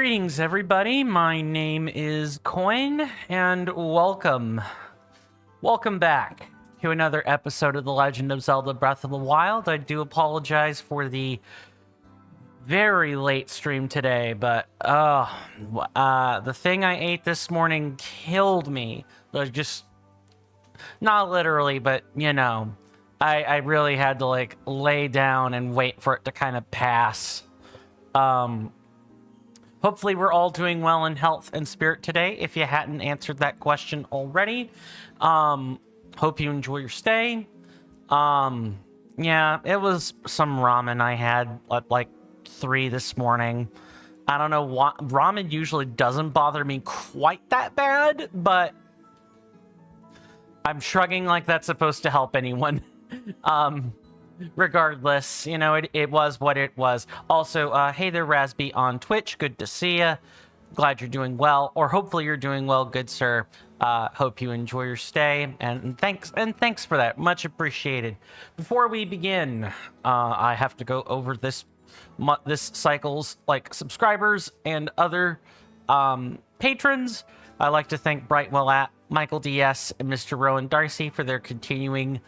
Greetings, everybody. My name is Coin, and welcome back to another episode of The Legend of Zelda Breath of the Wild. I do apologize for the very late stream today, but the thing I ate this morning killed me. Just, not literally, but, you know, I really had to, like, lay down and wait for it to kind of pass. Hopefully we're all doing well in health and spirit today, if you hadn't answered that question already. Hope you enjoy your stay. Yeah, it was some ramen I had at like 3 this morning. I don't know what, ramen usually doesn't bother me quite that bad, but I'm shrugging like that's supposed to help anyone. Regardless, you know, it was what it was. Also, hey there, Rasby on Twitch. Good to see ya. Glad you're doing well, or hopefully you're doing well, good sir. Hope you enjoy your stay, and thanks for that. Much appreciated. Before we begin, I have to go over this cycle's like subscribers and other patrons. I'd like to thank Brightwell App, Michael DS, and Mr. Rowan Darcy for their continuing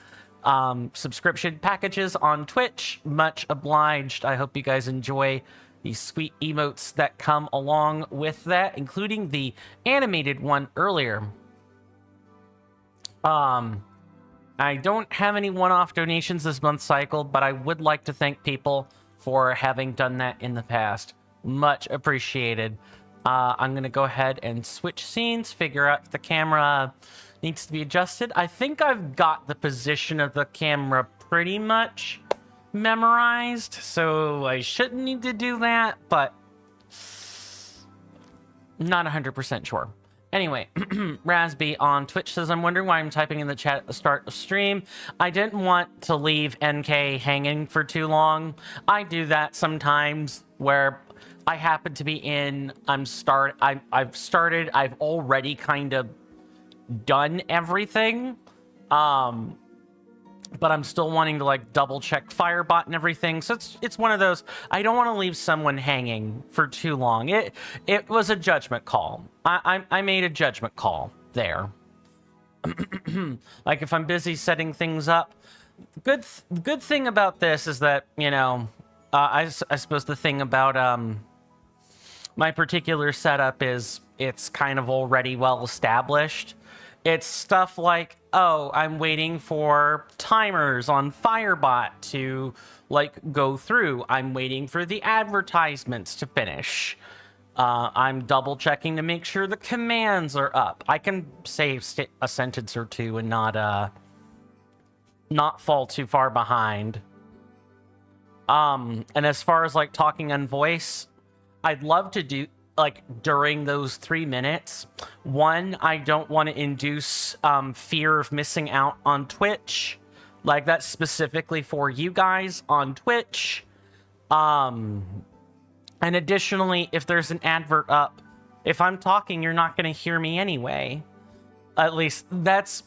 subscription packages on Twitch. Much obliged. I hope you guys enjoy these sweet emotes that come along with that, including the animated one earlier. I don't have any one-off donations this month cycle, but I would like to thank people for having done that in the past. Much appreciated. I'm going to go ahead and switch scenes, figure out if the camera needs to be adjusted. I think I've got the position of the camera pretty much memorized, so I shouldn't need to do that, but not 100% sure. Anyway, Rasby on Twitch says, I'm wondering why I'm typing in the chat at the start of stream. I didn't want to leave NK hanging for too long. I do that sometimes where I happen to be in, I've already kind of done everything, but I'm still wanting to like double check Firebot and everything, so it's one of those, I don't want to leave someone hanging for too long. It was a judgment call. I made a judgment call there. Like if I'm busy setting things up, good thing about this is that, you know, I suppose the thing about my particular setup is it's kind of already well established. It's stuff like, oh, I'm waiting for timers on Firebot to, like, go through. I'm waiting for the advertisements to finish. I'm double-checking to make sure the commands are up. I can say a sentence or two and not fall too far behind. And as far as, like, talking on voice, I'd love to do, like, during those 3 minutes. One, I don't want to induce fear of missing out on Twitch. Like, that's specifically for you guys on Twitch. And additionally, if there's an advert up, if I'm talking, you're not going to hear me anyway. At least, that's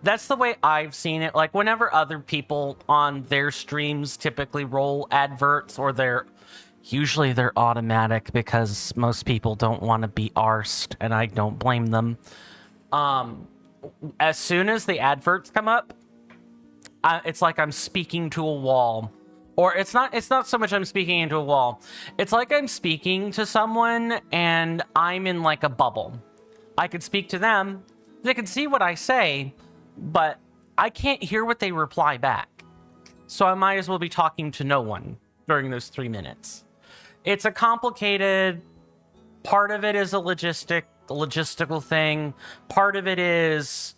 the way I've seen it. Like, whenever other people on their streams typically roll adverts, or usually they're automatic because most people don't want to be arsed, and I don't blame them. As soon as the adverts come up, it's like I'm speaking to a wall. Or it's not so much I'm speaking into a wall. It's like I'm speaking to someone and I'm in like a bubble. I could speak to them, they can see what I say, but I can't hear what they reply back. So I might as well be talking to no one during those 3 minutes. It's a complicated, part of it is a logistical thing. Part of it is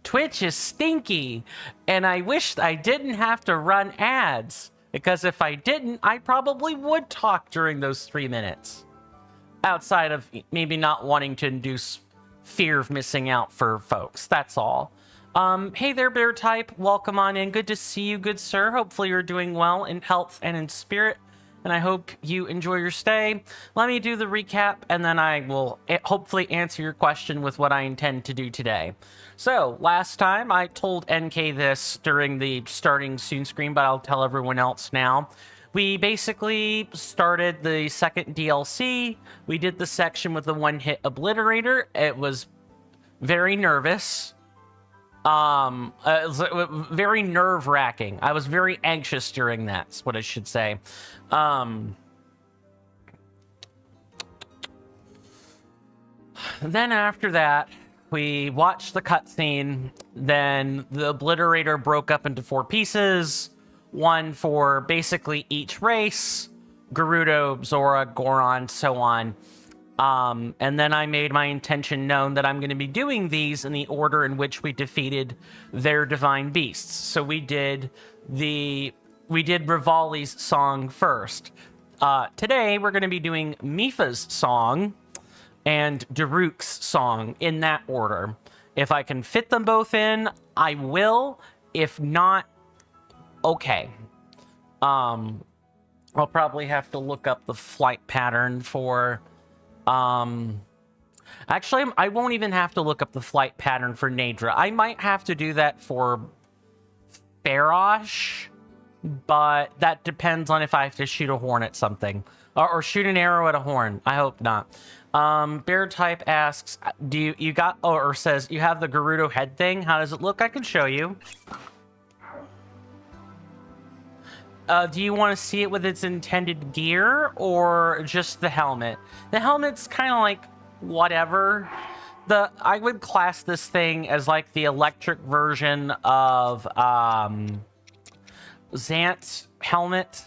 Twitch is stinky, and I wish I didn't have to run ads, because if I didn't, I probably would talk during those 3 minutes. Outside of maybe not wanting to induce fear of missing out for folks, that's all. Hey there, Bear Type. Welcome on in. Good to see you, good sir. Hopefully you're doing well in health and in spirit, and I hope you enjoy your stay. Let me do the recap, and then I will hopefully answer your question with what I intend to do today. So, last time I told NK this during the starting soon screen, but I'll tell everyone else now. We basically started the second DLC. We did the section with the one-hit obliterator. It was very nervous. It was very nerve-wracking. I was very anxious during that, is what I should say. Then after that, we watched the cutscene. Then the obliterator broke up into 4 pieces. One for basically each race: Gerudo, Zora, Goron, so on. And then I made my intention known that I'm going to be doing these in the order in which we defeated their divine beasts. So we did Rivali's song first. Today we're going to be doing Mipha's song and Daruk's song in that order. If I can fit them both in, I will. If not, okay. I'll probably have to look up the flight pattern for... Actually, I won't even have to look up the flight pattern for Nadra. I might have to do that for Farosh, but that depends on if I have to shoot a horn at something. Or shoot an arrow at a horn. I hope not. Bear Type asks, or says, you have the Gerudo head thing? How does it look? I can show you. Do you want to see it with its intended gear or just the helmet? The helmet's kind of like whatever. I would class this thing as like the electric version of Xant's helmet,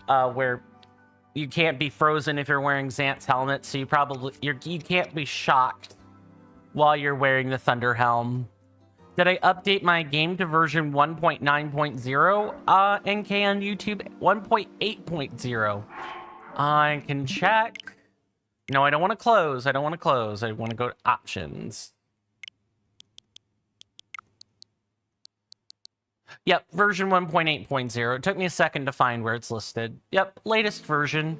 where you can't be frozen if you're wearing Xant's helmet, so you can't be shocked while you're wearing the Thunder Helm. Did I update my game to version 1.9.0? NK on YouTube, 1.8.0. I can check. No, I don't want to close. I want to go to options. Yep, version 1.8.0. It took me a second to find where it's listed. Yep, latest version.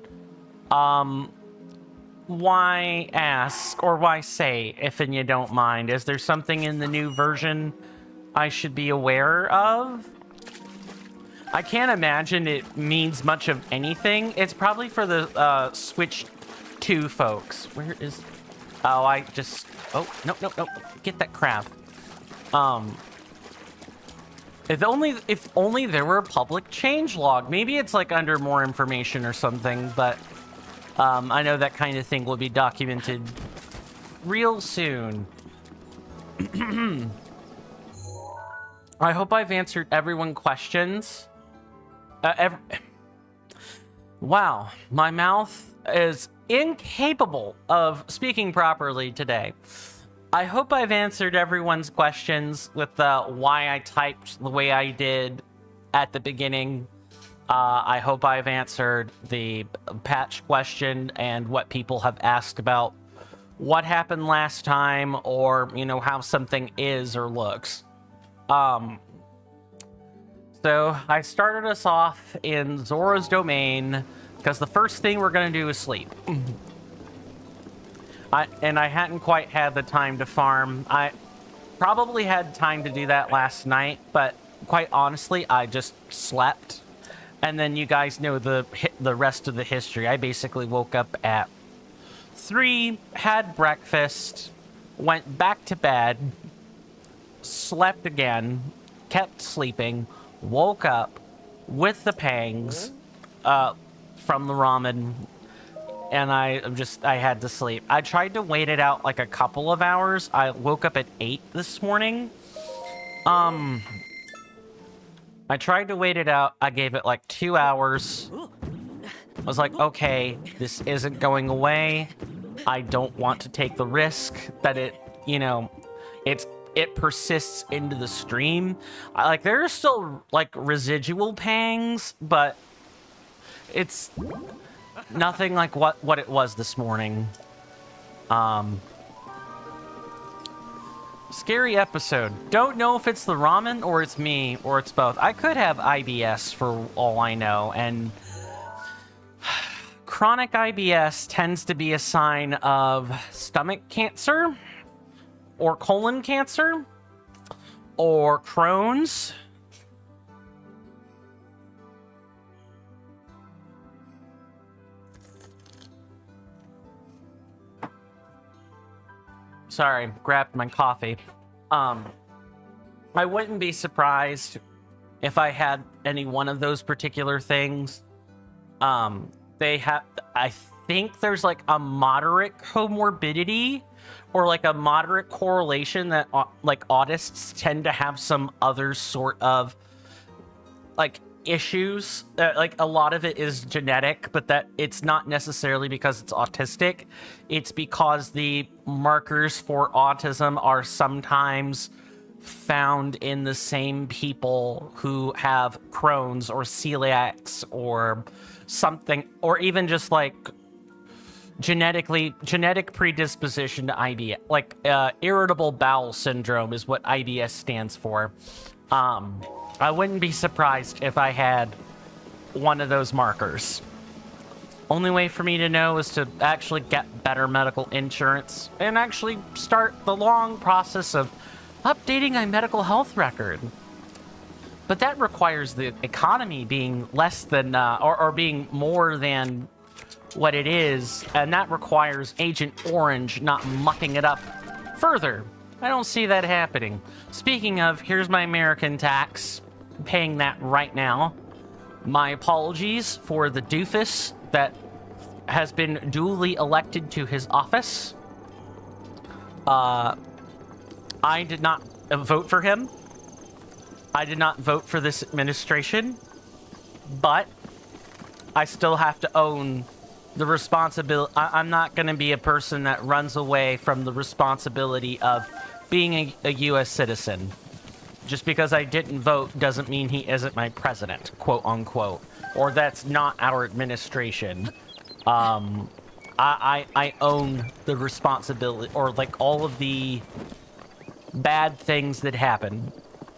Why ask, or why say, if you don't mind? Is there something in the new version I should be aware of? I can't imagine it means much of anything. It's probably for the Switch 2 folks. Where is... Oh, Oh, no. Get that crap. If only there were a public changelog. Maybe it's like under more information or something, but... I know that kind of thing will be documented real soon. I hope I've answered everyone's questions. Wow, my mouth is incapable of speaking properly today. I hope I've answered everyone's questions with why I typed the way I did at the beginning. I hope I've answered the patch question and what people have asked about what happened last time, or, you know, how something is or looks. So I started us off in Zora's domain because the first thing we're going to do is sleep. I hadn't quite had the time to farm. I probably had time to do that last night, but quite honestly, I just slept. And then you guys know the rest of the history. I basically woke up at 3, had breakfast, went back to bed, slept again, kept sleeping, woke up with the pangs from the ramen, and I had to sleep. I tried to wait it out like a couple of hours. I woke up at 8 this morning. I tried to wait it out. I gave it like 2 hours. I was like, okay, this isn't going away. I don't want to take the risk that it, you know, it persists into the stream. There are still like residual pangs, but it's nothing like what it was this morning. Scary episode. Don't know if it's the ramen or it's me or it's both. I could have IBS for all I know, and chronic IBS tends to be a sign of stomach cancer or colon cancer or Crohn's. Sorry, grabbed my coffee. I wouldn't be surprised if I had any one of those particular things. They have, I think there's like a moderate comorbidity or like a moderate correlation that like autists tend to have some other sort of like issues. Like a lot of it is genetic, but that it's not necessarily because it's autistic. It's because the markers for autism are sometimes found in the same people who have Crohn's or celiacs or something, or even just like genetic predisposition to IBS, like irritable bowel syndrome is what IBS stands for. I wouldn't be surprised if I had one of those markers. Only way for me to know is to actually get better medical insurance and actually start the long process of updating my medical health record. But that requires the economy being less than, or being more than what it is, and that requires Agent Orange not mucking it up further. I don't see that happening. Speaking of, here's my American tax. I'm paying that right now. My apologies for the doofus that has been duly elected to his office. I did not vote for him. I did not vote for this administration, but I still have to own the responsibility. I'm not going to be a person that runs away from the responsibility of being a U.S. citizen. Just because I didn't vote doesn't mean he isn't my president, quote unquote, or that's not our administration. I own the responsibility, or like all of the bad things that happen.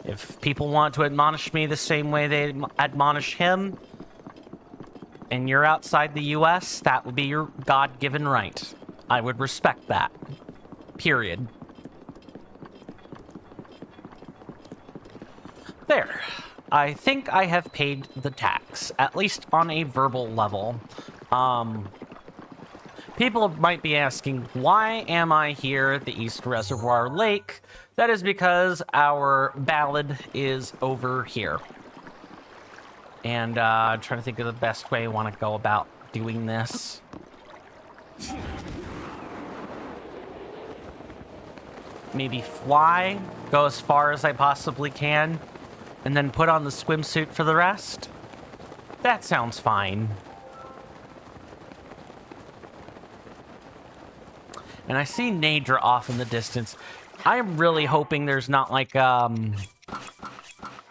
If people want to admonish me the same way they admonish him, and you're outside the U.S., that would be your God-given right. I would respect that. Period. There. I think I have paid the tax, at least on a verbal level. People might be asking, why am I here at the East Reservoir Lake? That is because our ballad is over here. And I'm trying to think of the best way I want to go about doing this. Maybe fly, go as far as I possibly can, and then put on the swimsuit for the rest. That sounds fine. And I see Nadra off in the distance. I'm really hoping there's not like, I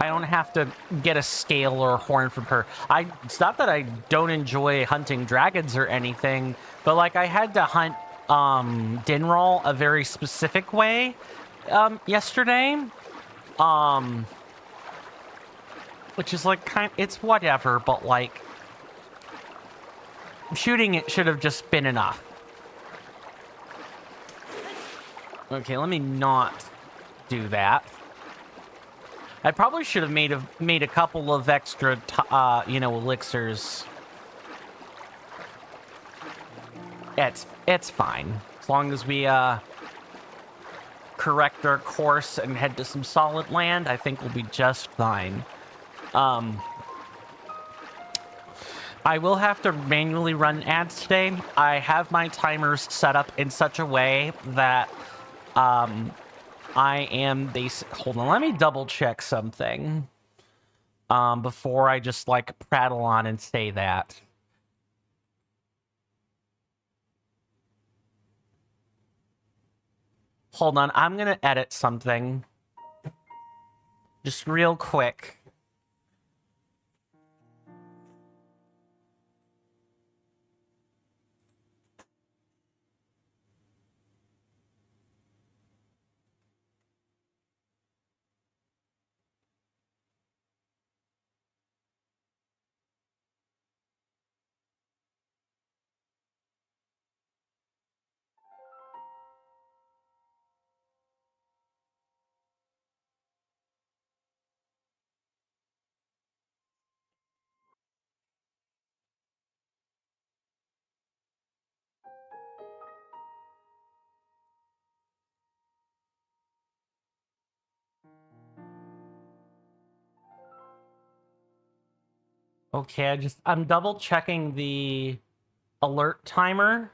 don't have to get a scale or a horn from her. It's not that I don't enjoy hunting dragons or anything, but like I had to hunt Dinral a very specific way yesterday. Which is like it's whatever, but like shooting it should have just been enough. Okay, let me not do that. I probably should have made a couple of extra, elixirs. It's fine as long as we correct our course and head to some solid land. I think we'll be just fine. I will have to manually run ads today. I have my timers set up in such a way that I am hold on, let me double check something before I just like prattle on and say that. Hold on, I'm gonna edit something just real quick. Okay, I'm double checking the alert timer,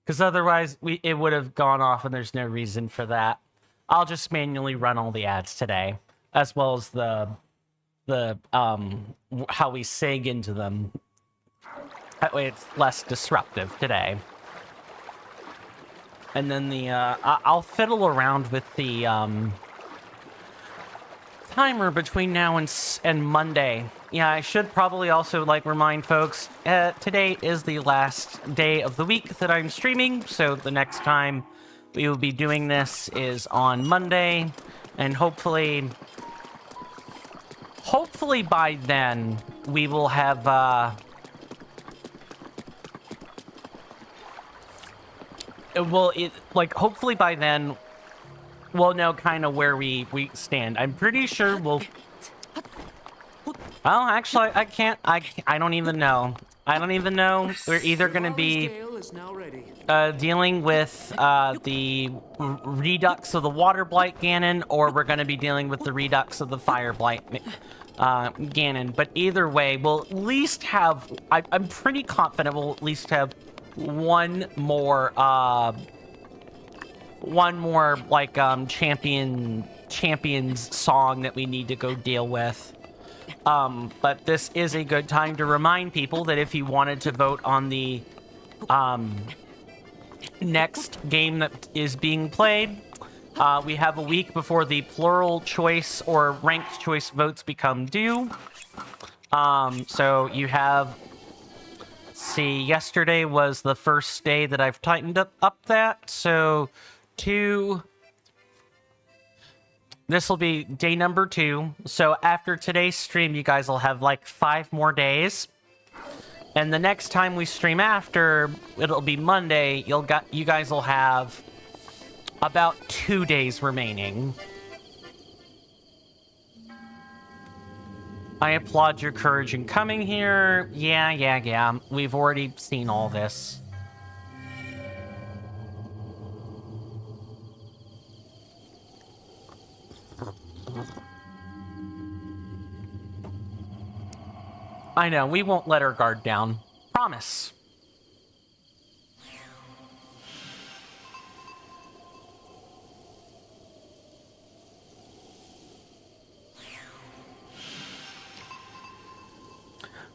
because otherwise it would have gone off and there's no reason for that. I'll just manually run all the ads today, as well as the how we sing into them. That way it's less disruptive today. And then I'll fiddle around with the timer between now and Monday. Yeah, I should probably also remind folks, today is the last day of the week that I'm streaming, so the next time we will be doing this is on Monday, and hopefully by then we will have hopefully by then we'll know kind of where we stand. I'm pretty sure we'll... Well, actually, I don't even know. I don't even know. We're either going to be dealing with the redux of the water blight Ganon, or we're going to be dealing with the redux of the fire blight Ganon. But either way, we'll at least have... I'm pretty confident we'll at least have one more champions song that we need to go deal with. But this is a good time to remind people that if you wanted to vote on the next game that is being played, we have a week before the plural choice or ranked choice votes become due. So you have... See, yesterday was the first day that I've tightened up that, so this will be day number 2. So after today's stream, you guys will have 5 more days. And the next time we stream after, it'll be Monday. You guys will have about 2 days remaining. I applaud your courage in coming here. Yeah. We've already seen all this. I know, we won't let our guard down. Promise.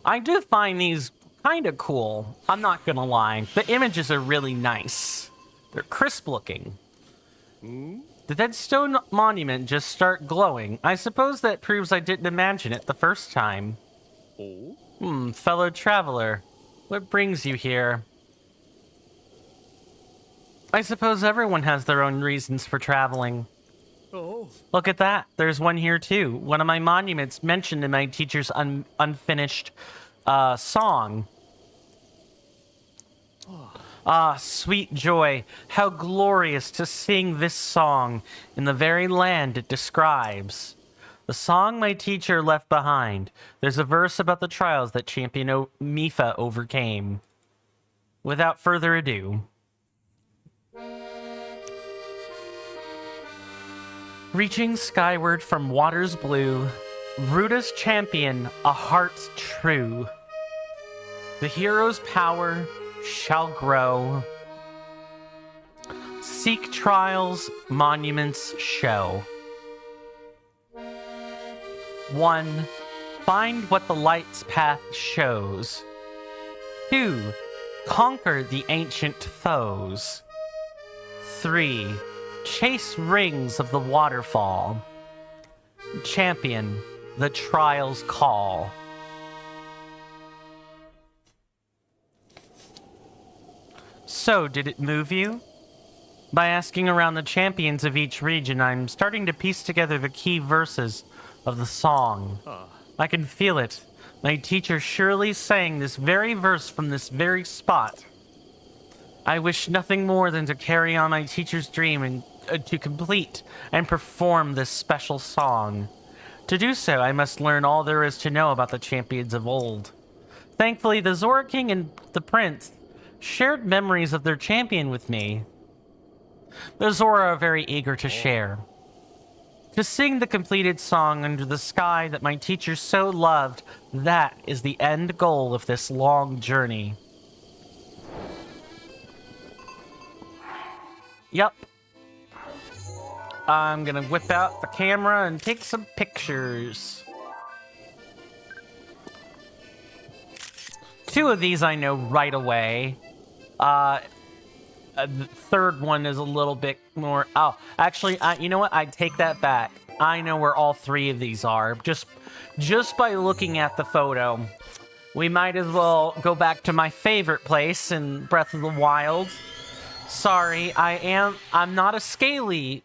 I do find these kind of cool. I'm not gonna lie. The images are really nice. They're crisp looking. Did that stone monument just start glowing? I suppose that proves I didn't imagine it the first time. Fellow traveler, what brings you here? I suppose everyone has their own reasons for traveling. Look at that. There's one here too. One of my monuments mentioned in my teacher's unfinished song. Ah, sweet joy. How glorious to sing this song in the very land it describes. The song my teacher left behind. There's a verse about the trials that Champion Mipha overcame. Without further ado. Reaching skyward from waters blue, Ruda's champion, a heart true. The hero's power shall grow. Seek trials, monuments show. 1. Find what the light's path shows. 2. Conquer the ancient foes. 3. Chase rings of the waterfall. Champion, the trials call. So, did it move you? By asking around the champions of each region, I'm starting to piece together the key verses of the song. I can feel it. My teacher surely sang this very verse from this very spot. I wish nothing more than to carry on my teacher's dream and to complete and perform this special song. To do so, I must learn all there is to know about the champions of old. Thankfully, the Zora King and the Prince shared memories of their champion with me. The Zora are very eager to share. To sing the completed song under the sky that my teacher so loved, that is the end goal of this long journey. Yep. I'm gonna whip out the camera and take some pictures. 2 of these I know right away. The third one is a little bit more... Oh, actually, you know what? I take that back. I know where all 3 of these are. Just by looking at the photo. We might as well go back to my favorite place in Breath of the Wild. Sorry, I'm not a scaly,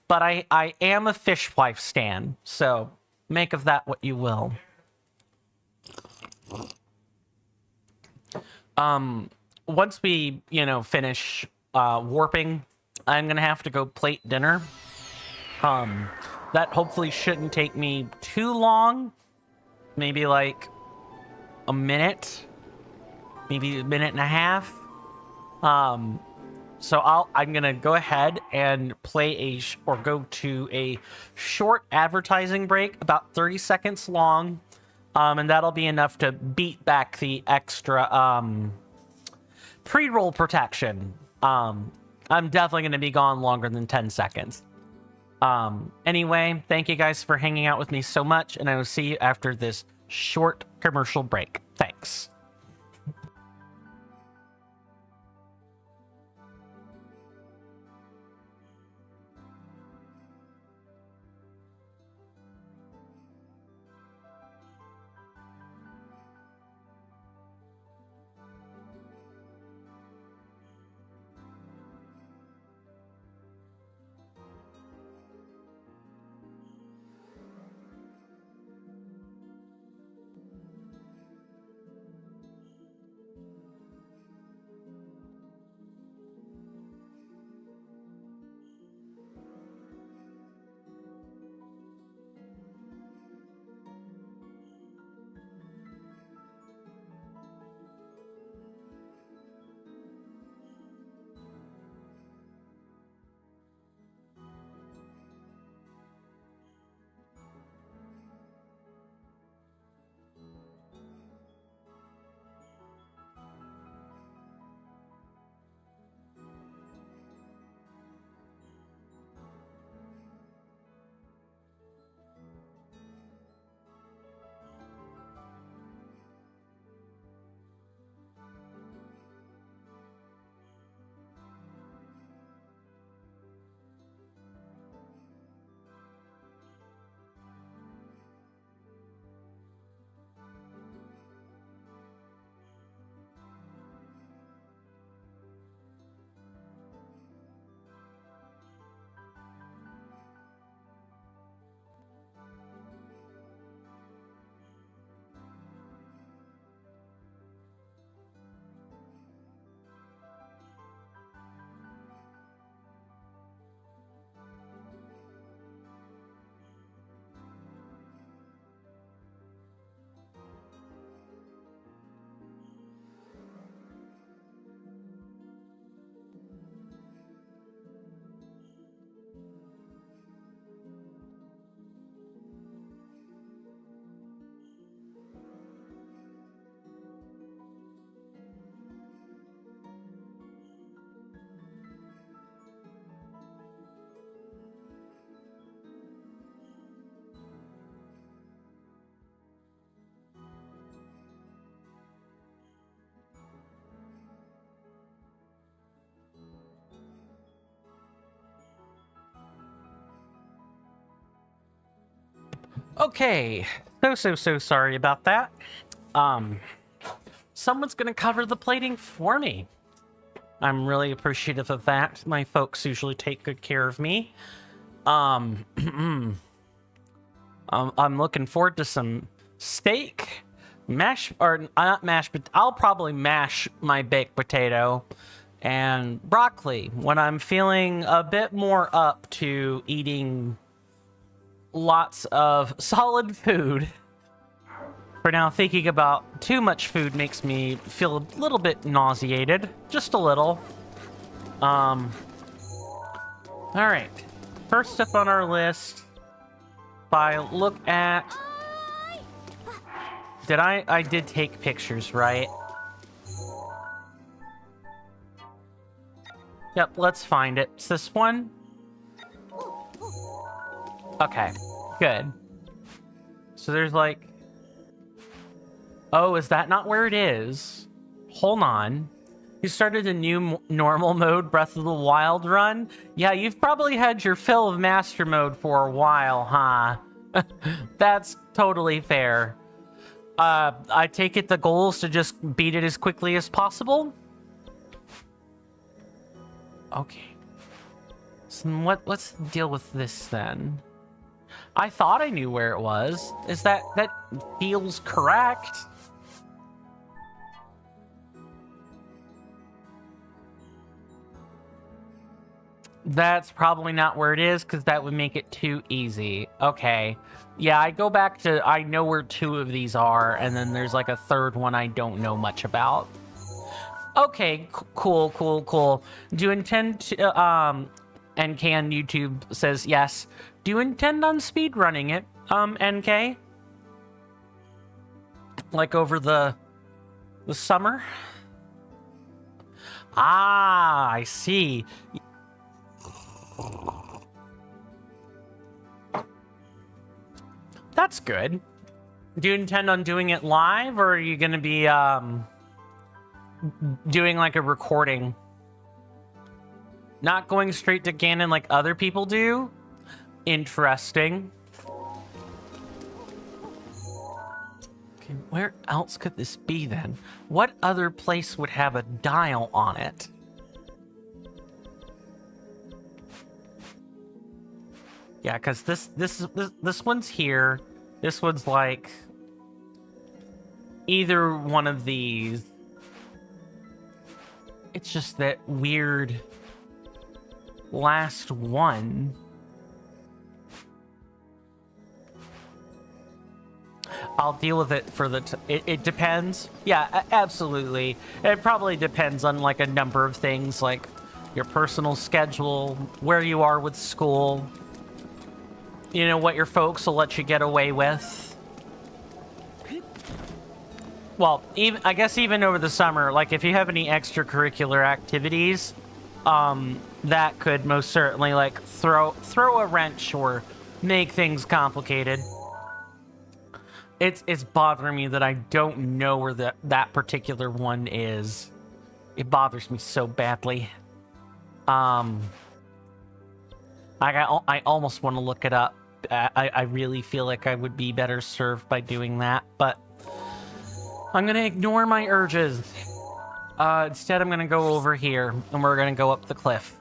but I am a fishwife stan. So, make of that what you will. Once we, finish warping, I'm gonna have to go plate dinner. That hopefully shouldn't take me too long. Maybe like a minute, maybe a minute and a half. So I'm gonna go ahead and play or go to a short advertising break, about 30 seconds long. And that'll be enough to beat back the extra, pre-roll protection. I'm definitely going to be gone longer than 10 seconds. Anyway, thank you guys for hanging out with me so much, and I will see you after this short commercial break. Thanks. Okay, so sorry about that. Someone's gonna cover the plating for me. I'm really appreciative of that. My folks usually take good care of me. I'm looking forward to some steak, not mash, but I'll probably mash my baked potato and broccoli when I'm feeling a bit more up to eating lots of solid food. For now, thinking about too much food makes me feel a little bit nauseated. Just a little. Alright. First up on our list if I look at... I did take pictures, right? Yep, let's find it. It's this one? Okay, good. So there's like... Oh, is that not where it is? Hold on. You started a new normal mode Breath of the Wild run? Yeah, you've probably had your fill of master mode for a while, huh? That's totally fair. I take it the goal is to just beat it as quickly as possible? Okay. So what's the deal with this then? I thought I knew where it was. Is that feels correct? That's probably not where it is, because that would make it too easy. Okay. Yeah, I go back to... I know where 2 of these are, and then there's like a third one I don't know much about. Okay, cool. Do you intend to... NK on YouTube says yes. Do you intend on speedrunning it, NK? Like over the summer? Ah, I see. That's good. Do you intend on doing it live, or are you going to be doing like a recording? Not going straight to Ganon like other people do? Interesting. Okay, where else could this be then? What other place would have a dial on it? Yeah, because this one's here. This one's like either one of these. It's just that weird last one. I'll deal with it for the... It depends. Yeah, absolutely. It probably depends on like a number of things, like your personal schedule, where you are with school, you know, what your folks will let you get away with. Well, even I guess even over the summer, like if you have any extracurricular activities, that could most certainly like throw a wrench or make things complicated. It's bothering me that I don't know where that particular one is. It bothers me so badly. I almost want to look it up. I really feel like I would be better served by doing that, but I'm going to ignore my urges. Instead, I'm going to go over here, and we're going to go up the cliff.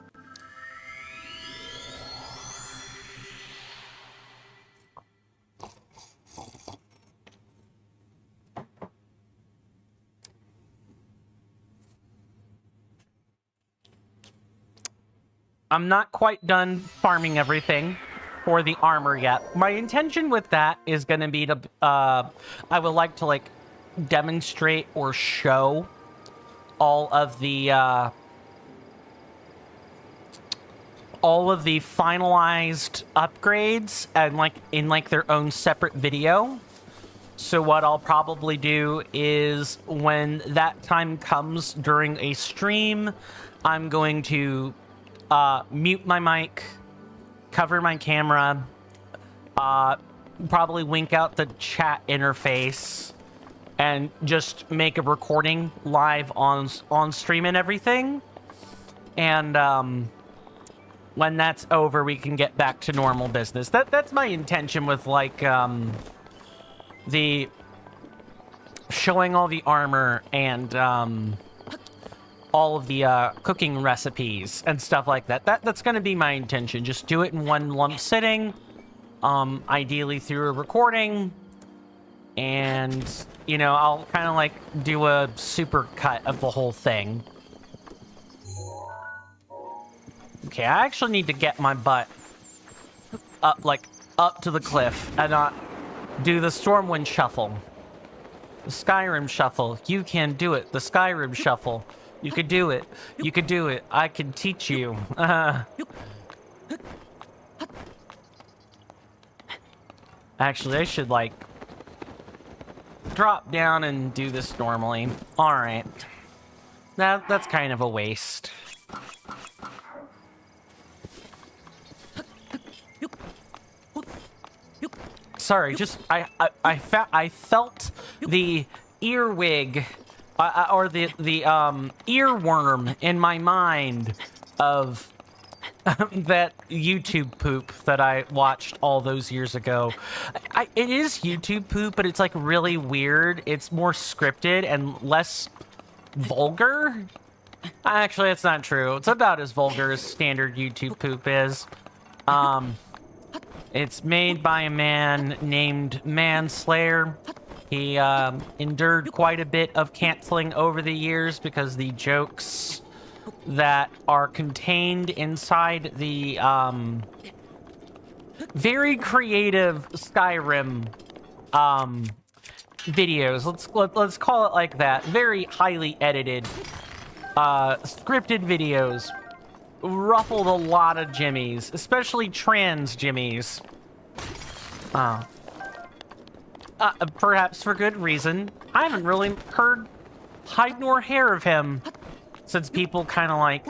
I'm not quite done farming everything for the armor yet. My intention with that is going to be to, I would like to like demonstrate or show all of the finalized upgrades and like in like their own separate video. So what I'll probably do is when that time comes during a stream, I'm going to mute my mic, cover my camera, probably wink out the chat interface, and just make a recording live on stream and everything. And when that's over, we can get back to normal business. That's my intention with like the showing all the armor and all of the cooking recipes and stuff like that. That's going to be my intention. Just do it in one lump sitting, ideally through a recording, and, you know, I'll kind of like do a super cut of the whole thing. Okay, I actually need to get my butt up, like, up to the cliff and not do the Stormwind Shuffle. The Skyrim Shuffle. You can do it. The Skyrim Shuffle. You could do it. You could do it. I can teach you. Actually, I should, like, drop down and do this normally. Alright. That's kind of a waste. Sorry, just I felt the earwig or the earworm in my mind of that YouTube poop that I watched all those years ago. It is YouTube poop, but it's like really weird. It's more scripted and less vulgar. Actually, it's not true. It's about as vulgar as standard YouTube poop is. It's made by a man named Manslayer. He endured quite a bit of canceling over the years because the jokes that are contained inside the very creative Skyrim videos, let's call it like that, very highly edited scripted videos, ruffled a lot of jimmies, especially trans jimmies. Perhaps for good reason. I haven't really heard hide nor hair of him since people kind of like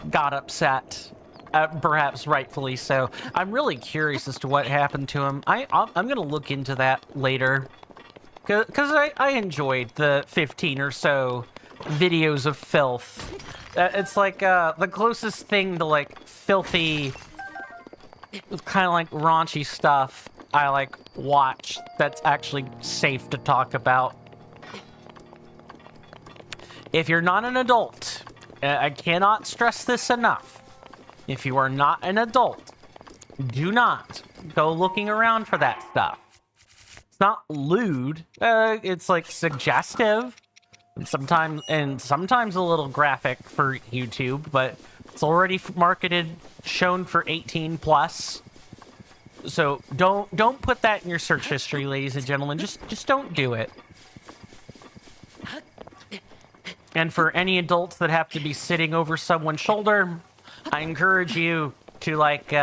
got upset, perhaps rightfully so. I'm really curious as to what happened to him. I'm gonna look into that later, because I enjoyed the 15 or so videos of filth. It's like the closest thing to like filthy, kind of like raunchy stuff I like watch that's actually safe to talk about. If you're not an adult, I cannot stress this enough. If you are not an adult, do not go looking around for that stuff. It's not lewd. It's like suggestive, and sometimes a little graphic for YouTube, but it's already marketed, shown for 18 plus. So don't put that in your search history, ladies and gentlemen. Just don't do it. And for any adults that have to be sitting over someone's shoulder, I encourage you to like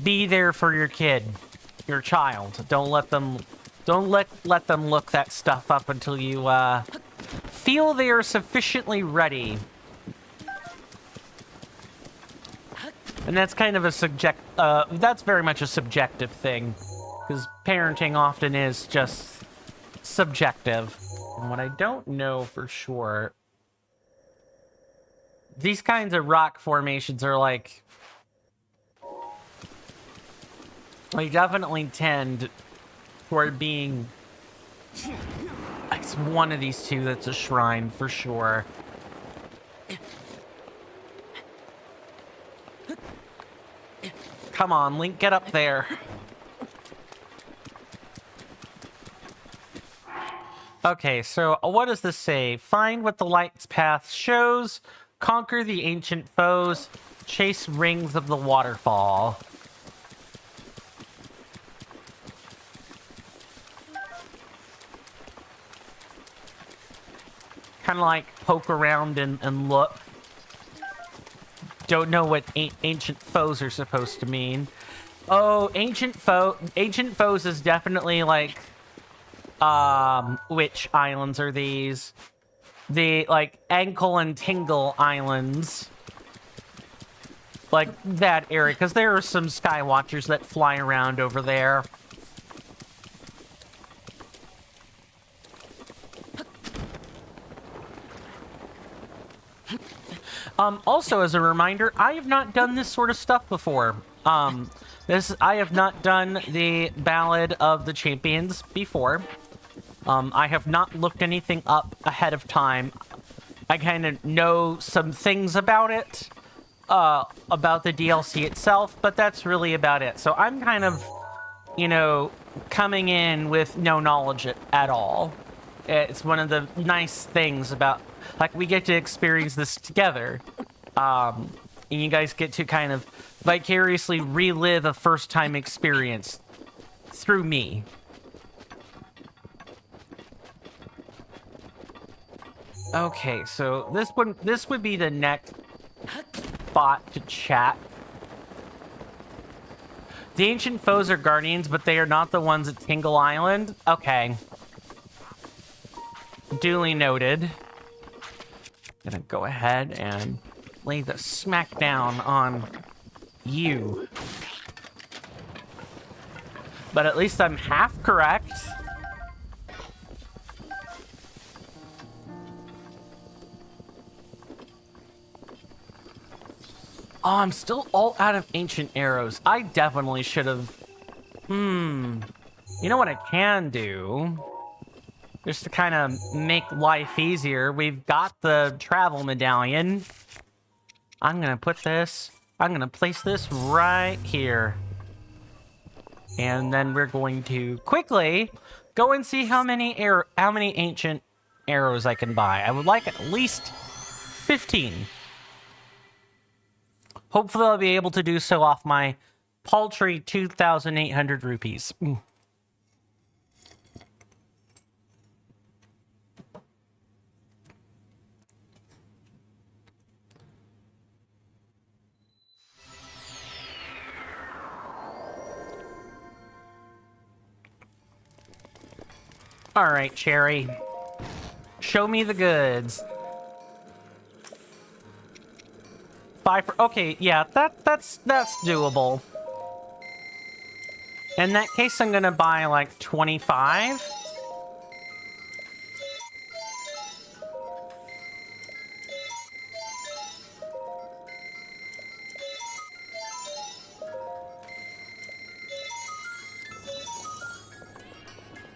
be there for your kid, your child. Don't let them look that stuff up until you feel they are sufficiently ready. And that's kind of a that's very much a subjective thing, because parenting often is just subjective. And what I don't know for sure, these kinds of rock formations are like, they definitely tend toward being, it's one of these two that's a shrine for sure. Come on, Link, get up there. Okay, so what does this say? Find what the light's path shows, conquer the ancient foes, chase rings of the waterfall. Kind of like poke around and look. Don't know what ancient foes are supposed to mean. Oh, ancient foes is definitely like, which islands are these? The, like, Ankle and Tingle Islands. Like, that area, because there are some Skywatchers that fly around over there. Also, as a reminder, I have not done this sort of stuff before. I have not done the Ballad of the Champions before. I have not looked anything up ahead of time. I kind of know some things about it, about the DLC itself, but that's really about it. So I'm kind of, you know, coming in with no knowledge at all. It's one of the nice things about, like, we get to experience this together. And you guys get to kind of vicariously relive a first-time experience through me. Okay, so this would be the next spot to chat. The ancient foes are guardians, but they are not the ones at Tingle Island. Okay. Duly noted. Gonna go ahead and lay the smack down on you. But at least I'm half correct. Oh, I'm still all out of ancient arrows. I definitely should have... You know what I can do? Just to kind of make life easier. We've got the travel medallion. I'm going to put this... I'm going to place this right here. And then we're going to quickly go and see how many ancient arrows I can buy. I would like at least 15. Hopefully I'll be able to do so off my paltry 2,800 rupees. All right, Cherry. Show me the goods. Okay, yeah, that's doable. In that case, I'm gonna buy like 25.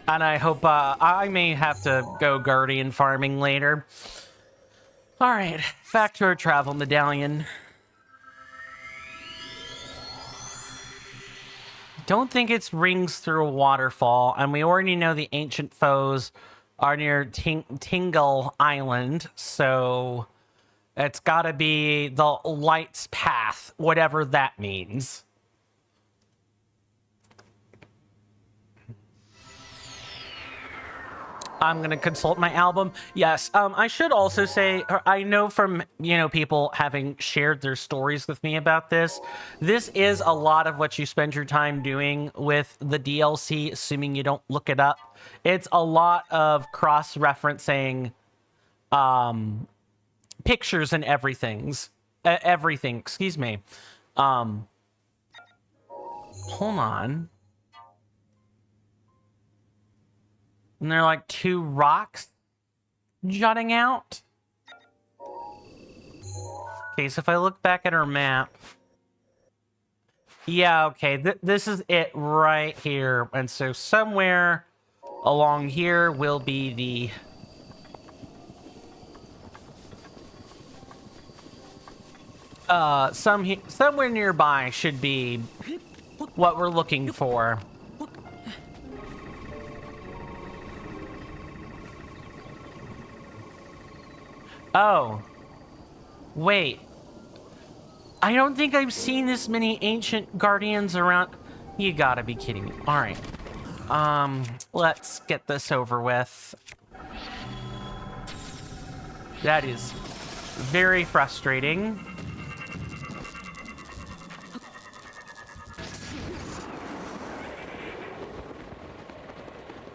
And I hope I may have to go guardian farming later. All right, back to our travel medallion. Don't think it's rings through a waterfall, and we already know the ancient foes are near Tingle Island, so it's gotta be the light's path, whatever that means. I'm gonna consult my album. Yes, I should also say, I know from, people having shared their stories with me about this, this is a lot of what you spend your time doing with the DLC, assuming you don't look it up. It's a lot of cross-referencing pictures and everything, excuse me. Hold on. And they're like two rocks jutting out. Okay, so if I look back at our map. Yeah, okay, this is it right here. And so somewhere along here will be the... somewhere nearby should be what we're looking for. Oh. Wait. I don't think I've seen this many ancient guardians around. You gotta be kidding me. Alright. Let's get this over with. That is very frustrating.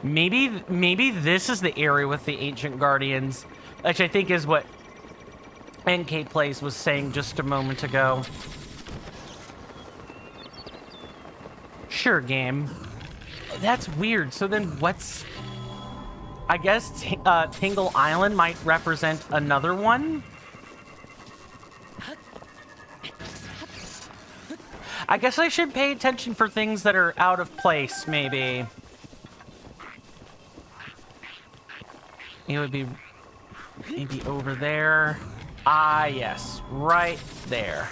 Maybe this is the area with the ancient guardians. Which I think is what NK Plays was saying just a moment ago. Sure, game. That's weird. So then what's... I guess Tingle Island might represent another one? I guess I should pay attention for things that are out of place, maybe. It would be... maybe over there. Ah, yes. Right there.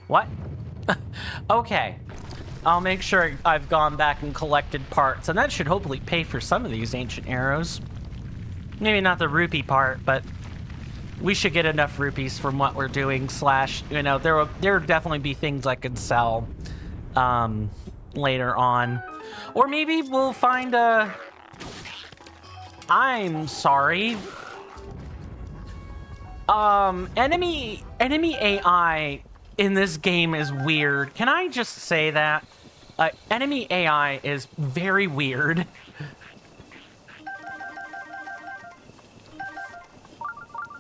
What? Okay. I'll make sure I've gone back and collected parts, and that should hopefully pay for some of these ancient arrows. Maybe not the rupee part, but we should get enough rupees from what we're doing, there will definitely be things I could sell later on. Or maybe we'll find I'm sorry. Enemy AI in this game is weird. Can I just say that? Enemy AI is very weird.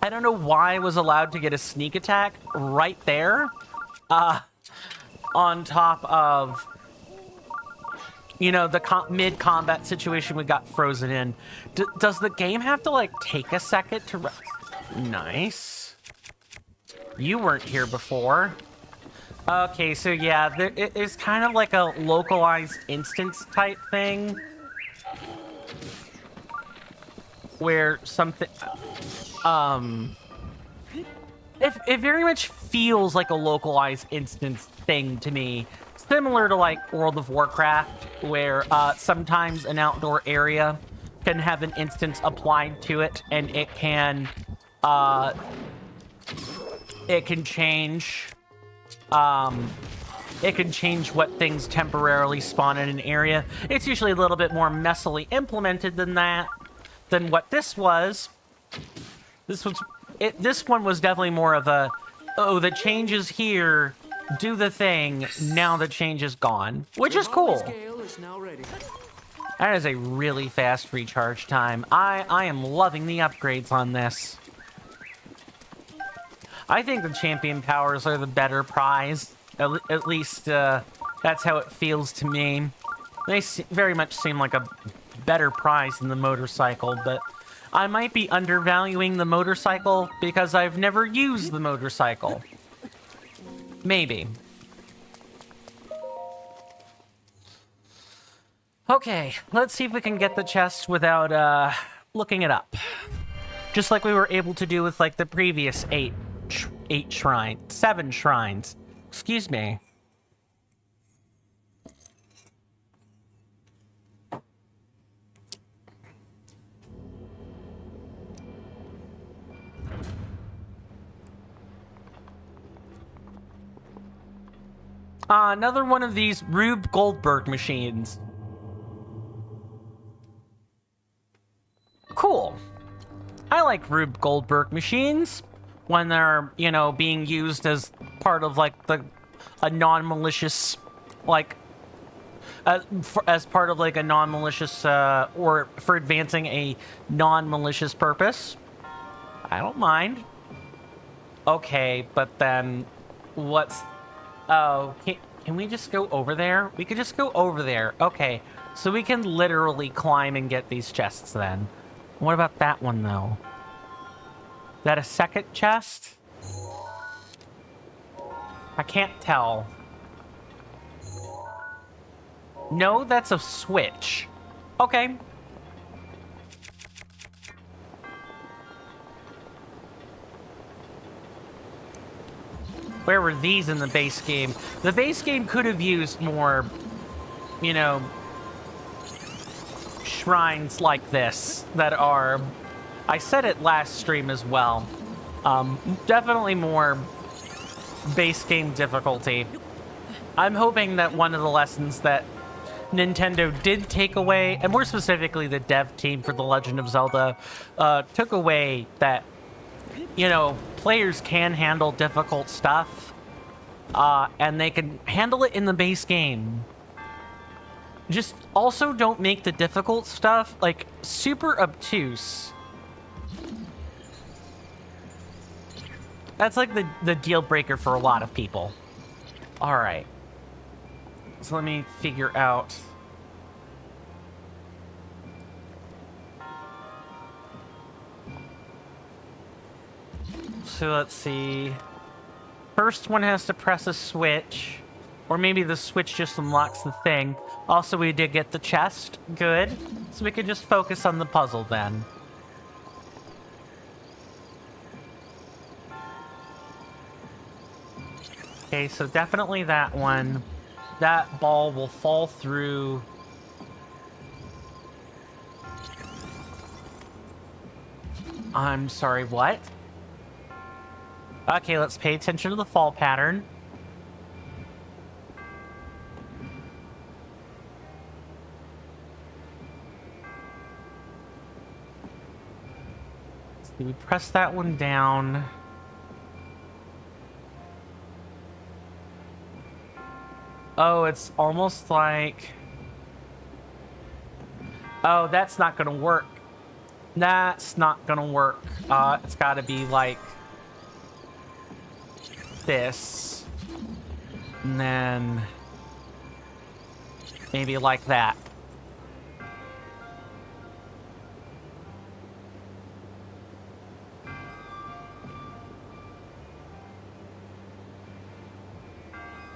I don't know why I was allowed to get a sneak attack right there. On top of, you know, the mid-combat situation we got frozen in. Does the game have to, like, take a second to... Nice. You weren't here before. Okay, so yeah, it's kind of like a localized instance type thing. Where something... It very much feels like a localized instance thing to me. Similar to, like, World of Warcraft, where sometimes an outdoor area can have an instance applied to it, and it can change... it can change what things temporarily spawn in an area. It's usually a little bit more messily implemented than that, than what this was. This one was definitely more of a, oh, the change is here, do the thing, now the change is gone, which is cool. That is a really fast recharge time. I am loving the upgrades on this. I think the champion powers are the better prize. At least, that's how it feels to me. They very much seem like a better prize than the motorcycle, but I might be undervaluing the motorcycle because I've never used the motorcycle. Maybe. Okay, let's see if we can get the chest without, looking it up. Just like we were able to do with, like, the previous 7 shrines. Excuse me. Another one of these Rube Goldberg machines. Cool. I like Rube Goldberg machines when they're, you know, being used as part of, like, a non-malicious, like, as part of, like, a non-malicious, or for advancing a non-malicious purpose. I don't mind. Okay, but then what's... Oh, can we just go over there? We could just go over there. Okay, so we can literally climb and get these chests then. What about that one, though? Is that a second chest? I can't tell. No, that's a switch. Okay. Where were these in the base game? The base game could have used more, you know, shrines like this that are... I said it last stream as well. Definitely more base game difficulty. I'm hoping that one of the lessons that Nintendo did take away, and more specifically the dev team for The Legend of Zelda, took away that, you know, players can handle difficult stuff, and they can handle it in the base game. Just also don't make the difficult stuff, like, super obtuse. That's like the deal breaker for a lot of people. Alright. So let me figure out... So let's see. First one has to press a switch. Or maybe the switch just unlocks the thing. Also, we did get the chest. Good. So we could just focus on the puzzle then. Okay, so definitely that one. That ball will fall through. I'm sorry, what? Okay, let's pay attention to the fall pattern. Do we press that one down? Oh, it's almost like... Oh, that's not gonna work. That's not gonna work. It's gotta be like... this. And then... maybe like that.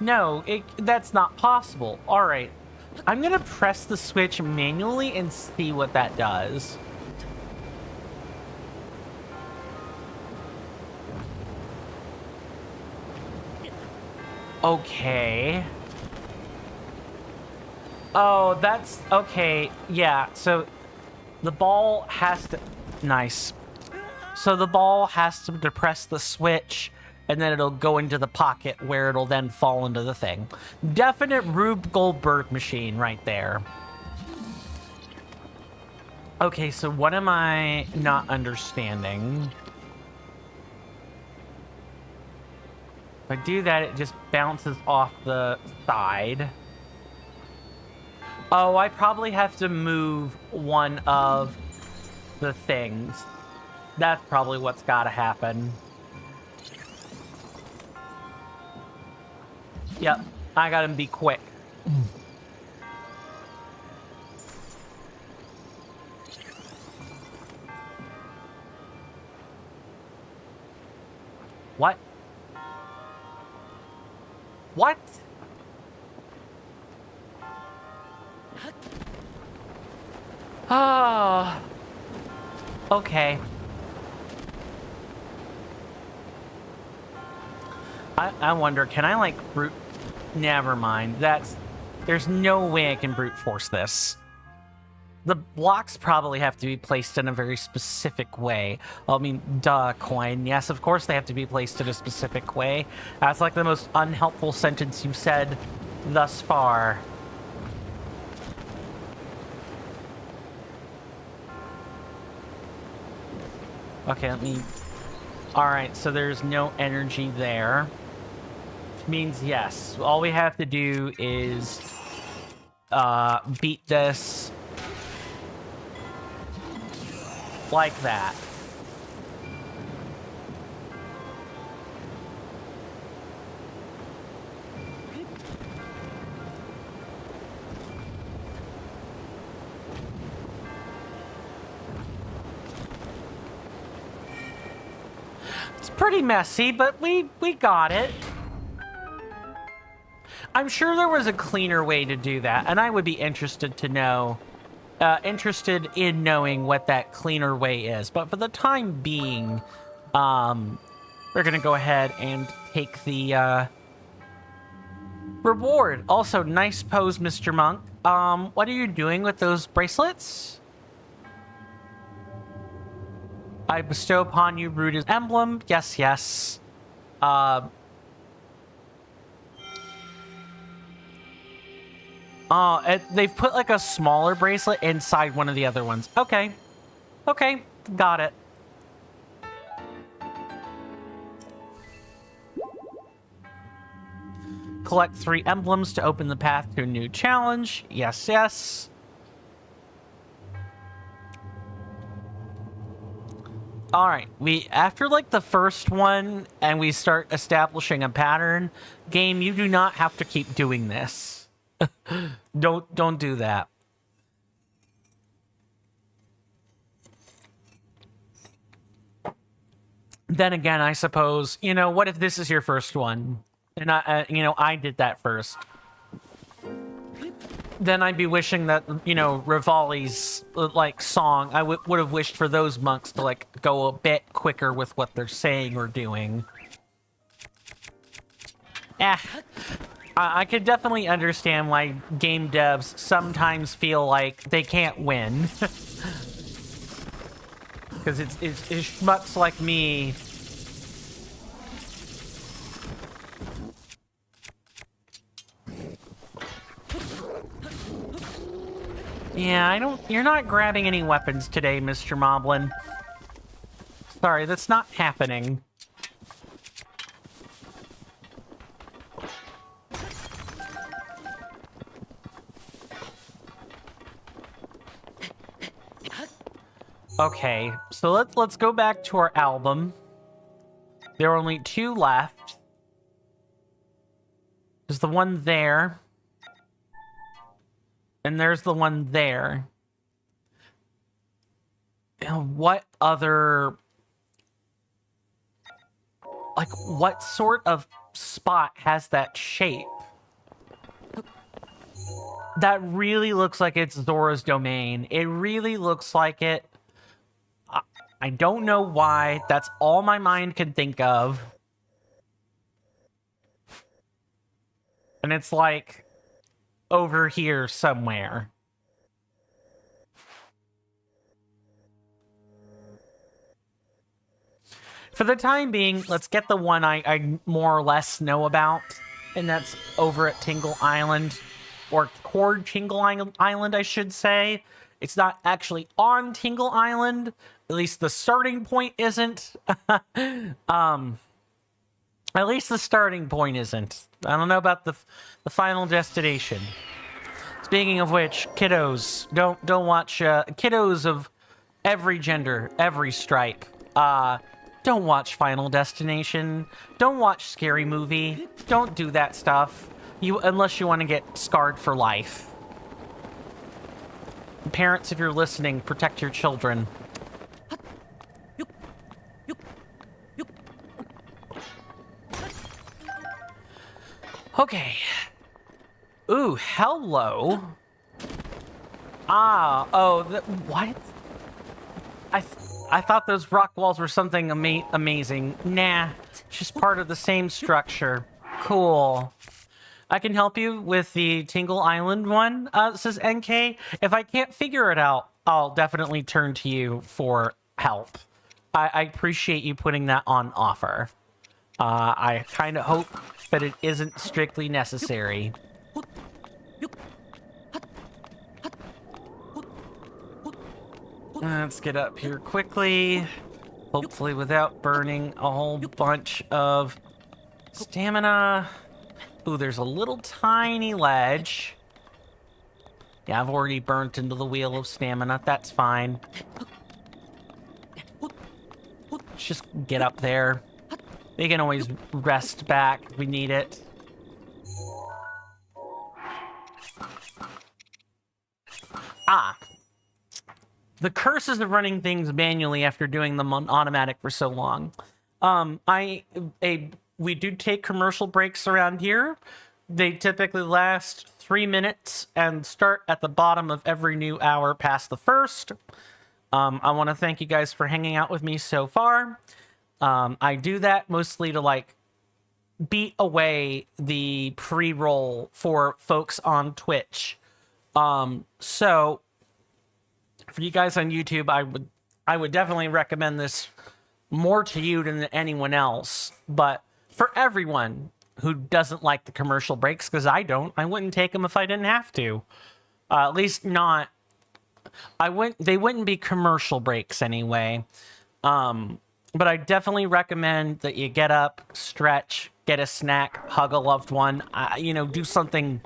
No, that's not possible. All right. I'm going to press the switch manually and see what that does. Okay. Oh, that's... okay. Yeah, so the ball has to... Nice. So the ball has to depress the switch, and then it'll go into the pocket where it'll then fall into the thing. Definite Rube Goldberg machine right there. Okay, so what am I not understanding? If I do that, it just bounces off the side. Oh, I probably have to move one of the things. That's probably what's gotta happen. Yep, I gotta be quick. What? What? Ah. Okay. I wonder, can I like brute... Never mind. There's no way I can brute force this. The blocks probably have to be placed in a very specific way. I mean, duh, coin. Yes, of course they have to be placed in a specific way. That's like the most unhelpful sentence you've said thus far. Okay, let me... Alright, so there's no energy there. Means yes, all we have to do is beat this like that. It's pretty messy, but we got it. I'm sure there was a cleaner way to do that, and I would be interested to know, interested in knowing what that cleaner way is. But for the time being, we're gonna go ahead and take the reward. Also, nice pose, Mr. Monk. What are you doing with those bracelets? I bestow upon you Ruda's emblem. Yes, yes. Oh, they've put like a smaller bracelet inside one of the other ones. Okay. Okay, got it. Collect 3 emblems to open the path to a new challenge. Yes, yes. All right, after like the first one and we start establishing a pattern, game, you do not have to keep doing this. Don't do that. Then again, I suppose, you know, what if this is your first one? And I did that first. Then I'd be wishing that, you know, Rivali's, like, song, I would have wished for those monks to, like, go a bit quicker with what they're saying or doing. I could definitely understand why game devs sometimes feel like they can't win. Because it's schmucks like me. Yeah, you're not grabbing any weapons today, Mr. Moblin. Sorry, that's not happening. Okay, so let's go back to our album. There are only 2 left. There's the one there. And there's the one there. And what other... Like, what sort of spot has that shape? That really looks like it's Zora's domain. It really looks like it. I don't know why. That's all my mind can think of. And it's like over here somewhere. For the time being, let's get the one I more or less know about. And that's over at Tingle Island. Or toward Tingle Island, I should say. It's not actually on Tingle Island. At least the starting point isn't. At least the starting point isn't. I don't know about the final destination. Speaking of which, kiddos, don't watch kiddos of every gender, every stripe. Don't watch Final Destination. Don't watch Scary Movie. Don't do that stuff. Unless you want to get scarred for life. Parents, if you're listening, protect your children. Okay. Ooh, hello. What? I thought those rock walls were something amazing. Nah, it's just part of the same structure. Cool. I can help you with the Tingle Island one, says NK. If I can't figure it out, I'll definitely turn to you for help. I appreciate you putting that on offer. I kind of hope that it isn't strictly necessary. Let's get up here quickly. Hopefully without burning a whole bunch of stamina. Ooh, there's a little tiny ledge. Yeah, I've already burnt into the wheel of stamina. That's fine. Let's just get up there. We can always rest back if we need it. The curses of running things manually after doing them on automatic for so long. We do take commercial breaks around here. They typically last 3 minutes and start at the bottom of every new hour past the first. I want to thank you guys for hanging out with me so far. I do that mostly to like beat away the pre-roll for folks on Twitch. So for you guys on YouTube, I would definitely recommend this more to you than anyone else. But for everyone who doesn't like the commercial breaks, because I wouldn't take them if I didn't have to. At least not. They wouldn't be commercial breaks anyway. But I definitely recommend that you get up, stretch, get a snack, hug a loved one, do something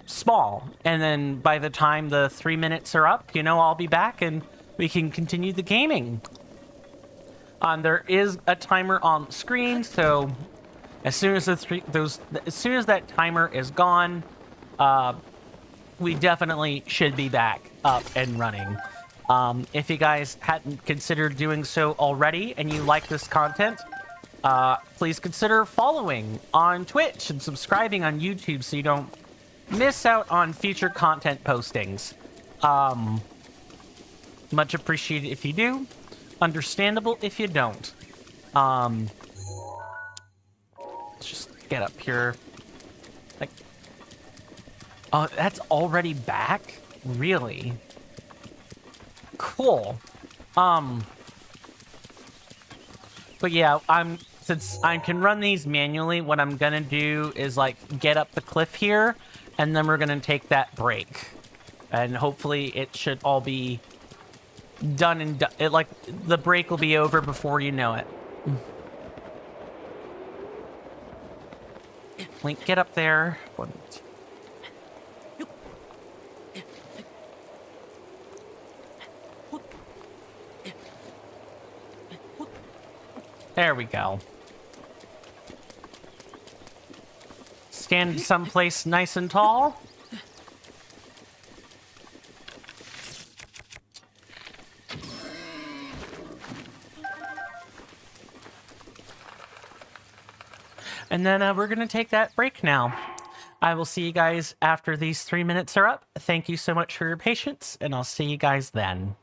small. And then by the time the 3 minutes are up, I'll be back and we can continue the gaming. There is a timer on screen, so as soon as that timer is gone, we definitely should be back up and running. If you guys hadn't considered doing so already and you like this content, please consider following on Twitch and subscribing on YouTube so you don't miss out on future content postings. Much appreciated if you do. Understandable if you don't. Let's just get up here. Oh, that's already back? Really? Cool. But yeah, since I can run these manually, what I'm gonna do is get up the cliff here, and then we're gonna take that break. And hopefully it should all be done and done. It, like, the break will be over before you know it. Link, get up there. There we go. Stand someplace nice and tall. And then we're going to take that break now. I will see you guys after these 3 minutes are up. Thank you so much for your patience, and I'll see you guys then.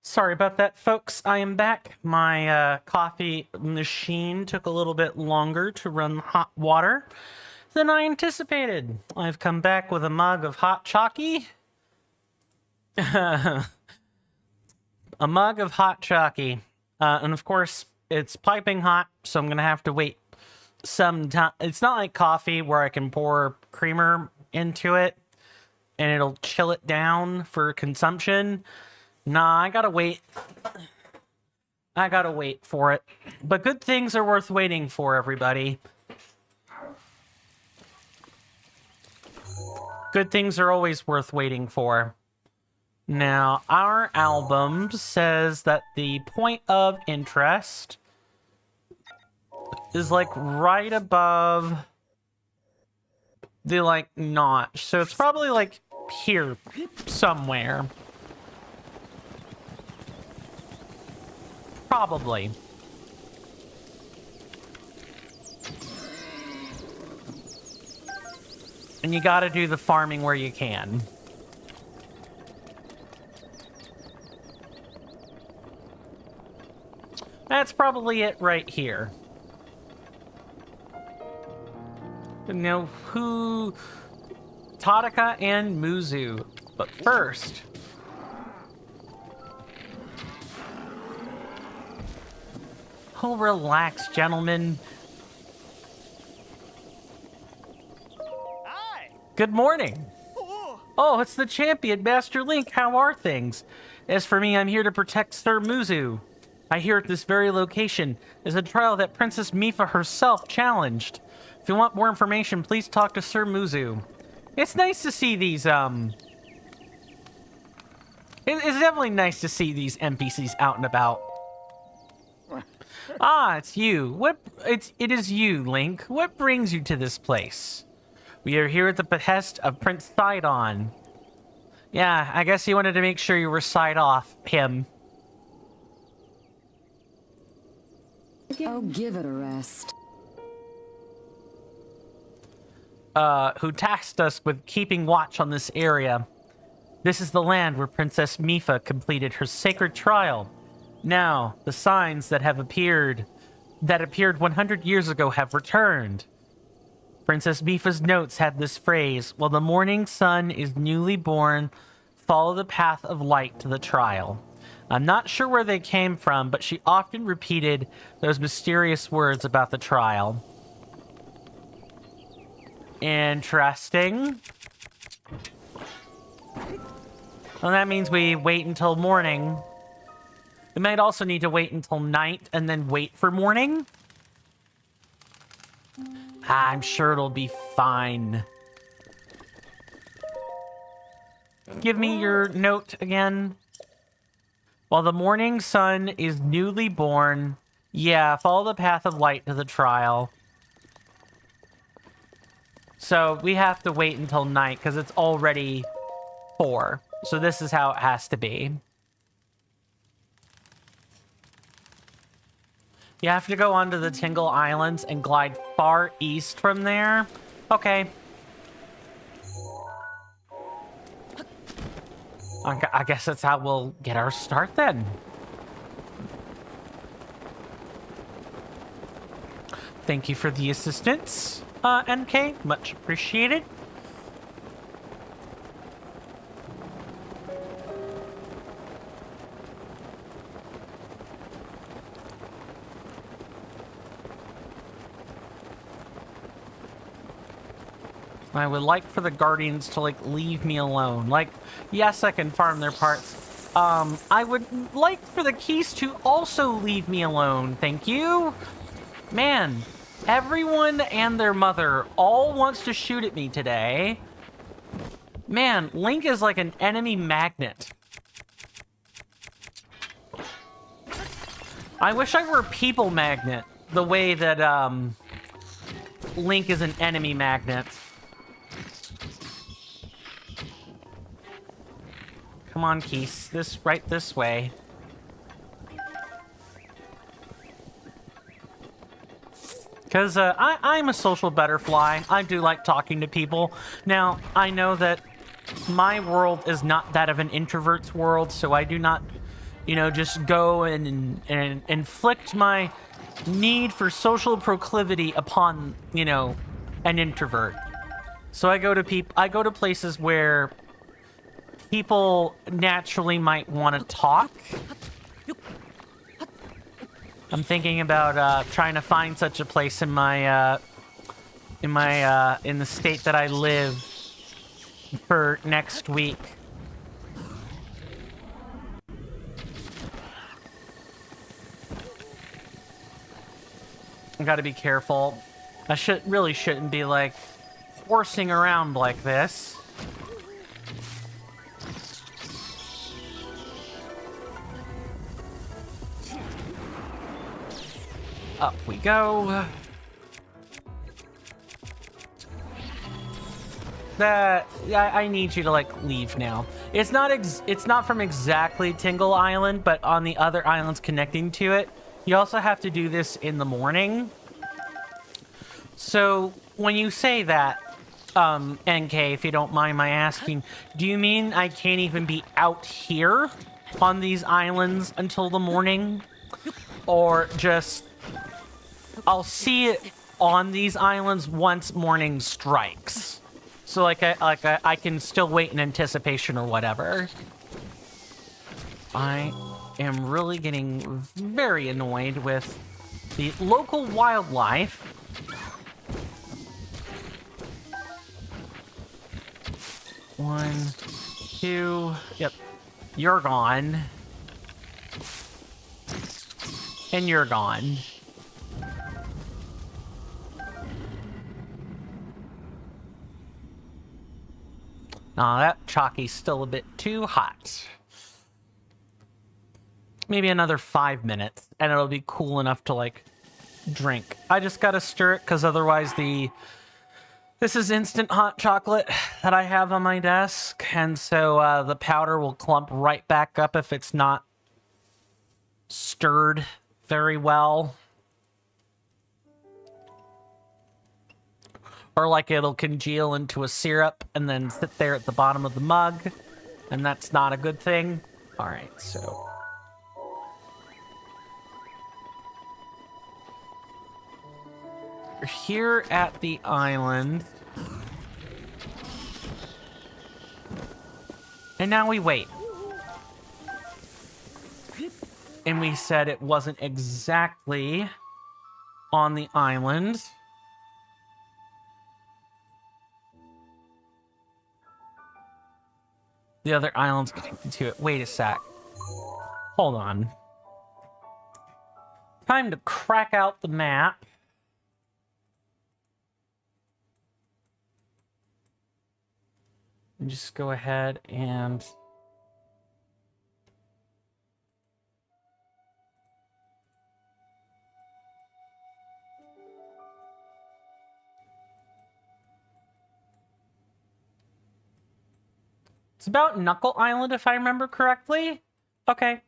Sorry about that, folks. I am back. My coffee machine took a little bit longer to run hot water than I anticipated. I've come back with a mug of hot chalky. A mug of hot chalky. And of course, it's piping hot, so I'm going to have to wait some time. It's not like coffee where I can pour creamer into it and it'll chill it down for consumption. Nah, I gotta wait. I gotta wait for it. But good things are worth waiting for, everybody. Good things are always worth waiting for. Now, our album says that the point of interest is like right above the like notch. So it's probably like here somewhere. Probably. And you gotta do the farming where you can. That's probably it right here. Now, who... Tadaka and Muzu. But first... Oh, relax, gentlemen. Hi. Good morning. Oh, it's the champion, Master Link. How are things? As for me, I'm here to protect Sir Muzu. I hear at this very location is a trial that Princess Mifa herself challenged. If you want more information, please talk to Sir Muzu. It's nice to see these, It's definitely nice to see these NPCs out and about. Ah, it's you. It is you, Link. What brings you to this place? We are here at the behest of Prince Sidon. Yeah, I guess he wanted to make sure you were side off him. Oh, give it a rest. Who tasked us with keeping watch on this area. This is the land where Princess Mifa completed her sacred trial. Now, the signs that appeared 100 years ago have returned. Princess Mifa's notes had this phrase, while the morning sun is newly born, follow the path of light to the trial. I'm not sure where they came from, but she often repeated those mysterious words about the trial. Interesting. Well, that means we wait until morning. We might also need to wait until night and then wait for morning. I'm sure it'll be fine. Give me your note again. While the morning sun is newly born, yeah, follow the path of light to the trial. So we have to wait until night because it's already 4. So this is how it has to be. You have to go onto the Tingle Islands and glide far east from there. Okay. I guess that's how we'll get our start then. Thank you for the assistance, NK. Much appreciated. I would like for the Guardians to, like, leave me alone. Like, yes, I can farm their parts. I would like for the Keys to also leave me alone. Thank you. Man, everyone and their mother all wants to shoot at me today. Man, Link is like an enemy magnet. I wish I were a people magnet, the way that, Link is an enemy magnet. Come on, Keith. Right this way. Because I'm a social butterfly. I do like talking to people. Now, I know that my world is not that of an introvert's world, so I do not you know, just go and inflict my need for social proclivity upon, you know, an introvert. So I go to places where people naturally might want to talk. I'm thinking about trying to find such a place in my in the state that I live for next week. I gotta be careful. I really shouldn't be like horsing around like this. Up we go. I need you to like leave now. It's not from exactly Tingle Island, but on the other islands connecting to it. You also have to do this in the morning. So when you say that, NK, if you don't mind my asking, do you mean I can't even be out here on these islands until the morning? Or just I'll see it on these islands once morning strikes? So I can still wait in anticipation or whatever. I am really getting very annoyed with the local wildlife. One, two, yep. You're gone. And you're gone. Nah, that chalky's still a bit too hot. Maybe another 5 minutes, and it'll be cool enough to, like, drink. I just gotta stir it, because otherwise this is instant hot chocolate that I have on my desk, and so the powder will clump right back up if it's not stirred very well. Or like it'll congeal into a syrup and then sit there at the bottom of the mug, and that's not a good thing. All right, so we're here at the island. And now we wait. And we said it wasn't exactly on the island. The other island's connected to it. Wait a sec. Hold on. Time to crack out the map. And just go ahead and... It's about Knuckle Island, if I remember correctly. Okay.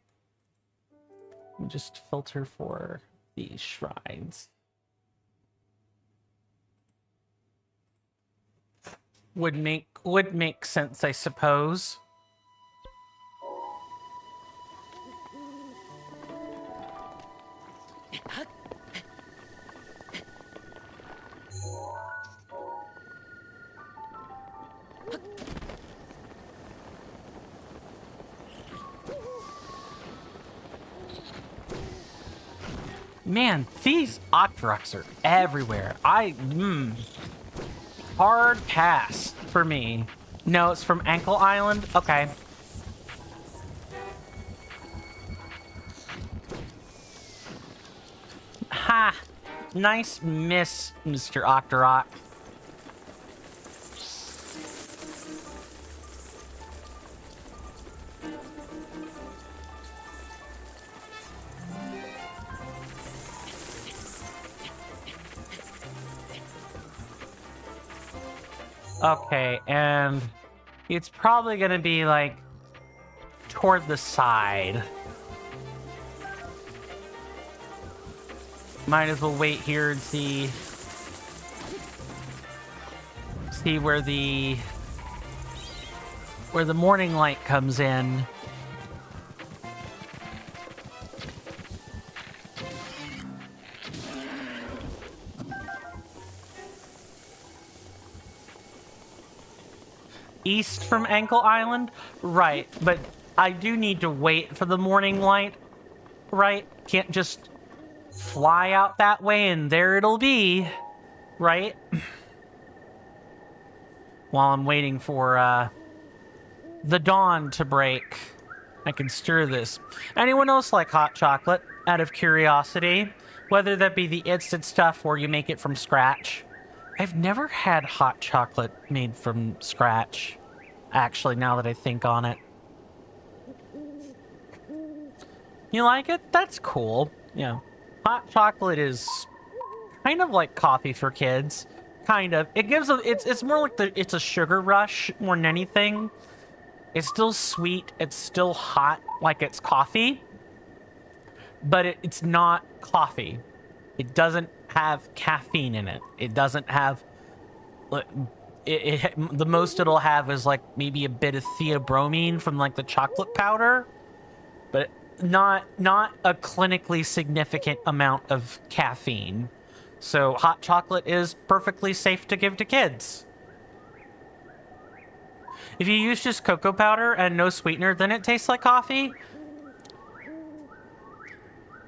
Let me just filter for these shrines. Would make sense, I suppose. Man, these Octoroks are everywhere. Hard pass for me. No, it's from Ankle Island? Okay. Ha! Nice miss, Mr. Octorok. Okay, and it's probably gonna be like toward the side. Might as well wait here and see where the morning light comes in. east from Ankle Island. Right, but I do need to wait for the morning light. Right? Can't just fly out that way and there it'll be. Right? While I'm waiting for the dawn to break, I can stir this. Anyone else like hot chocolate out of curiosity? Whether that be the instant stuff or you make it from scratch. I've never had hot chocolate made from scratch, actually, now that I think on it. You like it? That's cool. Yeah. Hot chocolate is kind of like coffee for kids. Kind of. It gives a, it's more like it's a sugar rush more than anything. It's still sweet. It's still hot like it's coffee. But it's not coffee. It doesn't have caffeine in it. It doesn't have... the most it'll have is like maybe a bit of theobromine from like the chocolate powder. But not a clinically significant amount of caffeine. So hot chocolate is perfectly safe to give to kids. If you use just cocoa powder and no sweetener, then it tastes like coffee.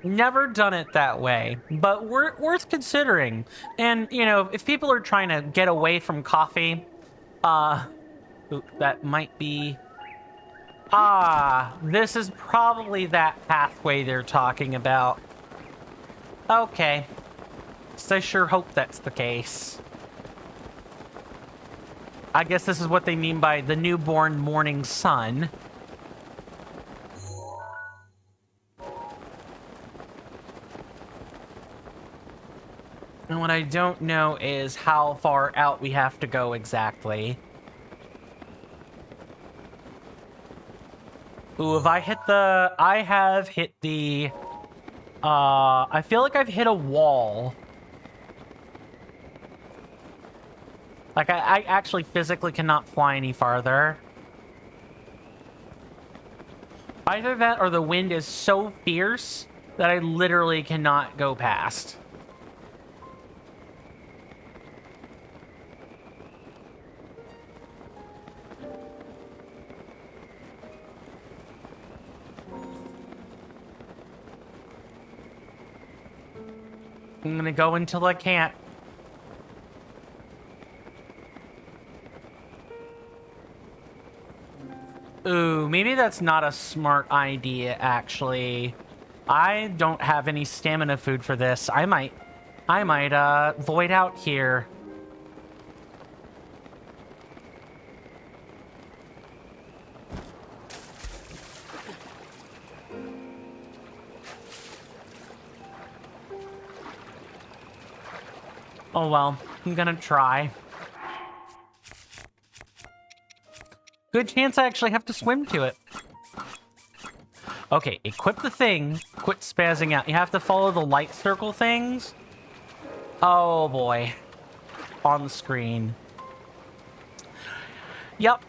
Never done it that way, but worth considering. And, you know, if people are trying to get away from coffee, that might be... this is probably that pathway they're talking about. Okay. So I sure hope that's the case. I guess this is what they mean by the newborn morning sun. And what I don't know is how far out we have to go exactly. Ooh, have I hit the... I have hit the... I feel like I've hit a wall. Like, I actually physically cannot fly any farther. Either that or the wind is so fierce that I literally cannot go past. I'm gonna go until I can't. Ooh, maybe that's not a smart idea, actually. I don't have any stamina food for this. I might void out here. Oh well, I'm gonna try. Good chance I actually have to swim to it. Okay, equip the thing. Quit spazzing out. You have to follow the light circle things. Oh boy. On the screen. Yep.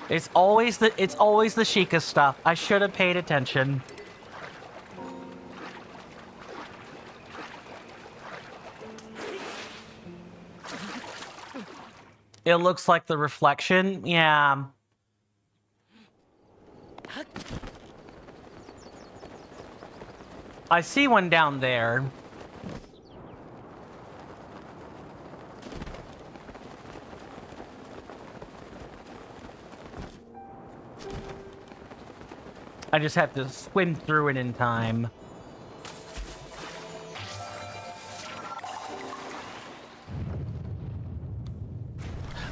It's always the Sheikah stuff. I should have paid attention. It looks like the reflection. Yeah. I see one down there. I just have to swim through it in time.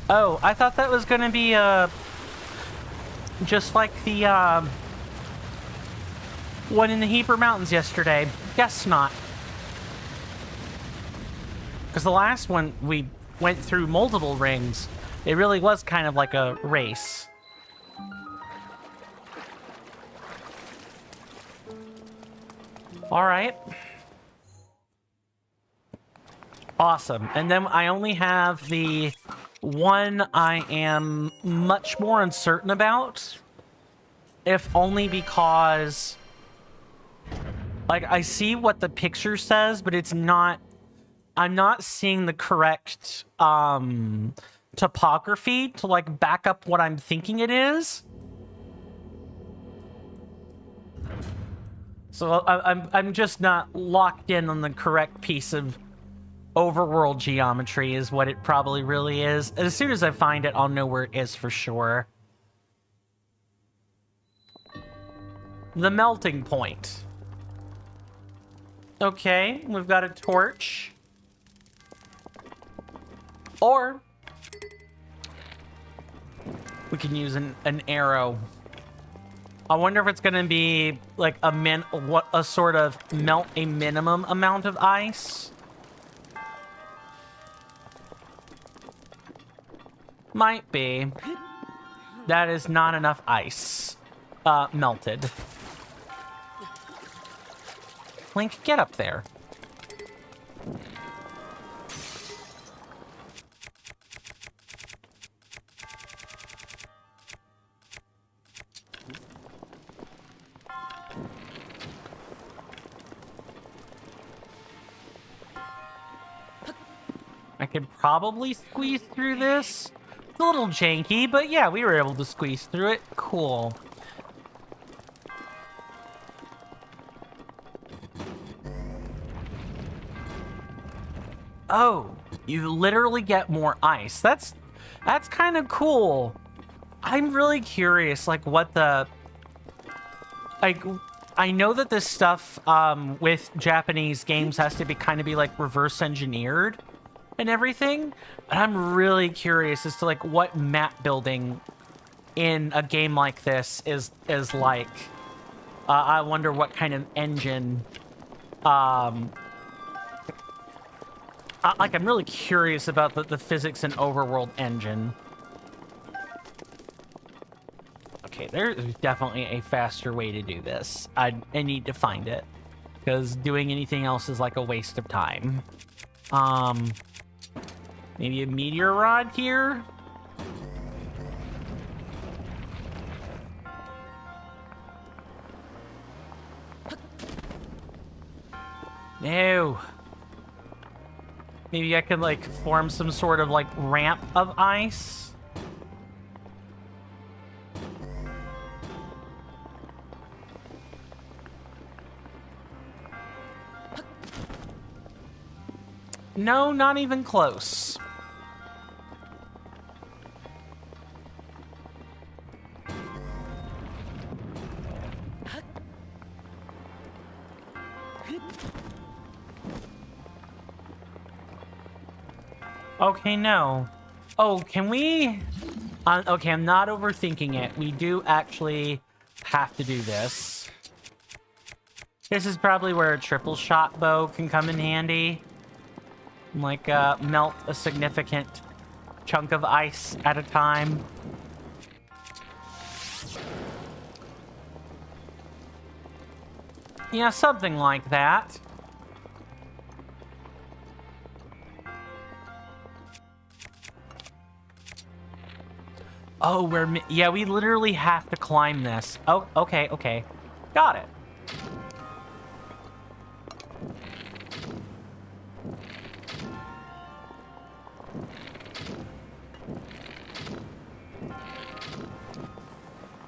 Oh, I thought that was gonna be, just like the, one in the Heber Mountains yesterday. Guess not. Because the last one, we went through multiple rings. It really was kind of like a race. Alright. Awesome. And then I only have the one I am much more uncertain about. If only because... like, I see what the picture says, but it's not... I'm not seeing the correct topography to like back up what I'm thinking it is. So I'm just not locked in on the correct piece of overworld geometry is what it probably really is. As soon as I find it, I'll know where it is for sure. The melting point. Okay, we've got a torch. Or we can use an arrow. I wonder if it's gonna be like a sort of melt a minimum amount of ice. Might be. That is not enough ice melted. Link, get up there. I could probably squeeze through this. It's a little janky, but yeah, we were able to squeeze through it. Cool. Oh, you literally get more ice. That's kind of cool. I'm really curious, like, what the... Like, I know that this stuff with Japanese games has to be kind of be, like, reverse engineered and everything, but I'm really curious as to, like, what map building in a game like this is like. I wonder what kind of engine... like, I'm really curious about the physics and overworld engine. Okay, there's definitely a faster way to do this. I need to find it, because doing anything else is like a waste of time. Maybe a meteor rod here? No. Maybe I could, like, form some sort of, like, ramp of ice? No, not even close. Okay, no. Oh, can we... okay, I'm not overthinking it. We do actually have to do this. This is probably where a triple shot bow can come in handy. Like, melt a significant chunk of ice at a time. Yeah, something like that. Oh, yeah, we literally have to climb this. Oh, okay, okay. Got it.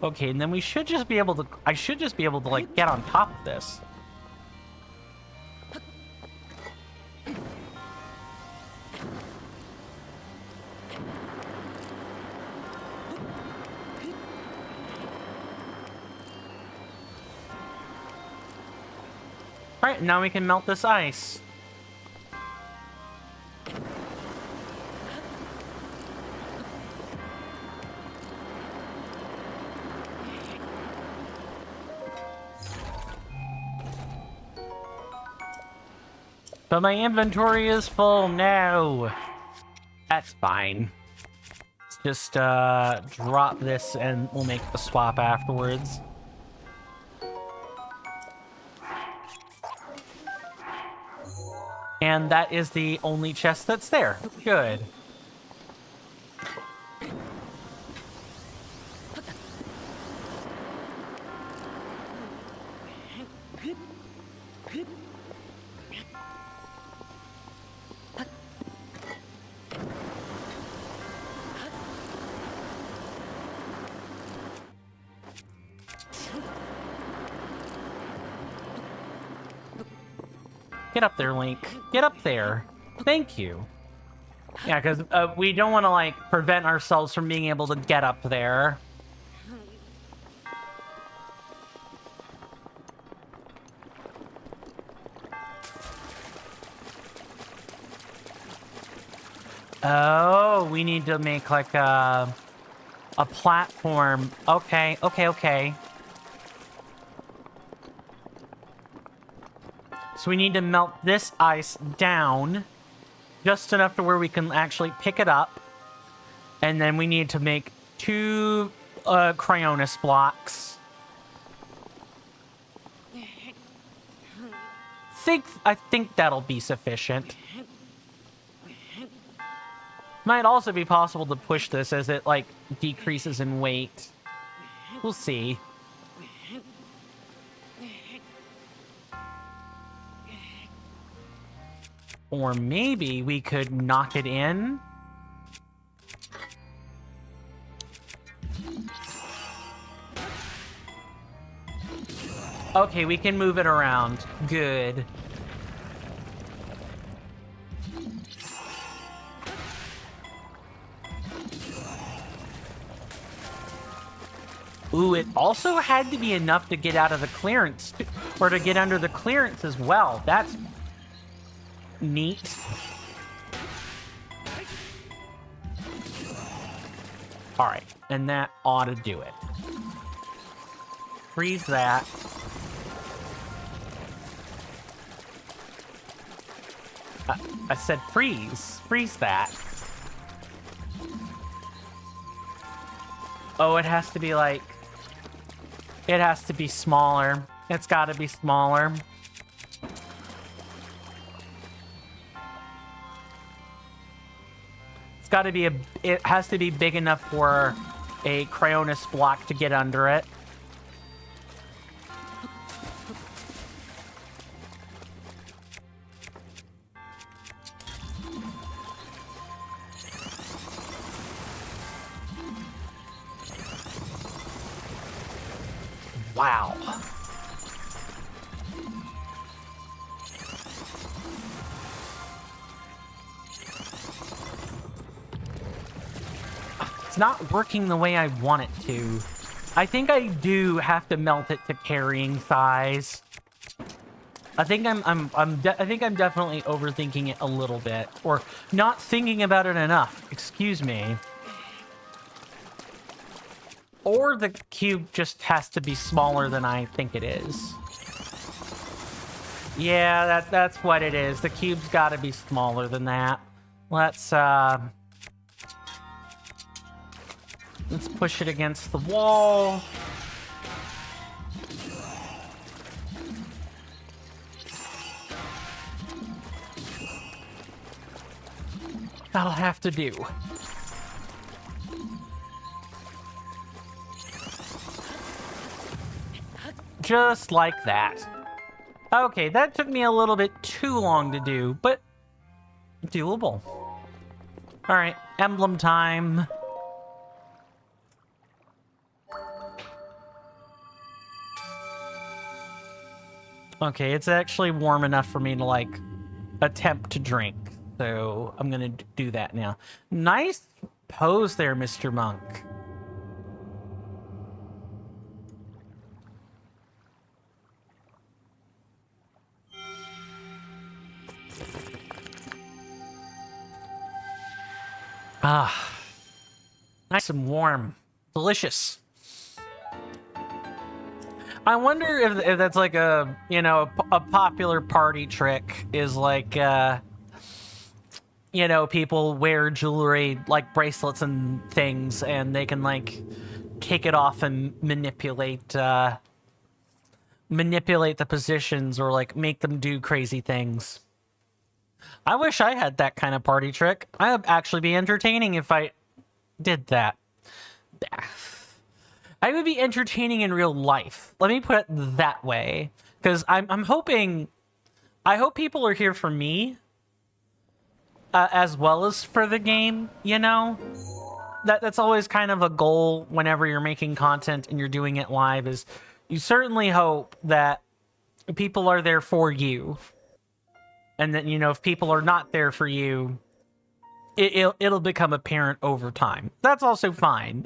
Okay, and then we should just be able to... I should just be able to, like, get on top of this. Alright, now we can melt this ice. But my inventory is full now. That's fine. Let's just drop this and we'll make the swap afterwards. And that is the only chest that's there. Good. Get up there, Link. Get up there. Thank you. Yeah, because we don't want to, like, prevent ourselves from being able to get up there. Oh, we need to make, like, a platform. Okay, okay, okay. So we need to melt this ice down just enough to where we can actually pick it up. And then we need to make 2 Cryonis blocks. I think that'll be sufficient. Might also be possible to push this as it, like, decreases in weight. We'll see. Or maybe we could knock it in. Okay, we can move it around. Good. Ooh, it also had to be enough to get out of the clearance, or to get under the clearance as well. That's neat. Alright, and that ought to do it. Freeze that. I said freeze. Freeze that. Oh, it has to be like... It has to be smaller. It's gotta be smaller. It's gotta be it has to be big enough for a Cryonis block to get under it. Wow. It's not working the way I want it to. I think I do have to melt it to carrying size. I think I'm definitely overthinking it a little bit, or not thinking about it enough. Excuse me. Or the cube just has to be smaller than I think it is. Yeah, that's what it is. The cube's got to be smaller than that. Let's push it against the wall. That'll have to do. Just like that. Okay, that took me a little bit too long to do, but doable. Alright, emblem time. Okay, it's actually warm enough for me to, like, attempt to drink. So I'm gonna do that now. Nice pose there, Mr. Monk. Ah, nice and warm. Delicious. I wonder if that's like a, you know, a popular party trick is like, you know, people wear jewelry like bracelets and things and they can like take it off and manipulate the positions or like make them do crazy things. I wish I had that kind of party trick. I would actually be entertaining if I did that. I would be entertaining in real life. Let me put it that way. Because I'm hoping... I hope people are here for me. As well as for the game, you know? That's always kind of a goal whenever you're making content and you're doing it live, is you certainly hope that people are there for you. And then, you know, if people are not there for you, it'll become apparent over time. That's also fine.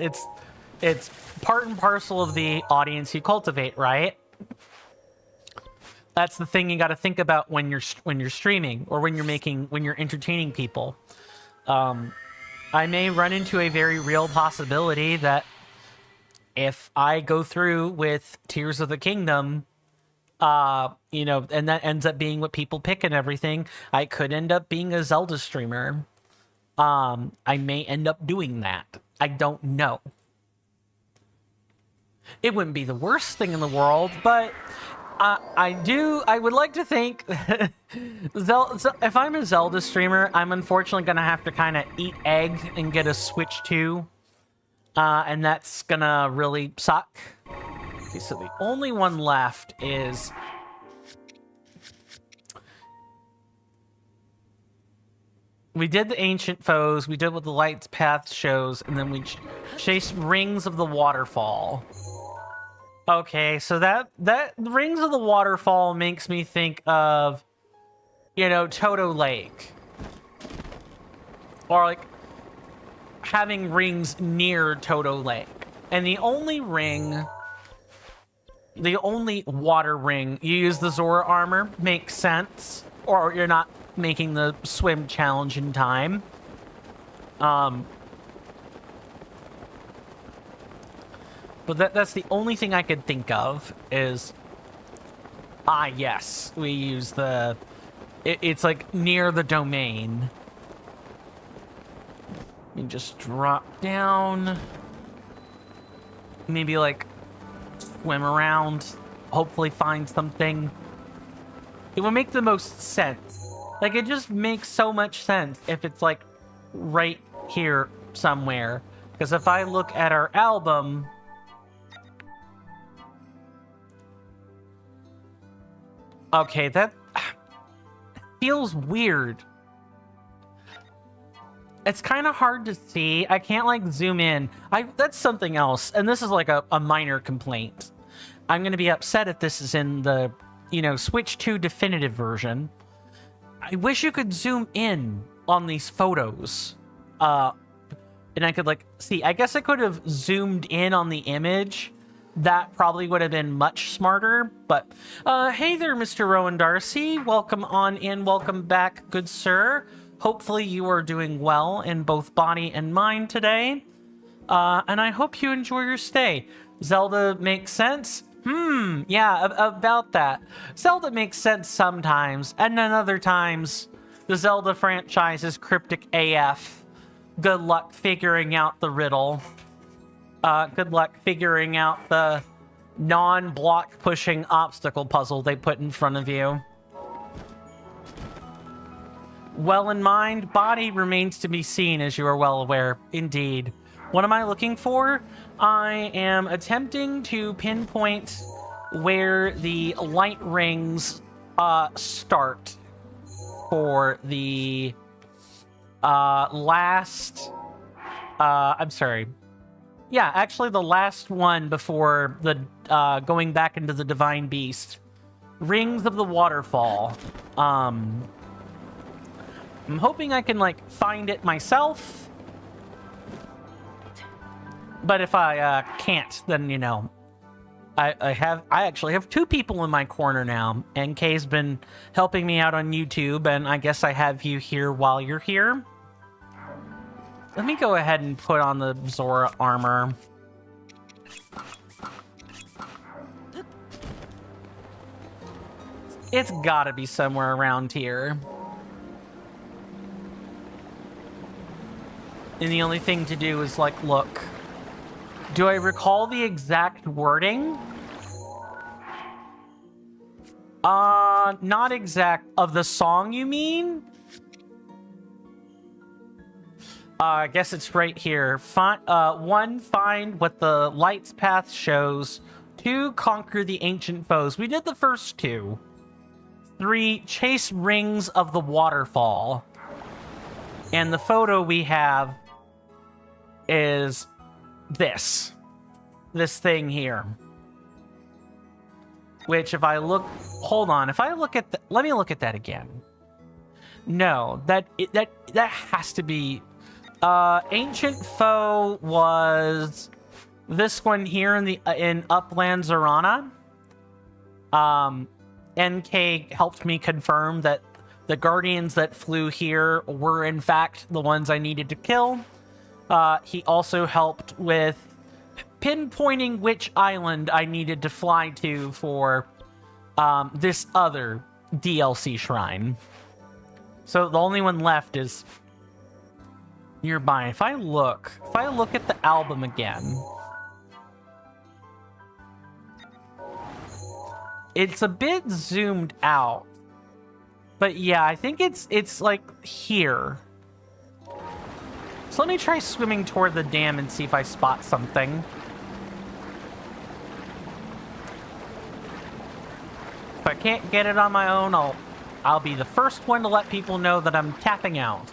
It's part and parcel of the audience you cultivate, right? That's the thing you got to think about when you're streaming or when you're entertaining people. I may run into a very real possibility that if I go through with Tears of the Kingdom, you know, and that ends up being what people pick and everything, I could end up being a Zelda streamer. I may end up doing that. I don't know. It wouldn't be the worst thing in the world, but I would like to think if I'm a Zelda streamer, I'm unfortunately going to have to kind of eat egg and get a Switch 2. And that's going to really suck. Okay, so the only one left is... We did the ancient foes, we did what the light's path shows, and then we chased Rings of the Waterfall. Okay, so that Rings of the Waterfall makes me think of, you know, Toto Lake. Or like having rings near Toto Lake. And the only water ring, you use the Zora armor, makes sense. Or you're not making the swim challenge in time. But that's the only thing I could think of is... yes, we use the... It's like near the domain. You just drop down. Maybe like swim around. Hopefully find something. It would make the most sense. Like, it just makes so much sense if it's like right here somewhere. Because if I look at our album... Okay, that feels weird. It's kind of hard to see. I can't, like, zoom in. That's something else, and this is, like, a minor complaint. I'm going to be upset if this is in the, you know, Switch 2 definitive version. I wish you could zoom in on these photos. And I could, like, see. I guess I could have zoomed in on the image. That probably would have been much smarter, but hey there, Mr. Rowan Darcy. Welcome on in, welcome back, good sir. Hopefully you are doing well in both body and mind today. And I hope you enjoy your stay. Zelda makes sense? Yeah, about that. Zelda makes sense sometimes, and then other times, the Zelda franchise is cryptic AF. Good luck figuring out the riddle. Good luck figuring out the non-block pushing obstacle puzzle they put in front of you. Well in mind, body remains to be seen, as you are well aware. Indeed. What am I looking for? I am attempting to pinpoint where the light rings start for the last... I'm sorry. Yeah, actually the last one before the going back into the Divine Beast. Rings of the Waterfall. I'm hoping I can, like, find it myself. But if I can't, then, you know, I actually have two people in my corner now. NK's been helping me out on YouTube, and I guess I have you here while you're here. Let me go ahead and put on the Zora armor. It's gotta be somewhere around here. And the only thing to do is, like, look. Do I recall the exact wording? Not exact. Of the song, you mean? I guess it's right here. One, find what the light's path shows. 2, conquer the ancient foes. We did the first 2. 3, chase rings of the waterfall. And the photo we have is this thing here. Which, if I look, hold on, if I look at let me look at that again. No, that has to be... Ancient Foe was this one here in Upland Zorana. NK helped me confirm that the guardians that flew here were in fact the ones I needed to kill. He also helped with pinpointing which island I needed to fly to for this other DLC shrine. So the only one left is nearby. If I look at the album again, it's a bit zoomed out. But yeah, I think it's like here. So let me try swimming toward the dam and see if I spot something. If I can't get it on my own, I'll be the first one to let people know that I'm tapping out.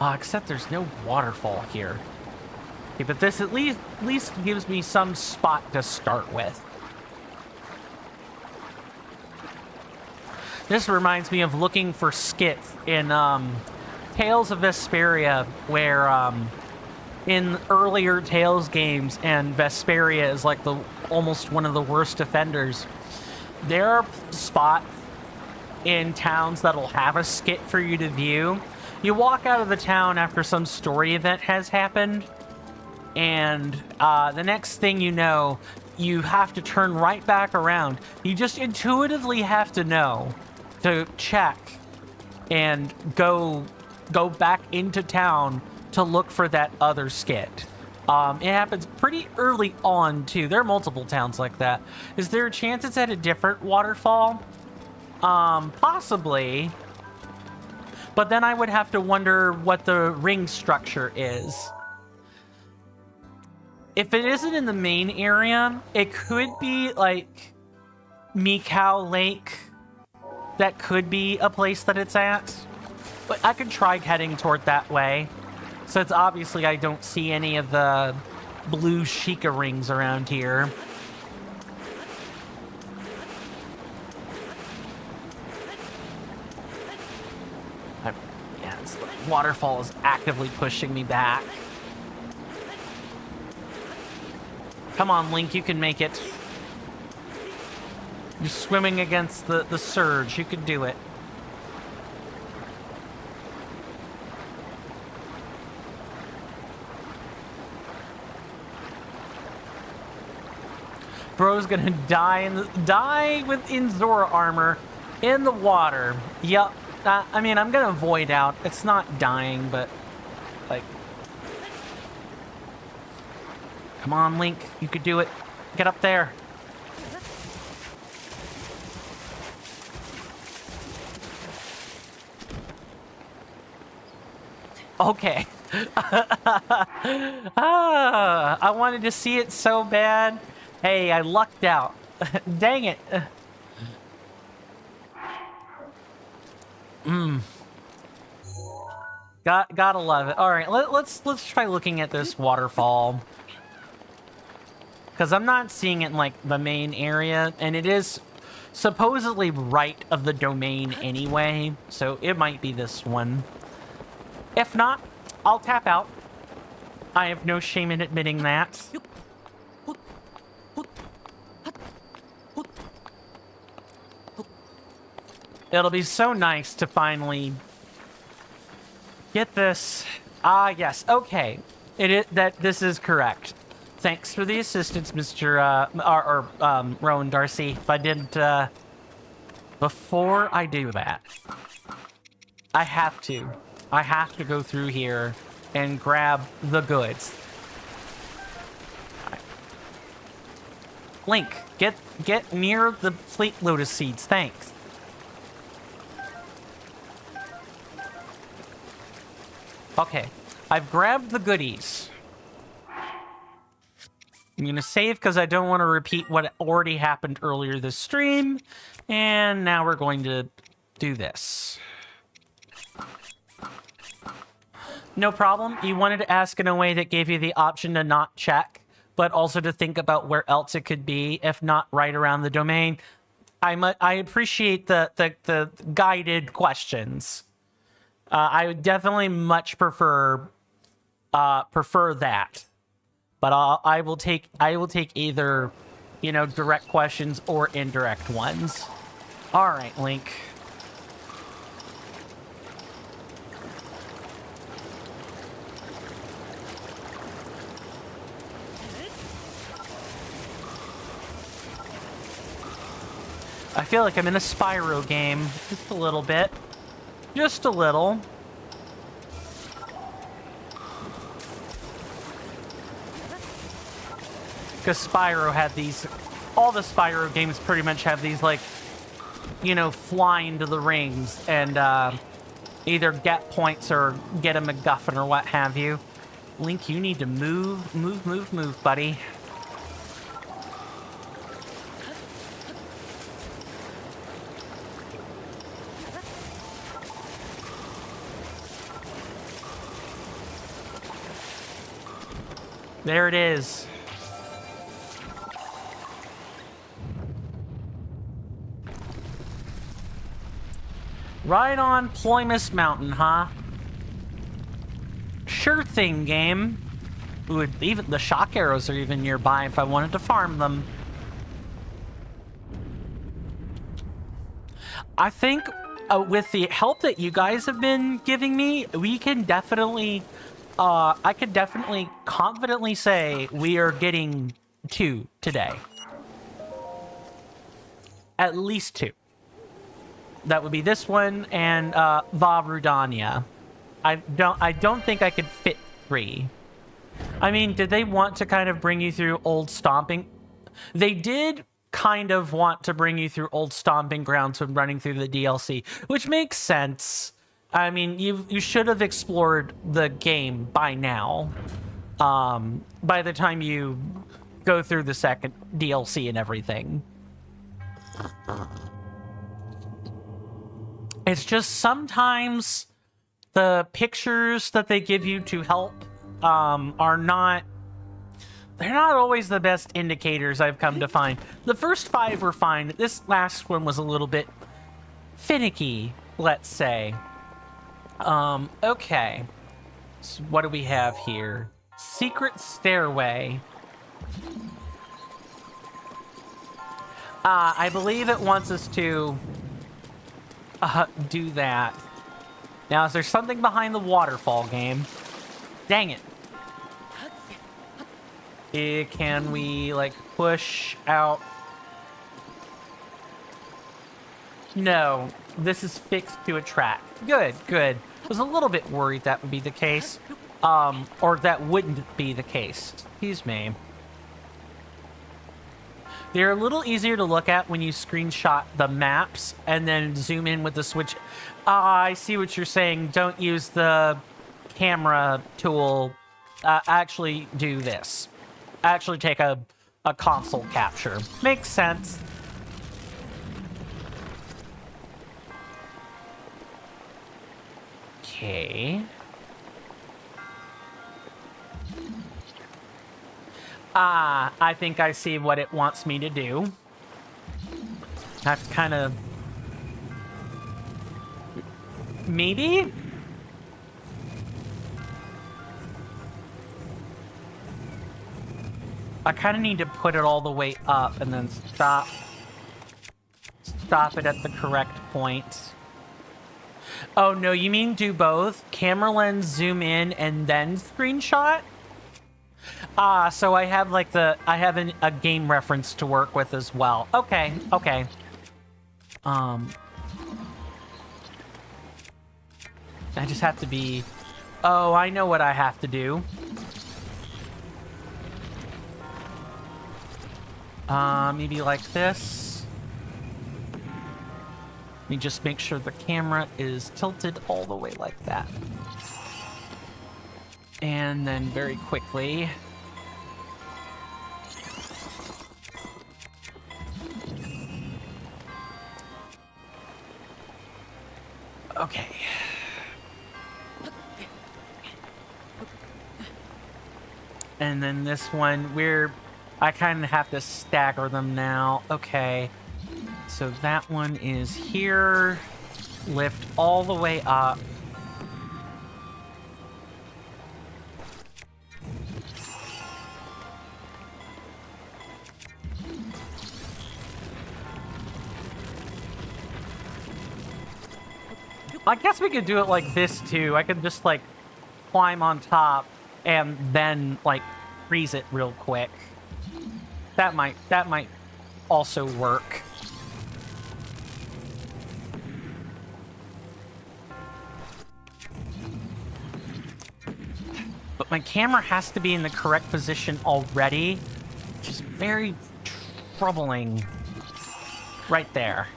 Except there's no waterfall here. Okay, but this at least gives me some spot to start with. This reminds me of looking for skits in Tales of Vesperia, where in earlier Tales games, and Vesperia is like almost one of the worst offenders. There are spots in towns that'll have a skit for you to view. You walk out of the town after some story event has happened, and the next thing you know, you have to turn right back around. You just intuitively have to know to check and go back into town to look for that other skit. It happens pretty early on, too. There are multiple towns like that. Is there a chance it's at a different waterfall? Possibly. But then I would have to wonder what the ring structure is. If it isn't in the main area, it could be like Mikau Lake. That could be a place that it's at. But I could try heading toward that way. So it's obviously I don't see any of the blue Sheikah rings around here. Yeah, the waterfall is actively pushing me back. Come on, Link, you can make it. You're swimming against the surge. You could do it. Bro's gonna die within Zora armor in the water. Yup. I mean, I'm gonna void out. It's not dying, but like, come on, Link. You could do it. Get up there. Okay. I wanted to see it so bad. Hey, I lucked out. Dang it. Gotta love it. All right, let's try looking at this waterfall. Because I'm not seeing it in, like, the main area, and it is supposedly right of the domain anyway, so it might be this one. If not, I'll tap out. I have no shame in admitting that. It'll be so nice to finally get this. Ah, yes. Okay. This is correct. Thanks for the assistance, Mr. Rowan Darcy. If I didn't, before I do that, I have to go through here and grab the goods. Right. Link, get near the Fleet Lotus seeds. Thanks. Okay, I've grabbed the goodies. I'm gonna save because I don't want to repeat what already happened earlier this stream. And now we're going to do this. No problem. You wanted to ask in a way that gave you the option to not check, but also to think about where else it could be, if not right around the domain. I appreciate the guided questions. I would definitely much prefer that. But I will take either, direct questions or indirect ones. All right, Link. I feel like I'm in a Spyro game, just a little bit. Just a little. Because Spyro had these, all the Spyro games pretty much have these, like, fly into the rings and either get points or get a MacGuffin or what have you. Link, you need to move, buddy. There it is. Right on Ploymus Mountain, huh? Sure thing, game. Ooh, even the shock arrows are even nearby if I wanted to farm them. I think with the help that you guys have been giving me, we can definitely, I could definitely confidently say we are getting 2 today. At least 2. That would be this one and Va Rudania. I don't think I could fit 3. I mean, did they want to kind of bring you through old stomping? They did kind of want to bring you through old stomping grounds when running through the DLC, which makes sense. I mean, you should have explored the game by now. By the time you go through the second DLC and everything. It's just sometimes the pictures that they give you to help are not... They're not always the best indicators, I've come to find. The first 5 were fine. This last one was a little bit finicky, let's say. Okay. So what do we have here? Secret stairway. I believe it wants us to do that. Now, is there something behind the waterfall game? Dang it. Can we, like, push out? No, this is fixed to a track. Good, good. I was a little bit worried that would be the case. Or that wouldn't be the case. Excuse me. They're a little easier to look at when you screenshot the maps and then zoom in with the switch. I see what you're saying. Don't use the camera tool. Actually do this. Actually take a console capture. Makes sense. Okay. I think I see what it wants me to do. I have to kind of... Maybe? I kind of need to put it all the way up and then stop it at the correct point. Oh, no, you mean do both? Camera lens, zoom in, and then screenshot? So I have like I have a game reference to work with as well. Okay, okay. I just have to be... Oh, I know what I have to do. Maybe like this. Let me just make sure the camera is tilted all the way like that. And then very quickly... Okay. And then this one, I kind of have to stagger them now. Okay. So that one is here. Lift all the way up. I guess we could do it like this too. I could just like climb on top and then like freeze it real quick. That might also work. But my camera has to be in the correct position already, which is very troubling. Right there.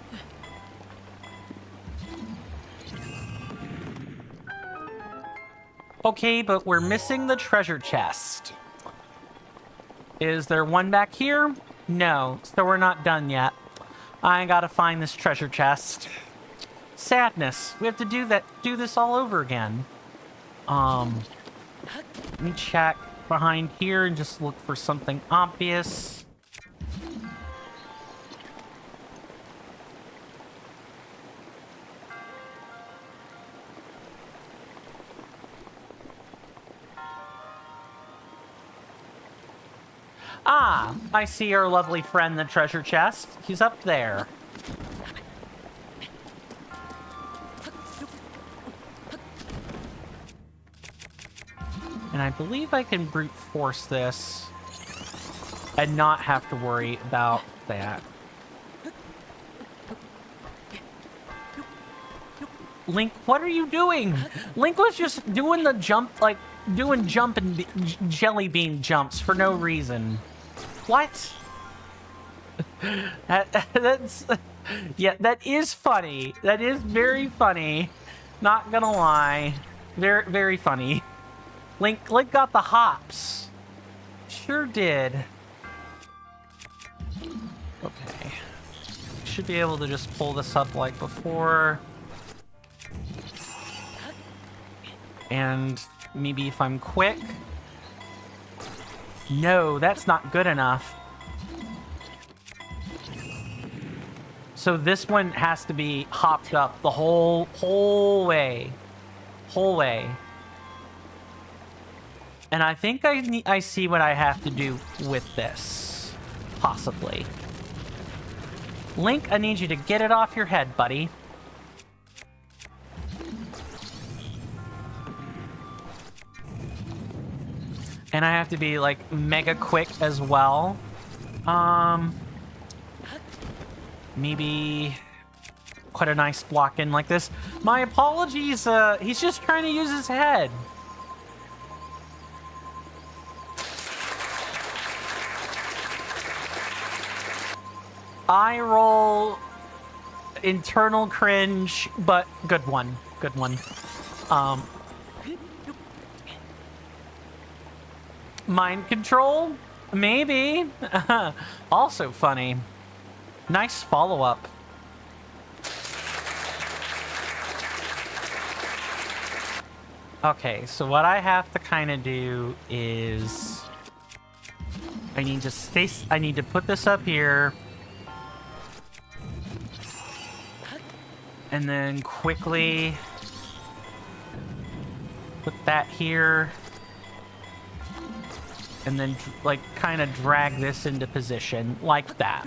Okay, but we're missing the treasure chest. Is there one back here? No, so we're not done yet. I gotta find this treasure chest. Sadness. We have to do this all over again. Let me check behind here and just look for something obvious. Ah, I see our lovely friend, the treasure chest. He's up there. And I believe I can brute force this and not have to worry about that. Link, what are you doing? Link was just doing the jump, like, doing jump and jelly bean jumps for no reason. What? That's... Yeah, that is funny. That is very funny. Not gonna lie. Very, very funny. Link got the hops. Sure did. Okay. Should be able to just pull this up like before. And maybe if I'm quick. No, that's not good enough. So this one has to be hopped up the whole way. Whole way. And I think I see what I have to do with this. Possibly. Link, I need you to get it off your head, buddy. And I have to be, like, mega quick as well. Maybe put a nice block in like this. My apologies, he's just trying to use his head. Eye roll, internal cringe, but good one. Good one. Mind control? Maybe. Also funny. Nice follow-up. Okay, so what I have to kind of do is... I need to put this up here. And then quickly... put that here. And then, like, kind of drag this into position, like that.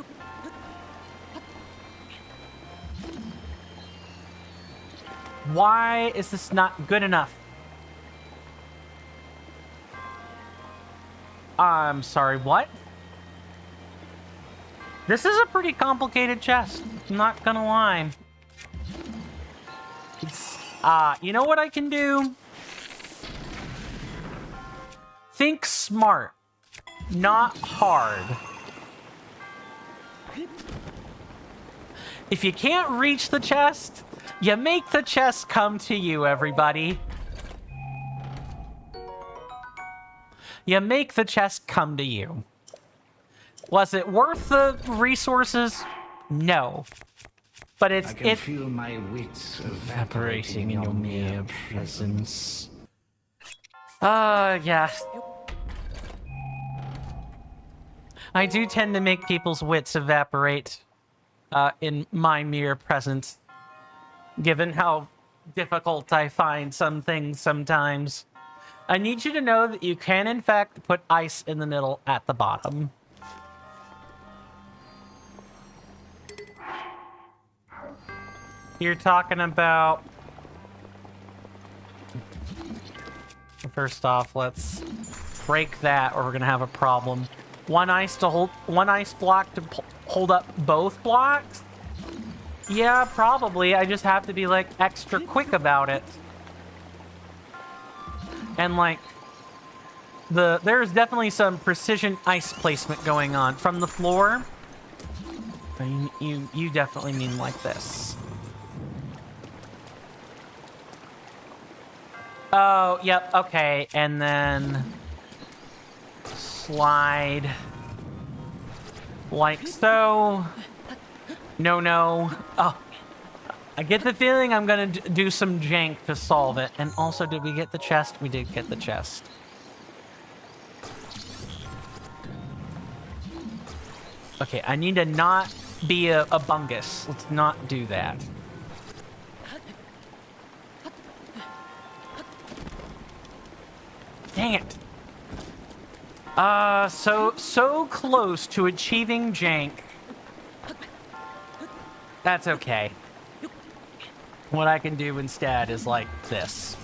Why is this not good enough? I'm sorry, what? This is a pretty complicated chest, I'm not gonna lie. It's, you know what I can do? Think smart, not hard. If you can't reach the chest, you make the chest come to you, everybody. You make the chest come to you. Was it worth the resources? No. But I can feel my wits evaporating in your mere presence. Yeah. I do tend to make people's wits evaporate. in my mere presence, given how difficult I find some things sometimes. I need you to know that you can, in fact, put ice in the middle at the bottom. You're talking about... First off, let's break that or we're gonna have a problem. One ice block to hold up both blocks? Yeah, probably. I just have to be, like, extra quick about it. And, like, there's definitely some precision ice placement going on. From the floor, you definitely mean like this. Oh, yep, okay. And then slide like so. No. Oh, I get the feeling I'm gonna do some jank to solve it. And also, did we get the chest? We did get the chest. Okay, I need to not be a bungus. Let's not do that. Dang it. So close to achieving jank. That's okay. What I can do instead is like this.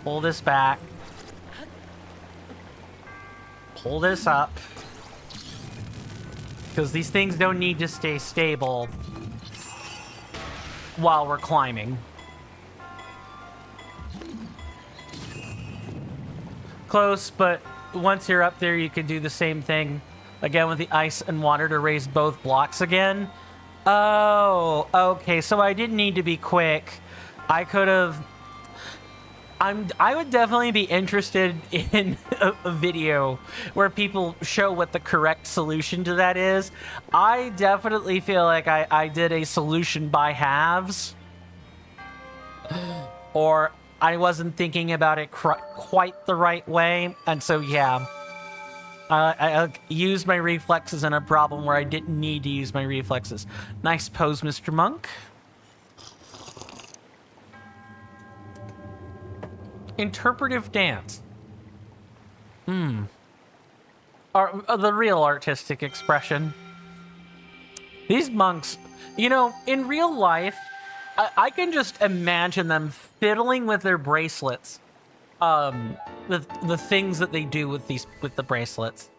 Pull this back. Pull this up. Because these things don't need to stay stable while we're climbing. Close, but once you're up there, you can do the same thing again with the ice and water to raise both blocks again. Oh, okay. So I didn't need to be quick. I could have... I would definitely be interested in a video where people show what the correct solution to that is. I definitely feel like I did a solution by halves. Or I wasn't thinking about it quite the right way. And so, yeah. I used my reflexes in a problem where I didn't need to use my reflexes. Nice pose, Mr. Monk. Interpretive dance. The real artistic expression. These monks, you know, in real life, I can just imagine them fiddling with their bracelets. The things that they do with the bracelets.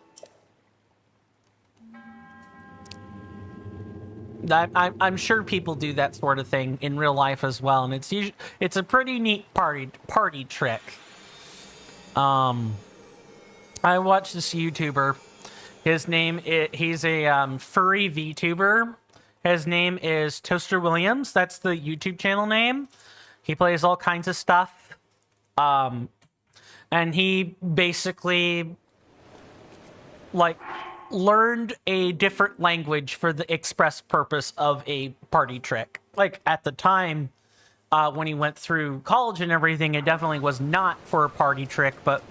I'm sure people do that sort of thing in real life as well, and it's a pretty neat party trick. I watched this YouTuber. He's a furry VTuber. His name is Toaster Williams. That's the YouTube channel name. He plays all kinds of stuff. And he basically, like, learned a different language for the express purpose of a party trick. Like, at the time, when he went through college and everything, it definitely was not for a party trick, but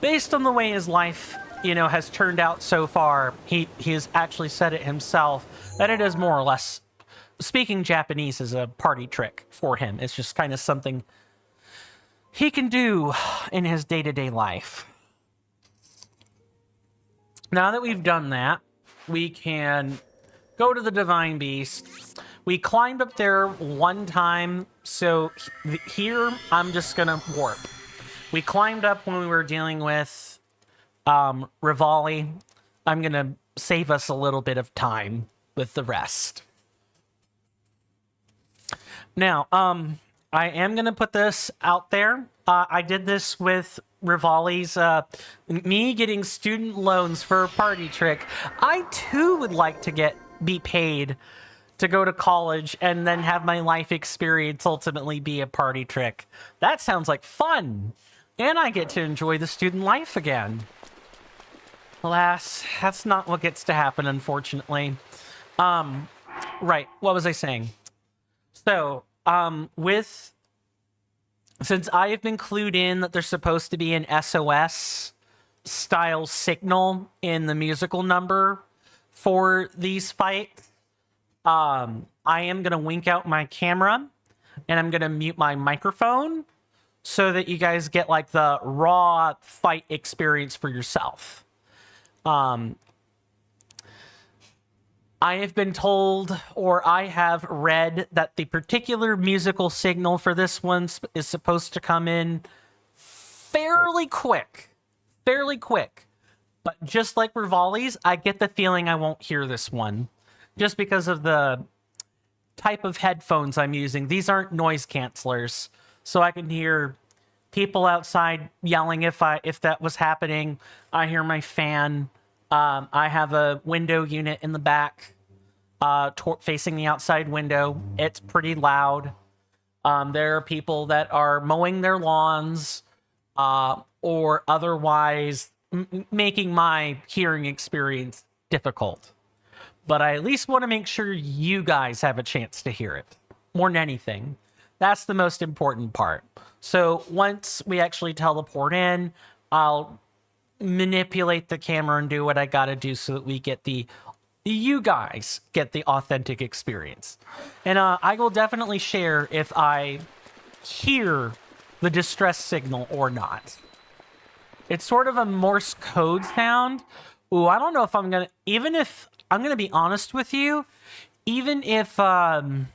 based on the way his life, you know, has turned out so far, he has actually said it himself that it is more or less, speaking Japanese is a party trick for him. It's just kind of something he can do in his day-to-day life. Now that we've done that, we can go to the Divine Beast. We climbed up there one time, so here I'm just gonna warp. We climbed up when we were dealing with Rivali. I'm gonna save us a little bit of time with the rest. Now, I am going to put this out there. I did this with Rivali's, me getting student loans for a party trick. I, too, would like to be paid to go to college and then have my life experience ultimately be a party trick. That sounds like fun. And I get to enjoy the student life again. Alas, that's not what gets to happen, unfortunately. Right, what was I saying? So, since I have been clued in that there's supposed to be an SOS style signal in the musical number for these fights, I am going to wink out my camera and I'm going to mute my microphone so that you guys get like the raw fight experience for yourself. I have been told, or I have read, that the particular musical signal for this one is supposed to come in fairly quick. Fairly quick. But just like Rivali's, I get the feeling I won't hear this one. Just because of the type of headphones I'm using. These aren't noise cancelers. So I can hear people outside yelling if that was happening. I hear my fan. I have a window unit in the back facing the outside window. It's pretty loud. There are people that are mowing their lawns or otherwise making my hearing experience difficult. But I at least want to make sure you guys have a chance to hear it more than anything. That's the most important part. So once we actually teleport in, I'll manipulate the camera and do what I gotta do so that we get you guys get the authentic experience. And I will definitely share if I hear the distress signal or not. It's sort of a Morse code sound. Ooh, I don't know if I'm gonna, even if, I'm gonna be honest with you, even if, I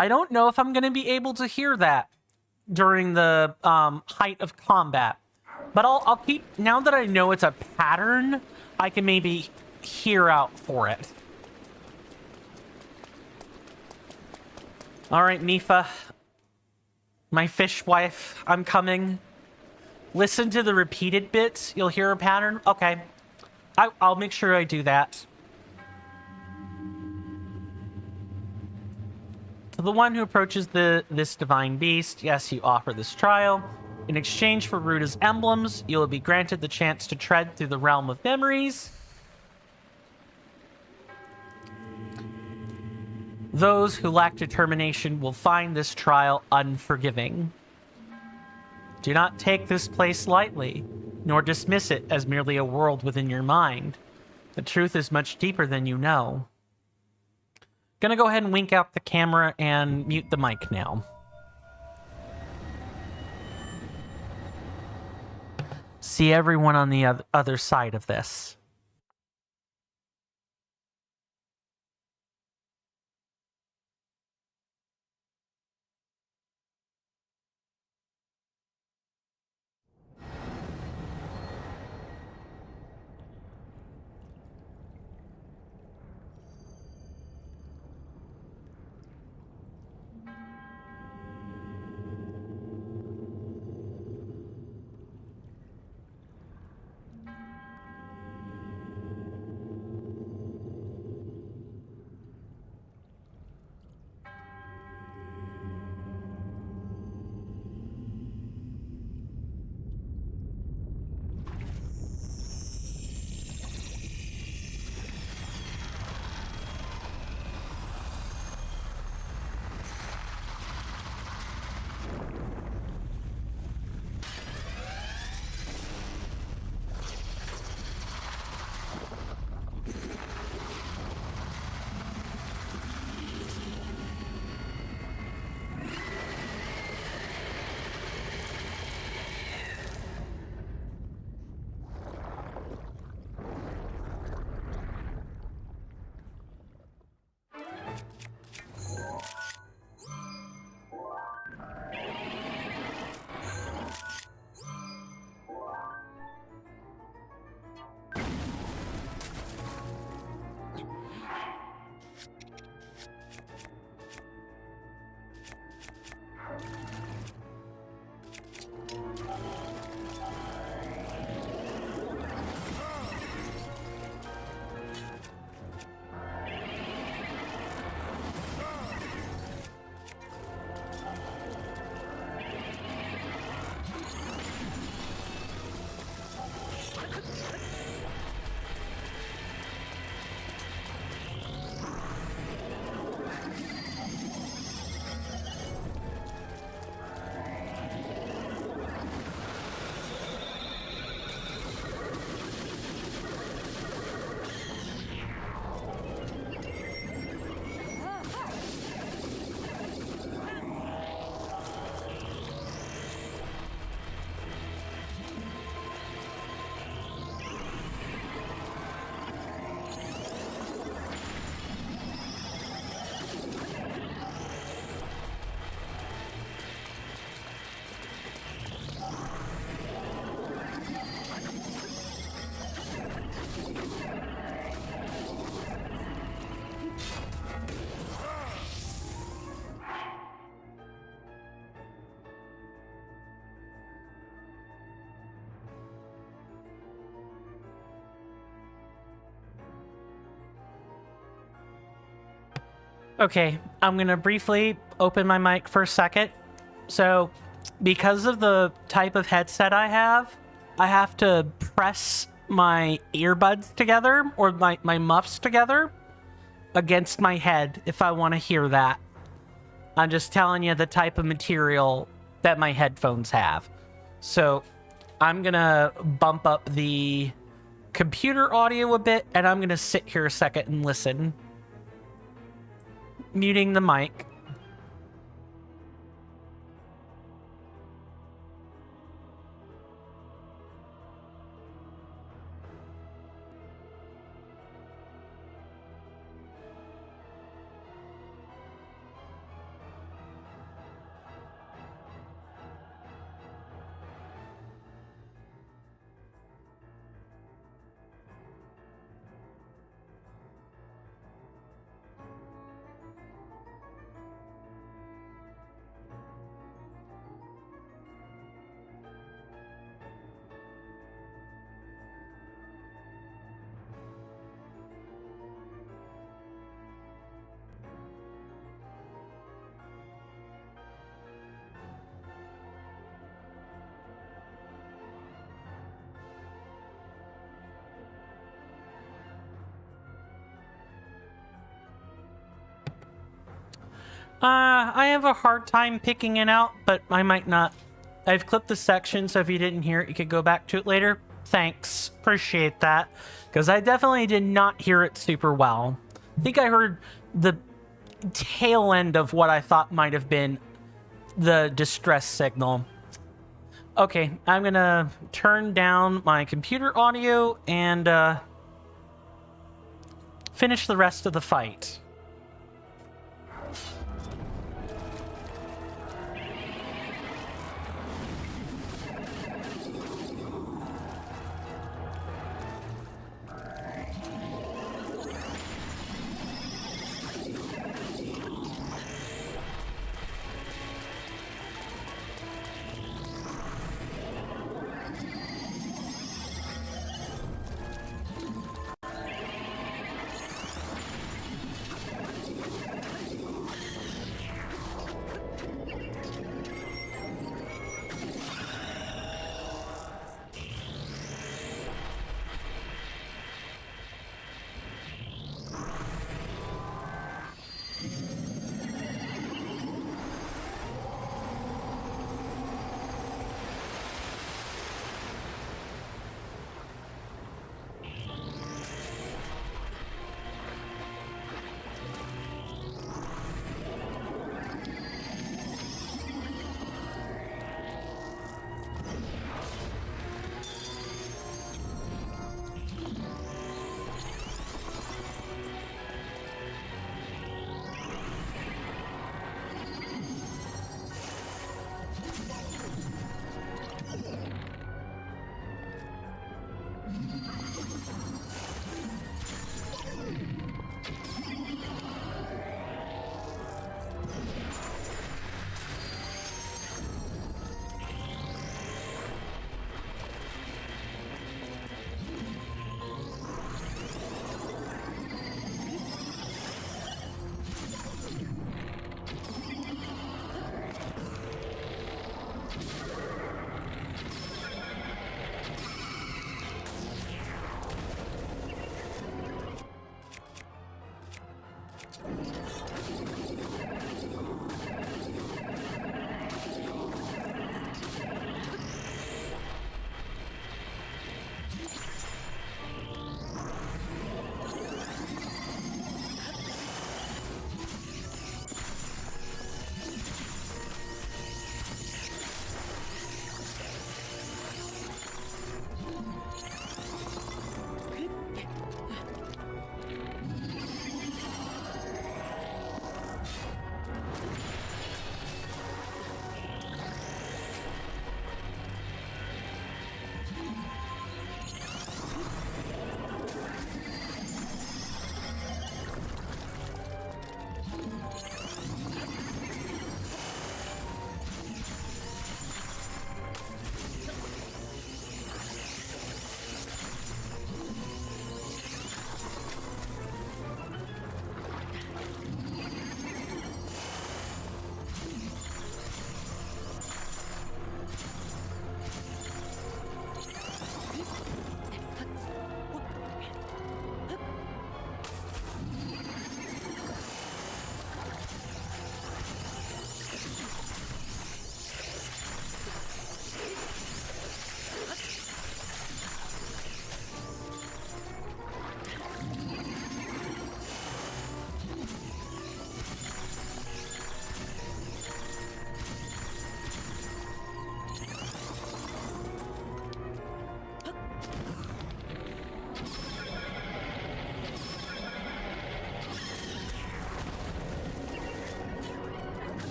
don't know if I'm gonna be able to hear that during the height of combat. But I'll keep, now that I know it's a pattern, I can maybe hear out for it. All right, Mifa, my fish wife, I'm coming. Listen to the repeated bits. You'll hear a pattern. Okay, I'll make sure I do that. To the one who approaches this divine beast, yes, you offer this trial. In exchange for Ruda's emblems, you will be granted the chance to tread through the realm of memories. Those who lack determination will find this trial unforgiving. Do not take this place lightly, nor dismiss it as merely a world within your mind. The truth is much deeper than you know. Gonna go ahead and wink out the camera and mute the mic now. See everyone on the other side of this. Okay, I'm gonna briefly open my mic for a second. So, because of the type of headset I have to press my earbuds together, or my muffs together, against my head if I want to hear that. I'm just telling you the type of material that my headphones have. So, I'm gonna bump up the computer audio a bit, and I'm gonna sit here a second and listen. Muting the mic. I have a hard time picking it out, but I might not. I've clipped the section, so if you didn't hear it, you could go back to it later. Thanks. Appreciate that. Because I definitely did not hear it super well. I think I heard the tail end of what I thought might have been the distress signal. Okay, I'm gonna turn down my computer audio and finish the rest of the fight.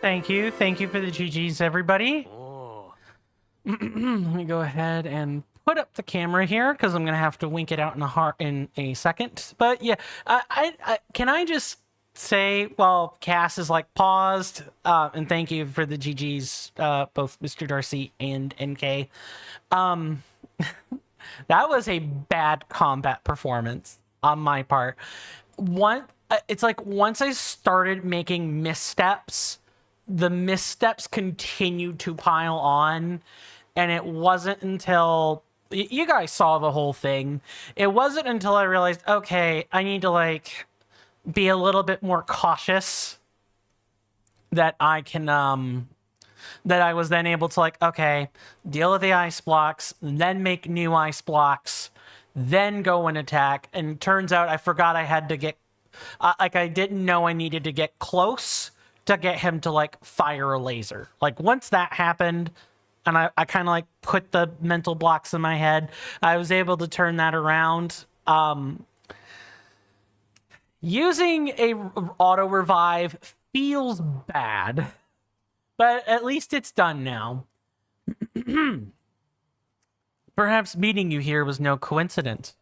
Thank you. Thank you for the GGs, everybody. Let me go ahead and put up the camera here because I'm gonna have to wink it out in a second. But yeah, can I just say while Cass is like paused, and thank you for the GGs, both Mr. Darcy and NK. That was a bad combat performance on my part. It's like once I started making missteps, the missteps continued to pile on, and it wasn't until you guys saw the whole thing. It wasn't until I realized, okay, I need to like be a little bit more cautious that I can that I was then able to like, okay, deal with the ice blocks, then make new ice blocks, then go and attack. And it turns out I forgot I had to get like I didn't know I needed to get close to get him to like fire a laser. Like once that happened and I kind of like put the mental blocks in my head, I was able to turn that around. Using a auto revive feels bad, but at least it's done now. Perhaps meeting you here was no coincidence.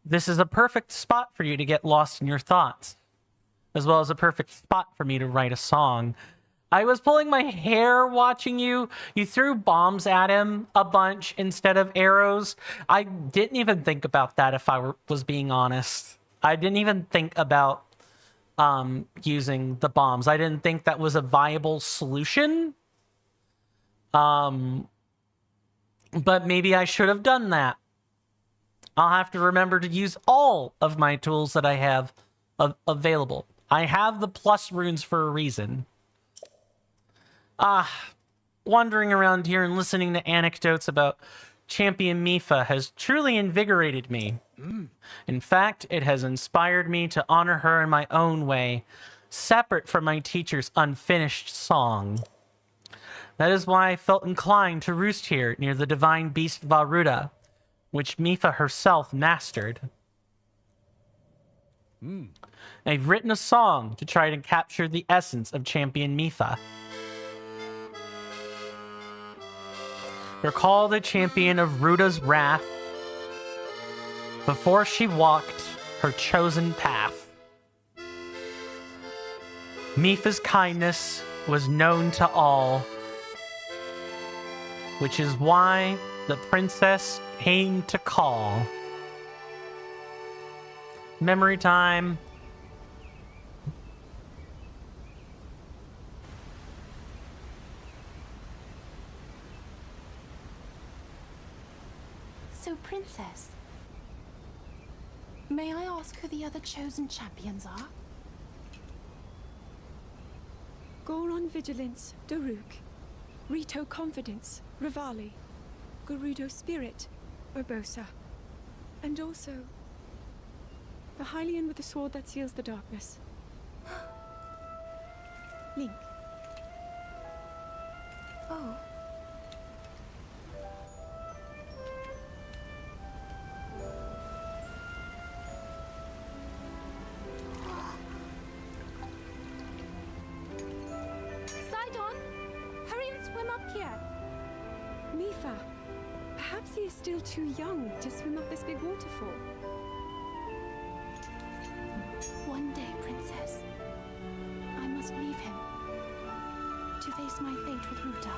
This is a perfect spot for you to get lost in your thoughts, as well as a perfect spot for me to write a song. I was pulling my hair watching you. You threw bombs at him a bunch instead of arrows. I didn't even think about that if I was being honest. I didn't even think about using the bombs. I didn't think that was a viable solution. But maybe I should have done that. I'll have to remember to use all of my tools that I have available. I have the plus runes for a reason. Wandering around here and listening to anecdotes about Champion Mifa has truly invigorated me. In fact, it has inspired me to honor her in my own way, separate from my teacher's unfinished song. That is why I felt inclined to roost here near the divine beast Varuda, which Mifa herself mastered. I've written a song to try to capture the essence of Champion Mifa. Recall the champion of Ruda's wrath before she walked her chosen path. Mifa's kindness was known to all, which is why the princess came to call. Memory time. So, Princess, may I ask who the other chosen champions are? Goron Vigilance, Daruk. Rito Confidence, Rivali. Gerudo Spirit, Urbosa. And also, the Hylian with the sword that seals the darkness. Link. Oh. Sidon, hurry and swim up here. Mifa, perhaps he is still too young to swim up this big waterfall. One day, Princess, I must leave him to face my fate with Ruta.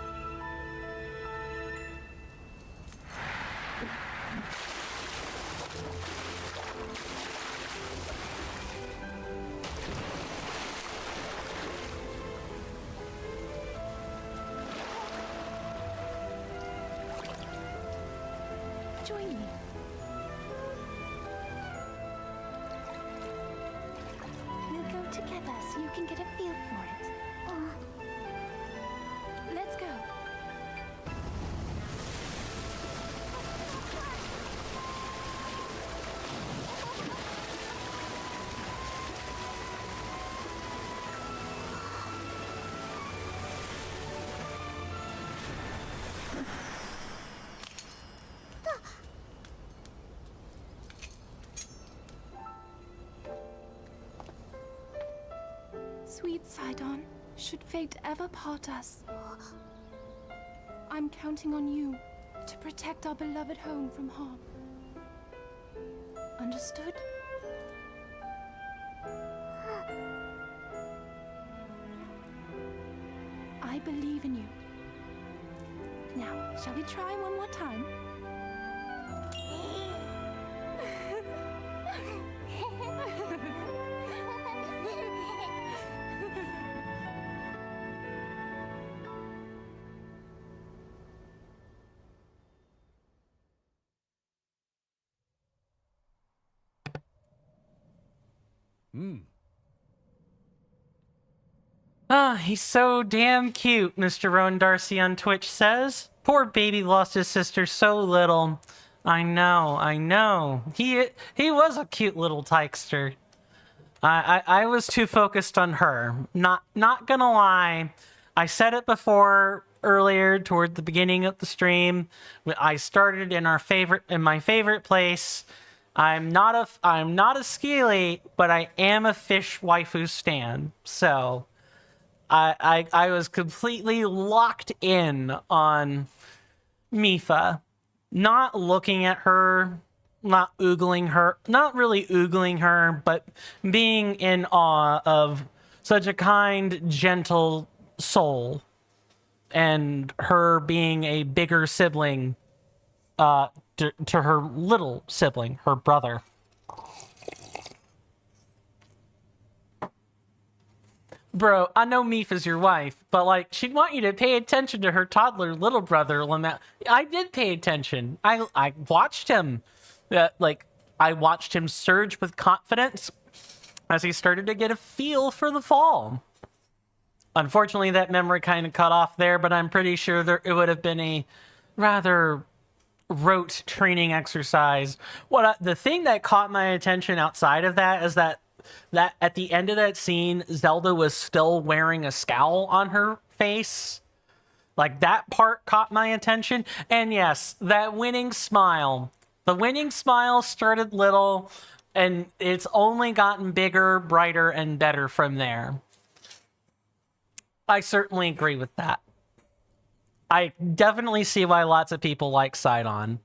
Join me. We'll go together so you can get a feel for it. Let's go. Sweet Sidon, should fate ever part us, I'm counting on you to protect our beloved home from harm. Understood? I believe in you. Now, shall we try one more time? Ah, he's so damn cute, Mr. Rowan Darcy on Twitch says. Poor baby lost his sister so little. I know. He was a cute little tykester. I was too focused on her. Not gonna lie. I said it before earlier toward the beginning of the stream. I started in my favorite place. I'm not a Skeely, but I am a fish waifu stan. So I was completely locked in on Mifa, not looking at her, not oogling her, not really oogling her, but being in awe of such a kind, gentle soul, and her being a bigger sibling to her little sibling, her brother. Bro, I know Mifa's your wife, but, like, she'd want you to pay attention to her toddler little brother. I did pay attention. I watched him. I watched him surge with confidence as he started to get a feel for the fall. Unfortunately, that memory kind of cut off there, but I'm pretty sure it would have been a rather rote training exercise. The thing that caught my attention outside of that is that at the end of that scene, Zelda was still wearing a scowl on her face. Like, that part caught my attention. And yes, that winning smile. The winning smile started little, and it's only gotten bigger, brighter, and better from there. I certainly agree with that. I definitely see why lots of people like Sidon.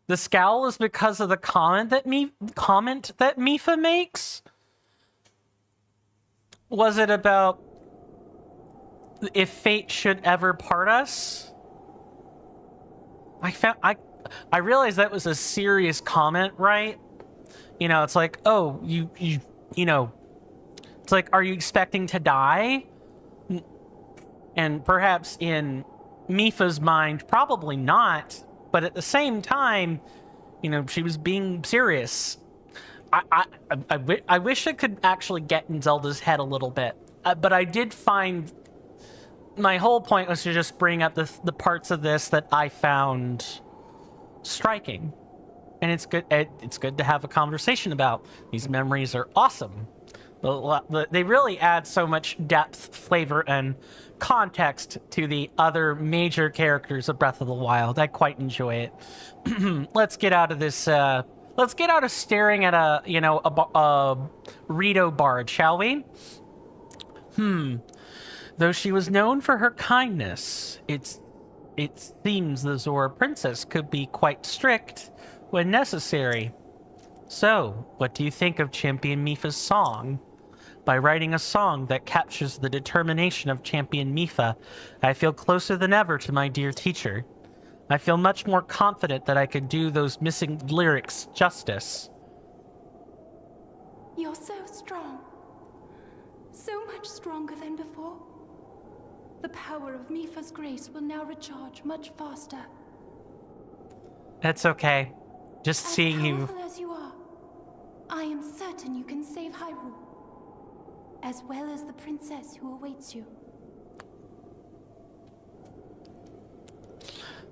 The scowl is because of the comment that Mifa makes? Was it about if fate should ever part us? I realized that was a serious comment, right? You know, it's like, oh, you know, it's like, are you expecting to die? And perhaps in Mifa's mind, probably not. But at the same time, you know, she was being serious. I wish I could actually get in Zelda's head a little bit. But I did find... My whole point was to just bring up the parts of this that I found striking. And it's good to have a conversation about. These memories are awesome. They really add so much depth, flavor, and context to the other major characters of Breath of the Wild. I quite enjoy it. Let's get out of this... let's get out of staring at a Rito bard, shall we? Though she was known for her kindness, it seems the Zora princess could be quite strict when necessary. So, what do you think of Champion Mifa's song? By writing a song that captures the determination of Champion Mifa, I feel closer than ever to my dear teacher. I feel much more confident that I could do those missing lyrics justice. You're so strong. So much stronger than before. The power of Mifa's grace will now recharge much faster. That's okay. Just seeing you... As powerful as you are, I am certain you can save Hyrule. As well as the princess who awaits you.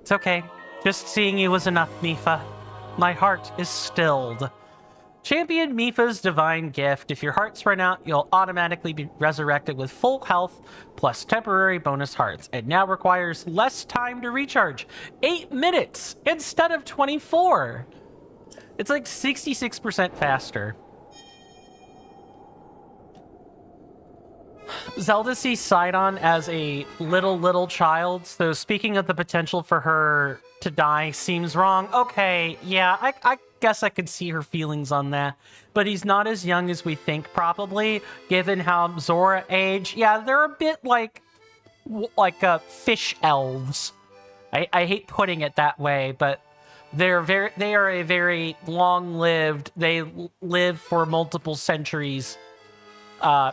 It's okay. Just seeing you was enough, Mifa. My heart is stilled. Champion Mifa's divine gift. If your hearts run out, you'll automatically be resurrected with full health plus temporary bonus hearts. It now requires less time to recharge. 8 minutes instead of 24. It's like 66% faster. Zelda sees Sidon as a little child, so speaking of the potential for her to die seems wrong. Okay, yeah, I guess I could see her feelings on that. But he's not as young as we think, probably, given how Zora aged. Yeah, they're a bit like fish elves. I hate putting it that way, but they are a very long-lived, they live for multiple centuries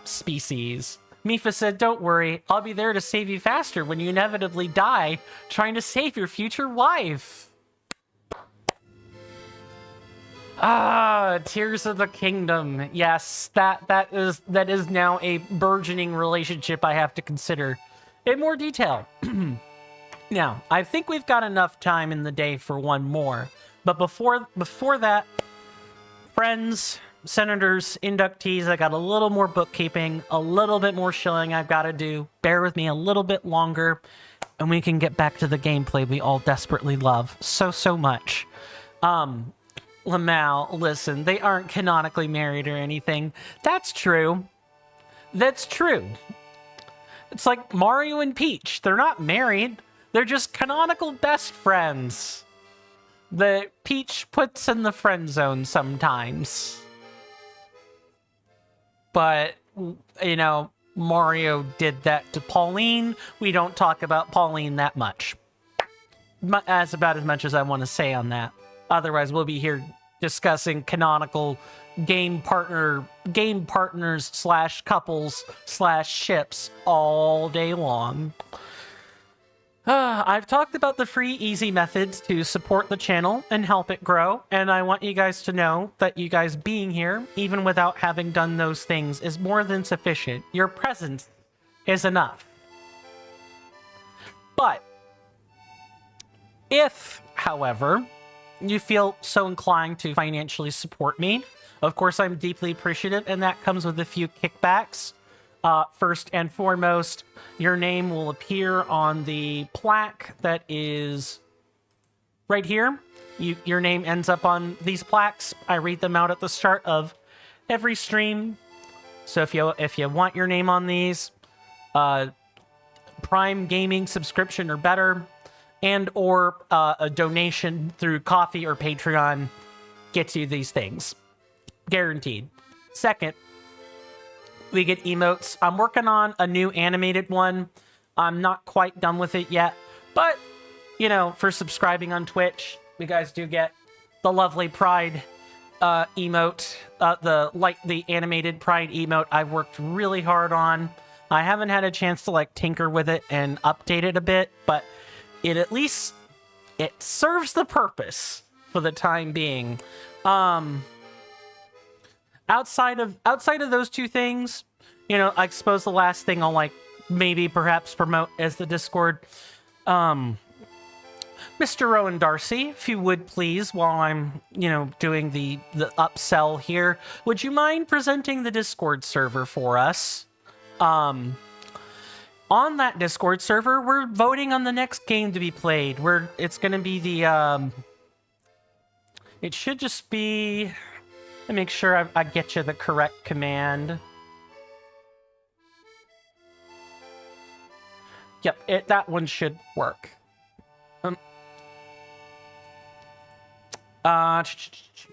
species. Mipha said, "Don't worry, I'll be there to save you faster when you inevitably die trying to save your future wife." Ah, Tears of the Kingdom. Yes, that is now a burgeoning relationship I have to consider in more detail. Now, I think we've got enough time in the day for one more. But before that, friends, senators, inductees, I got a little more bookkeeping, a little bit more shilling I've got to do. Bear with me a little bit longer, and we can get back to the gameplay we all desperately love so much. Lamau, listen, they aren't canonically married or anything. That's true. That's true. It's like Mario and Peach. They're not married. They're just canonical best friends. The Peach puts in the friend zone sometimes. But, you know, Mario did that to Pauline. We don't talk about Pauline that much. That's about as much as I want to say on that. Otherwise, we'll be here discussing canonical game partners / couples / ships all day long. I've talked about the free, easy methods to support the channel and help it grow, and I want you guys to know that you guys being here, even without having done those things, is more than sufficient. Your presence is enough. But if, however, you feel so inclined to financially support me, of course I'm deeply appreciative, and that comes with a few kickbacks. First and foremost, your name will appear on the plaque that is right here. Your name ends up on these plaques. I read them out at the start of every stream. So if you want your name on these, Prime Gaming subscription or better, and or a donation through Ko-fi or Patreon gets you these things. Guaranteed. Second, we get emotes. I'm working on a new animated one. I'm not quite done with it yet, but, you know, for subscribing on Twitch, you guys do get the lovely Pride emote, the animated Pride emote I've worked really hard on. I haven't had a chance to, like, tinker with it and update it a bit, but it serves the purpose for the time being. Outside of those two things, you know, I suppose the last thing I'll maybe perhaps promote is the Discord. Mr. Rowan Darcy, if you would please, while I'm, you know, doing the upsell here, would you mind presenting the Discord server for us? On that Discord server, we're voting on the next game to be played. It's going to be the, it should just be, let me make sure I get you the correct command. Yep, that one should work.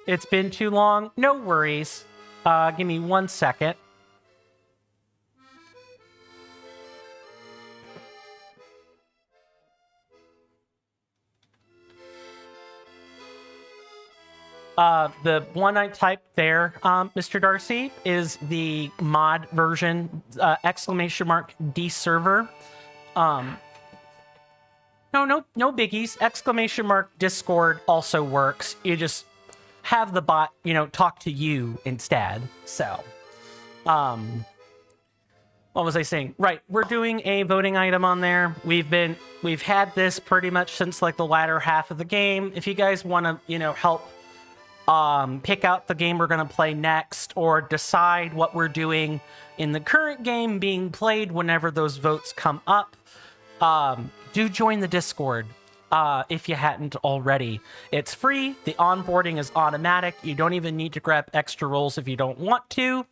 It's been too long. No worries. Give me 1 second. The one I typed there, Mr. Darcy, is the mod version, ! D server. No biggies. ! Discord also works. You just have the bot, you know, talk to you instead. So, what was I saying? Right, we're doing a voting item on there. We've had this pretty much since like the latter half of the game. If you guys want to, you know, help pick out the game we're going to play next, or decide what we're doing in the current game being played whenever those votes come up, do join the Discord if you hadn't already. It's free. The onboarding is automatic. You don't even need to grab extra roles if you don't want to.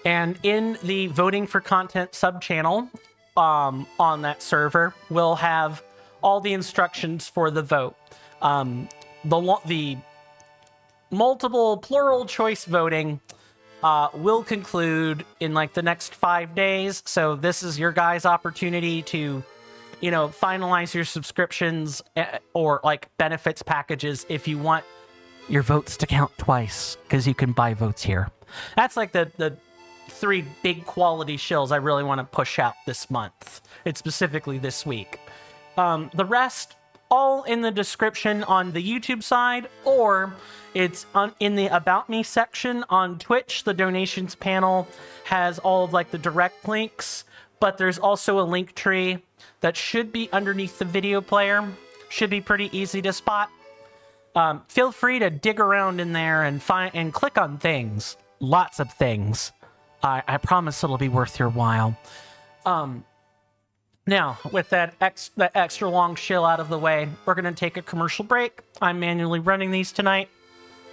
And in the voting for content subchannel on that server, we'll have all the instructions for the vote. The multiple plural choice voting will conclude in like the next 5 days. So this is your guys' opportunity to, finalize your subscriptions or like benefits packages if you want your votes to count twice, because you can buy votes here. That's like the 3 big quality shills I really want to push out this month. It's specifically this week. The rest, all in the description on the YouTube side, or it's in the About Me section on Twitch. The donations panel has all of like the direct links, but there's also a link tree that should be underneath the video player. Should be pretty easy to spot. Feel free to dig around in there and find and click on things. Lots of things. I promise it'll be worth your while. Now, with that extra long shill out of the way, we're going to take a commercial break. I'm manually running these tonight.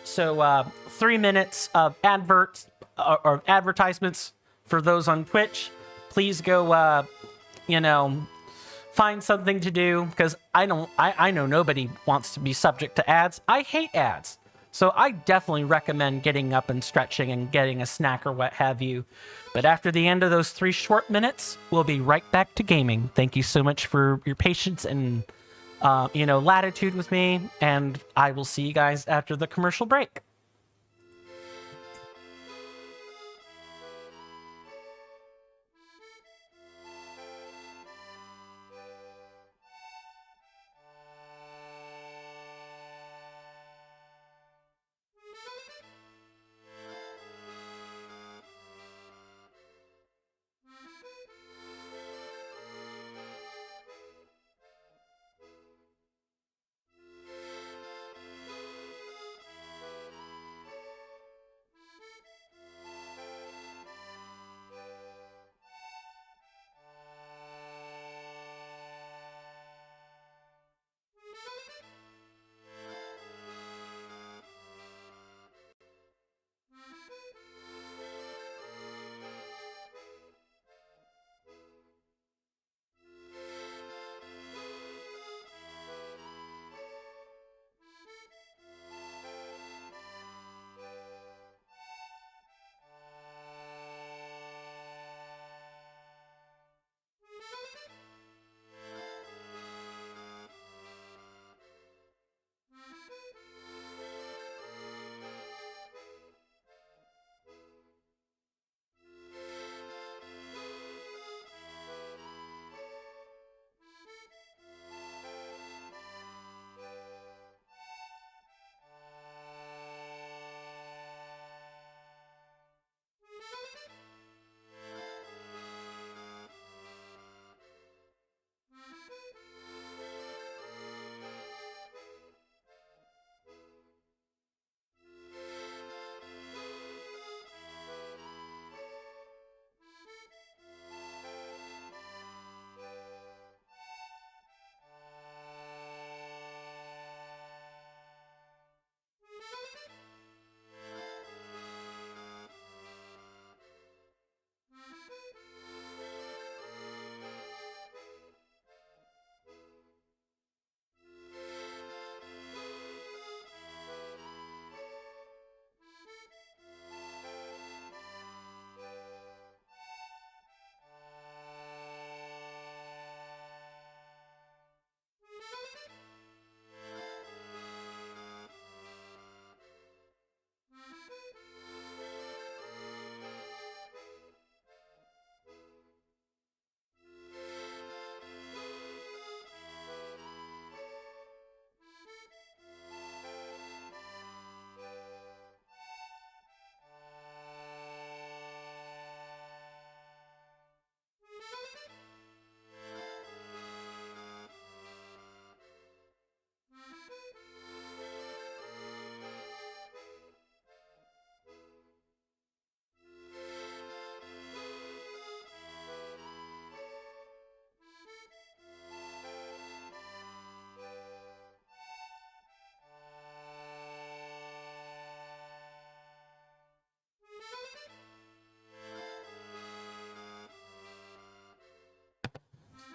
So 3 minutes of or advertisements for those on Twitch. Please go, find something to do, because I know nobody wants to be subject to ads. I hate ads. So I definitely recommend getting up and stretching and getting a snack or what have you. But after the end of those 3 short minutes, we'll be right back to gaming. Thank you so much for your patience and, latitude with me. And I will see you guys after the commercial break.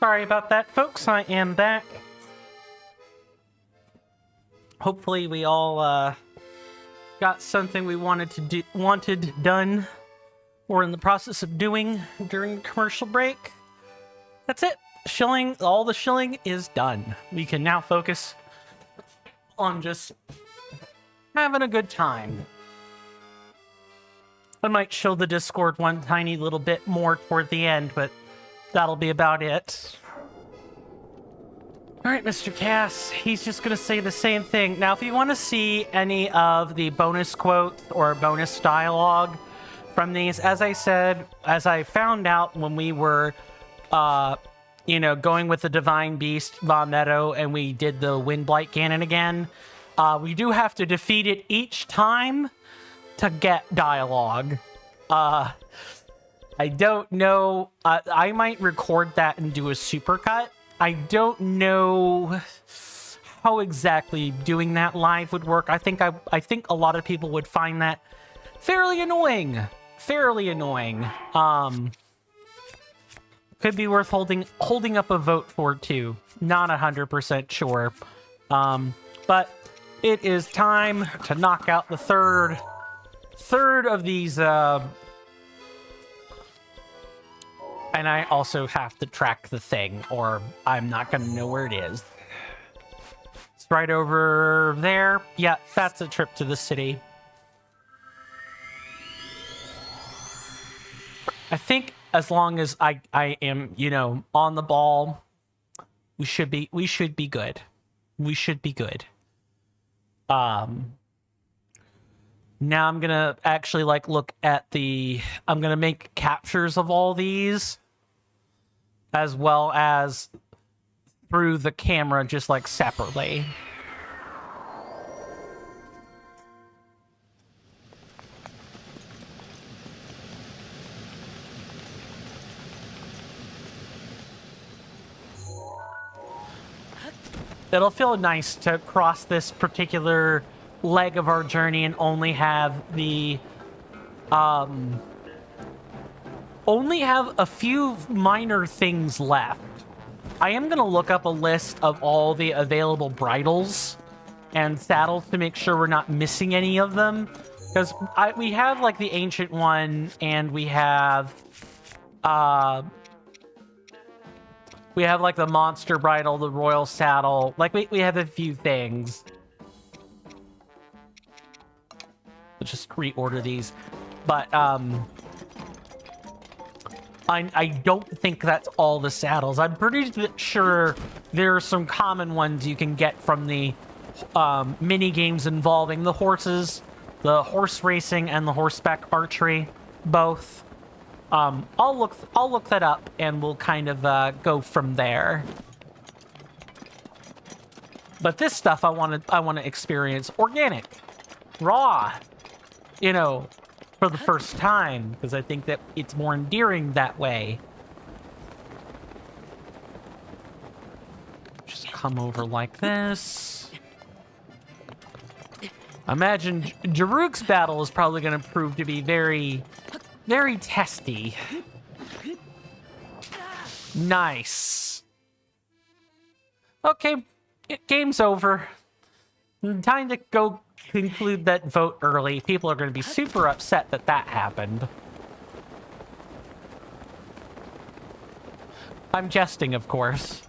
Sorry about that, folks. I am back. Hopefully we all got something we wanted done or in the process of doing during the commercial break. That's it. Shilling, all the shilling is done. We can now focus on just having a good time. I might show the Discord one tiny little bit more toward the end, but that'll be about it. Alright, Mr. Cass, he's just gonna say the same thing. Now, if you want to see any of the bonus quotes or bonus dialogue from these, as I said, as I found out when we were, going with the Divine Beast, Von Meadow, and we did the Windblight Cannon again, we do have to defeat it each time to get dialogue. I don't know. I might record that and do a supercut. I don't know how exactly doing that live would work. I think a lot of people would find that fairly annoying. Could be worth holding up a vote for too. Not 100% sure. But it is time to knock out the third of these, and I also have to track the thing, or I'm not gonna know where it is. It's right over there. Yeah, that's a trip to the city. I think as long as I am, on the ball, we should be good. We should be good. Now I'm gonna actually look at I'm gonna make captures of all these, as well as through the camera, just separately. It'll feel nice to cross this particular leg of our journey and only have a few minor things left. I am gonna look up a list of all the available bridles and saddles to make sure we're not missing any of them, because we have the ancient one, and we have the monster bridle, the royal saddle. We have a few things. Let's just reorder these. But I don't think that's all the saddles. I'm pretty sure there are some common ones you can get from the mini games involving the horses, the horse racing, and the horseback archery, both. I'll look that up, and we'll kind of go from there. But this stuff I want to experience organic, raw, for the first time, because I think that it's more endearing that way. Just come over like this. Imagine Jaruk's battle is probably going to prove to be very, very testy. Nice. Okay, game's over. Time to go conclude that vote early. People are going to be super upset that happened. I'm jesting, of course.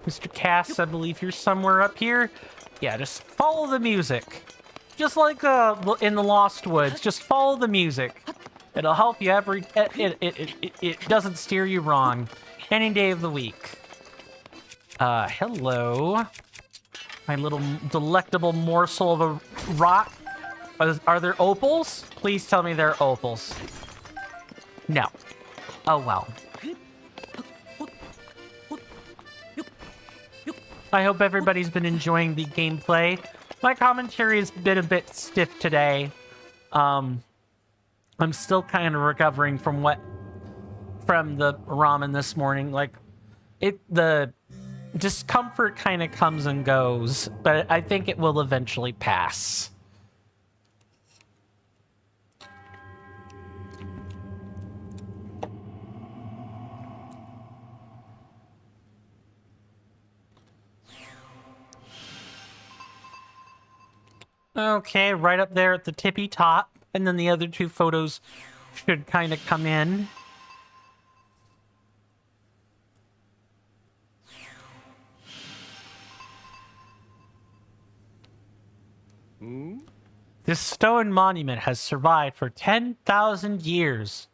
Mr. Cass, I believe you're somewhere up here. Yeah, just follow the music. Just like in the Lost Woods, just follow the music. It'll help you it doesn't steer you wrong any day of the week. Hello. My little delectable morsel of a rock. Are there opals? Please tell me they're opals. No. Oh well. I hope everybody's been enjoying the gameplay. My commentary has been a bit stiff today. I'm still kind of recovering from the ramen this morning. The discomfort kind of comes and goes, but I think it will eventually pass. Okay, right up there at the tippy top, and then the other two photos should kind of come in. This stone monument has survived for 10,000 years.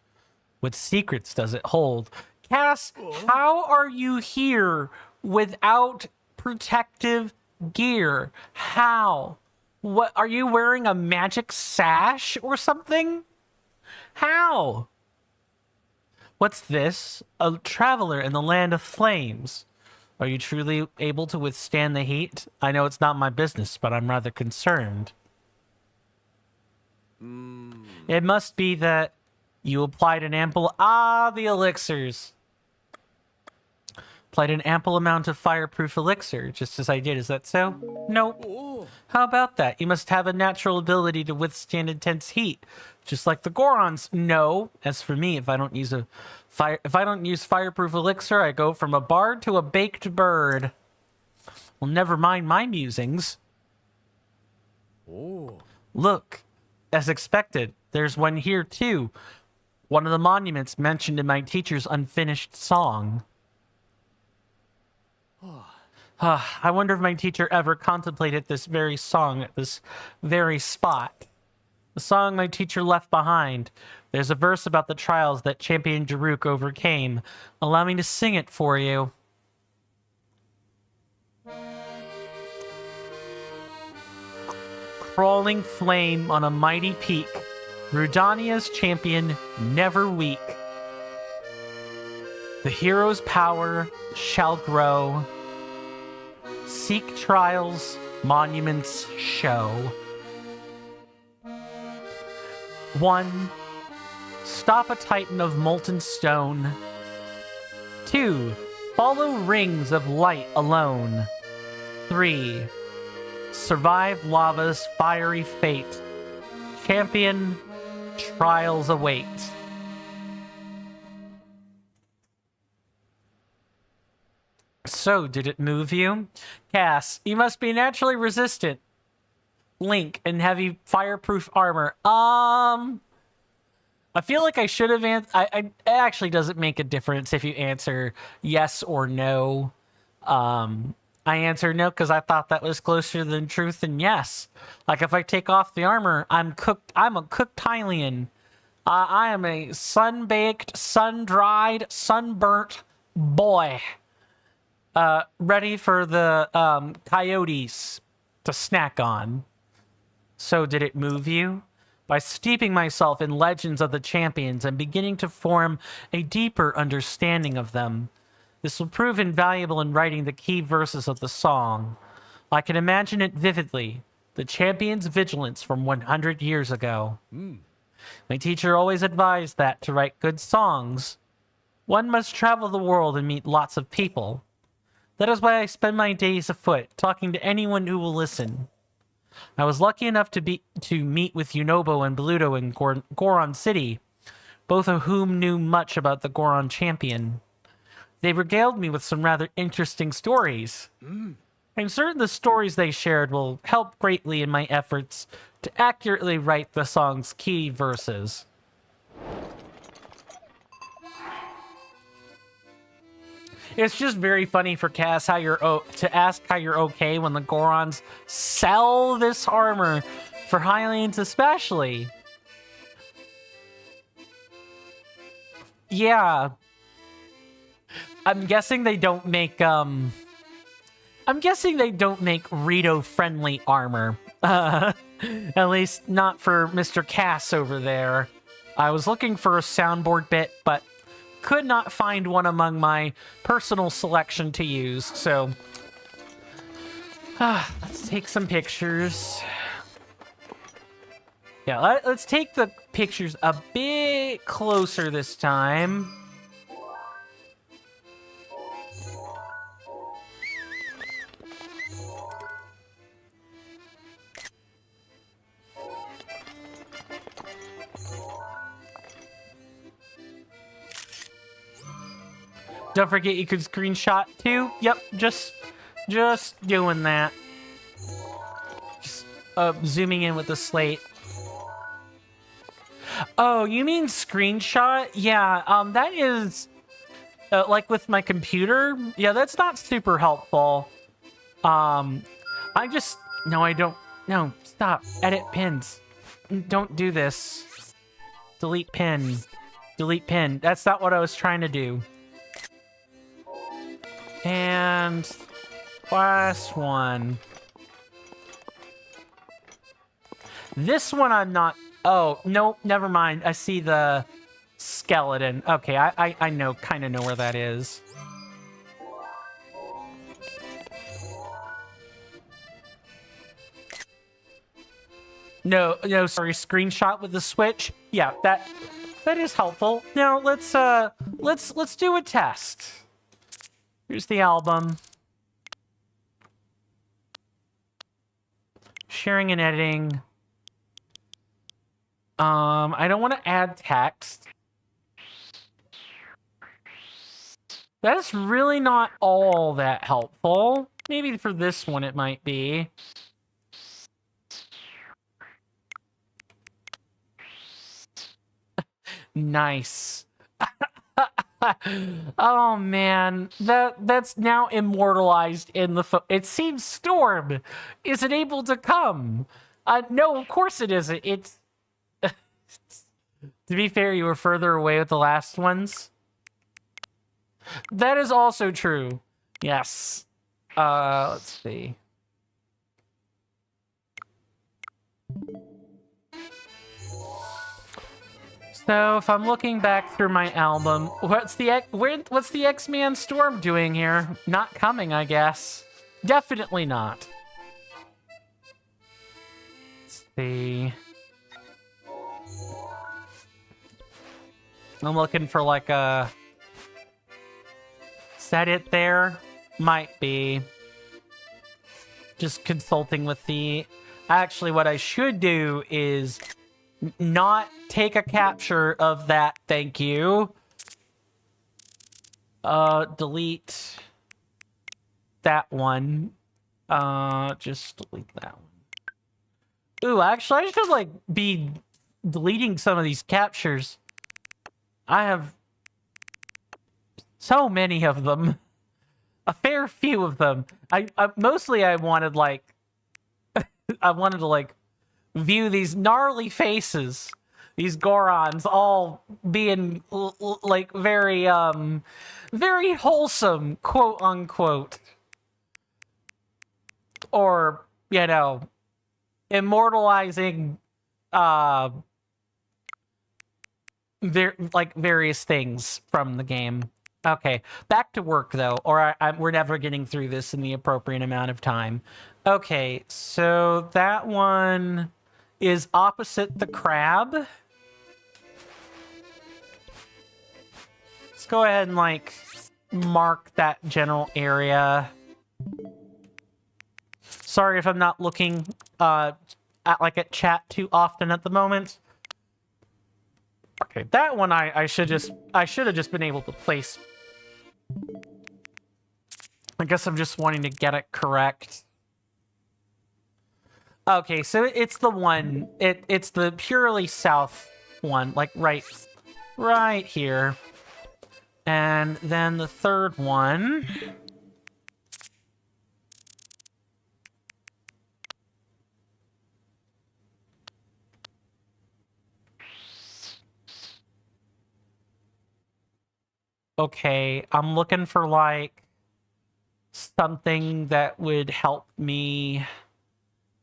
What secrets does it hold? Cass, how are you here without protective gear? How? What, are you wearing a magic sash or something? How? What's this? A traveler in the land of flames. Are you truly able to withstand the heat? I know it's not my business, but I'm rather concerned. It must be that you applied an ample... the elixirs. Applied an ample amount of fireproof elixir, just as I did. Is that so? Nope. How about that? You must have a natural ability to withstand intense heat, just like the Gorons. No. As for me, if I don't use fireproof elixir, I go from a bard to a baked bird. Well, never mind my musings. Look, as expected, there's one here too. One of the monuments mentioned in my teacher's unfinished song. I wonder if my teacher ever contemplated this very song at this very spot. The song my teacher left behind. There's a verse about the trials that Champion Daruk overcame. Allow me to sing it for you. Crawling flame on a mighty peak, Rudania's champion never weak. The hero's power shall grow. Seek trials, monuments show. 1. Stop a titan of molten stone. 2. Follow rings of light alone. 3. Survive lava's fiery fate. Champion, trials await. So, did it move you? Cass, you must be naturally resistant. Link, in heavy fireproof armor. I feel like I should have answered... it actually doesn't make a difference if you answer yes or no. I answered no because I thought that was closer than truth than yes. Like, if I take off the armor, I'm a cooked Hylian. I am a sun-baked, sun-dried, sunburnt boy. Ready for the coyotes to snack on. So did it move you? By steeping myself in legends of the champions and beginning to form a deeper understanding of them. This will prove invaluable in writing the key verses of the song. I can imagine it vividly, the champion's vigilance from 100 years ago. My teacher always advised that to write good songs, one must travel the world and meet lots of people. That is why I spend my days afoot, talking to anyone who will listen. I was lucky enough to meet with Yunobo and Bluto in Goron City, both of whom knew much about the Goron champion. They regaled me with some rather interesting stories. I'm certain the stories they shared will help greatly in my efforts to accurately write the song's key verses. It's just very funny for Cass to ask how you're okay when the Gorons sell this armor for Hylians especially. Yeah. I'm guessing they don't make Rito-friendly armor. At least not for Mr. Cass over there. I was looking for a soundboard bit, but could not find one among my personal selection to use, so let's take some pictures. Yeah, let's take the pictures a bit closer this time. Don't forget you could screenshot too. Yep, just doing that. Just zooming in with the slate. Oh, you mean screenshot? Yeah, that is like with my computer. Yeah, that's not super helpful. I just no, I don't. No, stop. Edit pins. Don't do this. Delete pin. Delete pin. That's not what I was trying to do. And last one. This one I'm not... Oh, no, never mind. I see the skeleton. Okay, I know, kind of know where that is. No, sorry, screenshot with the Switch. Yeah, that is helpful. Now let's do a test. Here's the album. Sharing and editing. I don't want to add text. That's really not all that helpful. Maybe for this one it might be. Nice. Oh man, that's now immortalized in the it seems Storm isn't able to come. No, of course it isn't. It's to be fair, you were further away with the last ones. That is also true. Yes. Let's see. So if I'm looking back through my album, what's the X-Man Storm doing here? Not coming, I guess. Definitely not. Let's see. I'm looking for like a... Is that it there? Might be. Just consulting with the... Actually, what I should do is not take a capture of that, thank you. Delete that one. Just delete that one. Ooh, actually, I should, like, be deleting some of these captures. I have so many of them. A fair few of them. Mostly I wanted, like... I wanted to, like, view these gnarly faces. These Gorons all being, like, very, very wholesome, quote unquote. Or, you know, immortalizing, various things from the game. Okay, back to work, though, or we're never getting through this in the appropriate amount of time. Okay, so that one is opposite the crab. Let's go ahead and, like, mark that general area. Sorry if I'm not looking at chat too often at the moment. Okay, that one I should have just been able to place. I guess I'm just wanting to get it correct. Okay, so it's the one. It's the purely south one, like right here. And then the third one. Okay, I'm looking for, like, something that would help me.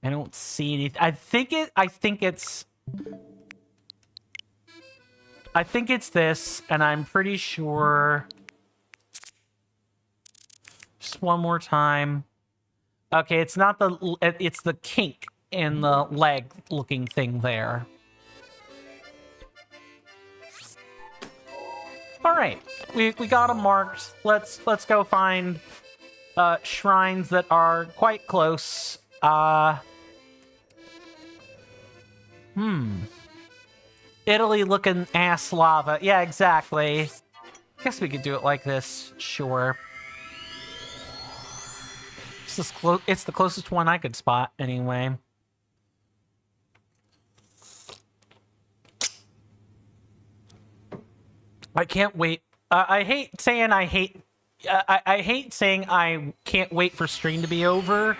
I don't see anything. I think it's this, and I'm pretty sure. Just one more time. Okay, it's not it's the kink in the leg looking thing there. All right, we got them marked. Let's go find shrines that are quite close. Italy looking ass lava. Yeah, exactly. Guess we could do it like this. Sure. It's the closest one I could spot, anyway. I can't wait. I hate saying I hate saying I can't wait for stream to be over,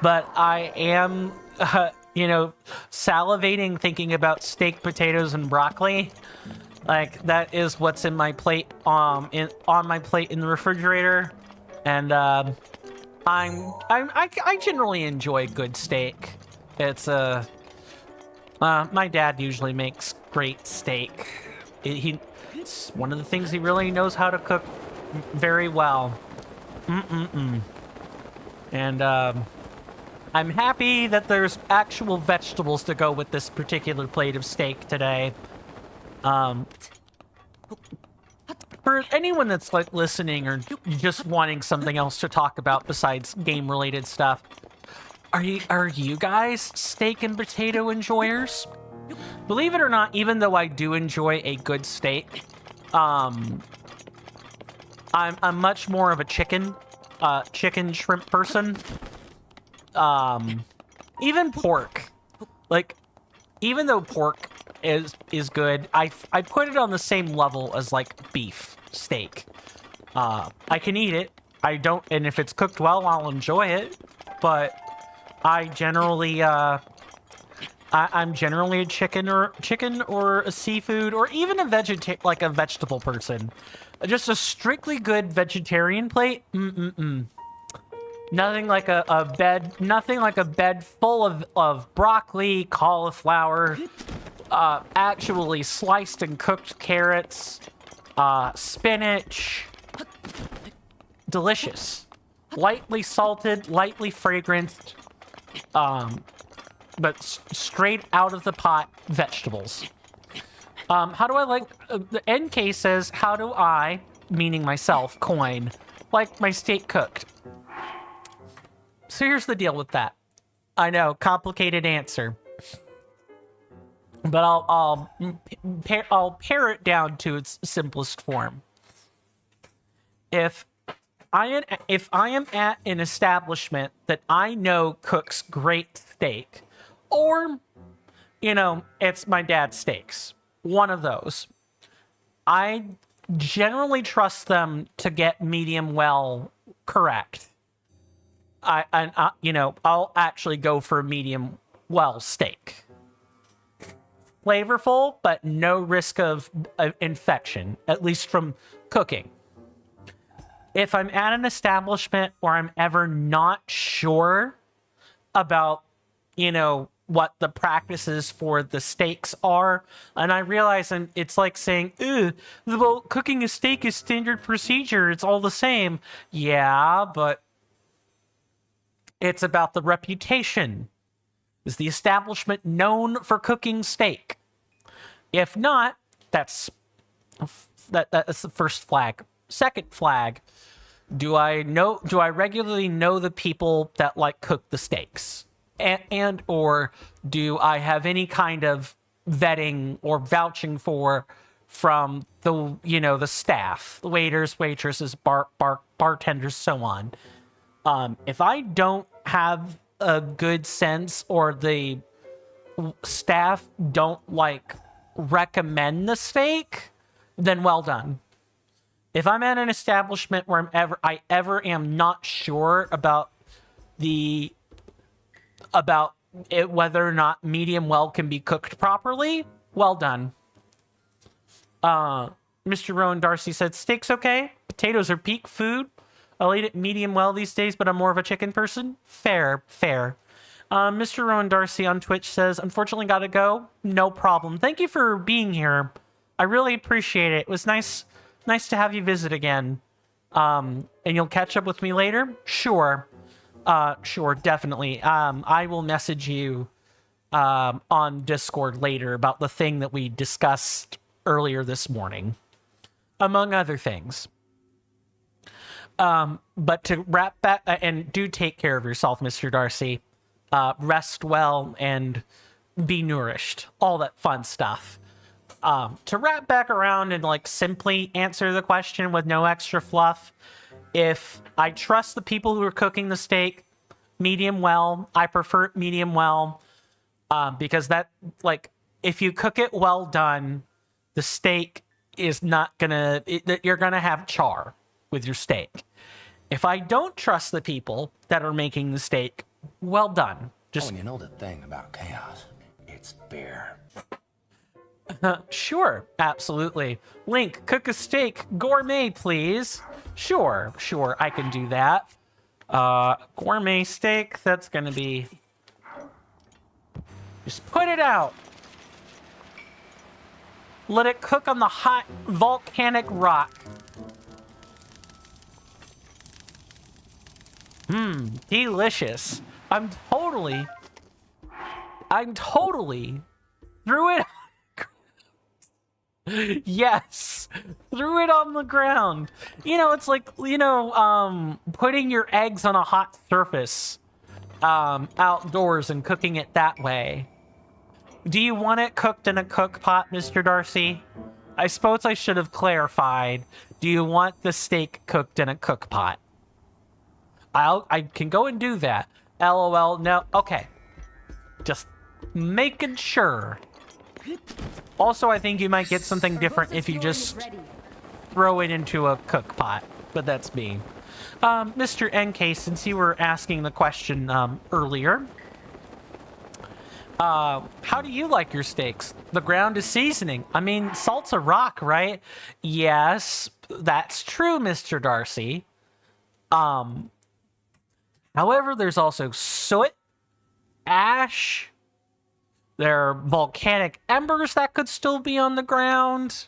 but I am, salivating thinking about steak, potatoes, and broccoli. Like, that is what's in my plate, on my plate in the refrigerator, and I generally enjoy good steak. It's my dad usually makes great steak. It's one of the things he really knows how to cook very well. And I'm happy that there's actual vegetables to go with this particular plate of steak today. For anyone that's like listening or just wanting something else to talk about besides game-related stuff, are you guys steak and potato enjoyers? Believe it or not, even though I do enjoy a good steak, I'm much more of a chicken shrimp person. Even pork, like, even though pork is good, I put it on the same level as like beef steak. I can eat it. I don't, and if it's cooked well, I'll enjoy it. But I generally, I'm generally a chicken or a seafood or even a vegetable person. Just a strictly good vegetarian plate. Nothing like a bed full of broccoli, cauliflower, actually sliced and cooked carrots, spinach. Delicious. Lightly salted, lightly fragranced, but straight out of the pot vegetables. How do I like... the NK says, how do I, meaning myself, coin, like my steak cooked? So here's the deal with that. I know, complicated answer. But I'll pare it down to its simplest form. If I am at an establishment that I know cooks great steak, or, it's my dad's steaks, one of those, I generally trust them to get medium well correct. I'll actually go for a medium well steak. Flavorful, but no risk of infection, at least from cooking. If I'm at an establishment where I'm ever not sure about, what the practices for the steaks are, and I realize it's like saying, well, cooking a steak is standard procedure, it's all the same. Yeah, but it's about the reputation. Is the establishment known for cooking steak? If not, that's the first flag. Second flag, do I regularly know the people that cook the steaks? And or do I have any kind of vetting or vouching from the staff, the waiters, waitresses, bartenders, so on? If I don't have a good sense, or the staff don't recommend the steak, then well done. If I'm at an establishment where I ever am not sure about whether or not medium well can be cooked properly, well done. Mr. Rowan Darcy said, steak's okay. Potatoes are peak food. I'll eat it medium well these days, but I'm more of a chicken person. Fair. Mr. Rowan Darcy on Twitch says, unfortunately gotta go. No problem. Thank you for being here. I really appreciate it. It was nice to have you visit again. And you'll catch up with me later? Sure, definitely. I will message you on Discord later about the thing that we discussed earlier this morning, among other things. But to wrap back, and do take care of yourself, Mr. Darcy. Rest well and be nourished. All that fun stuff. To wrap back around and like simply answer the question with no extra fluff, if I trust the people who are cooking the steak medium well, I prefer it medium well, because that, like, if you cook it well done, the steak is not gonna, you're gonna have char with your steak. If I don't trust the people that are making the steak well done, just... Oh, and you know the thing about chaos? It's beer. Sure, absolutely. Link, cook a steak gourmet, please. Sure, I can do that. Gourmet steak, that's gonna be... Just put it out. Let it cook on the hot volcanic rock. Delicious. I'm totally threw it. Yes, threw it on the ground. You know, it's like, you know, putting your eggs on a hot surface outdoors and cooking it that way. Do you want it cooked in a cook pot, Mr. Darcy? I suppose I should have clarified. Do you want the steak cooked in a cook pot? I can go and do that. LOL, no, okay. Just making sure. Also, I think you might get something different if you just throw it into a cook pot, but that's me. Mr. NK, since you were asking the question earlier, how do you like your steaks? The ground is seasoning. I mean, salt's a rock, right? Yes, that's true, Mr. Darcy. However, there's also soot, ash, there are volcanic embers that could still be on the ground.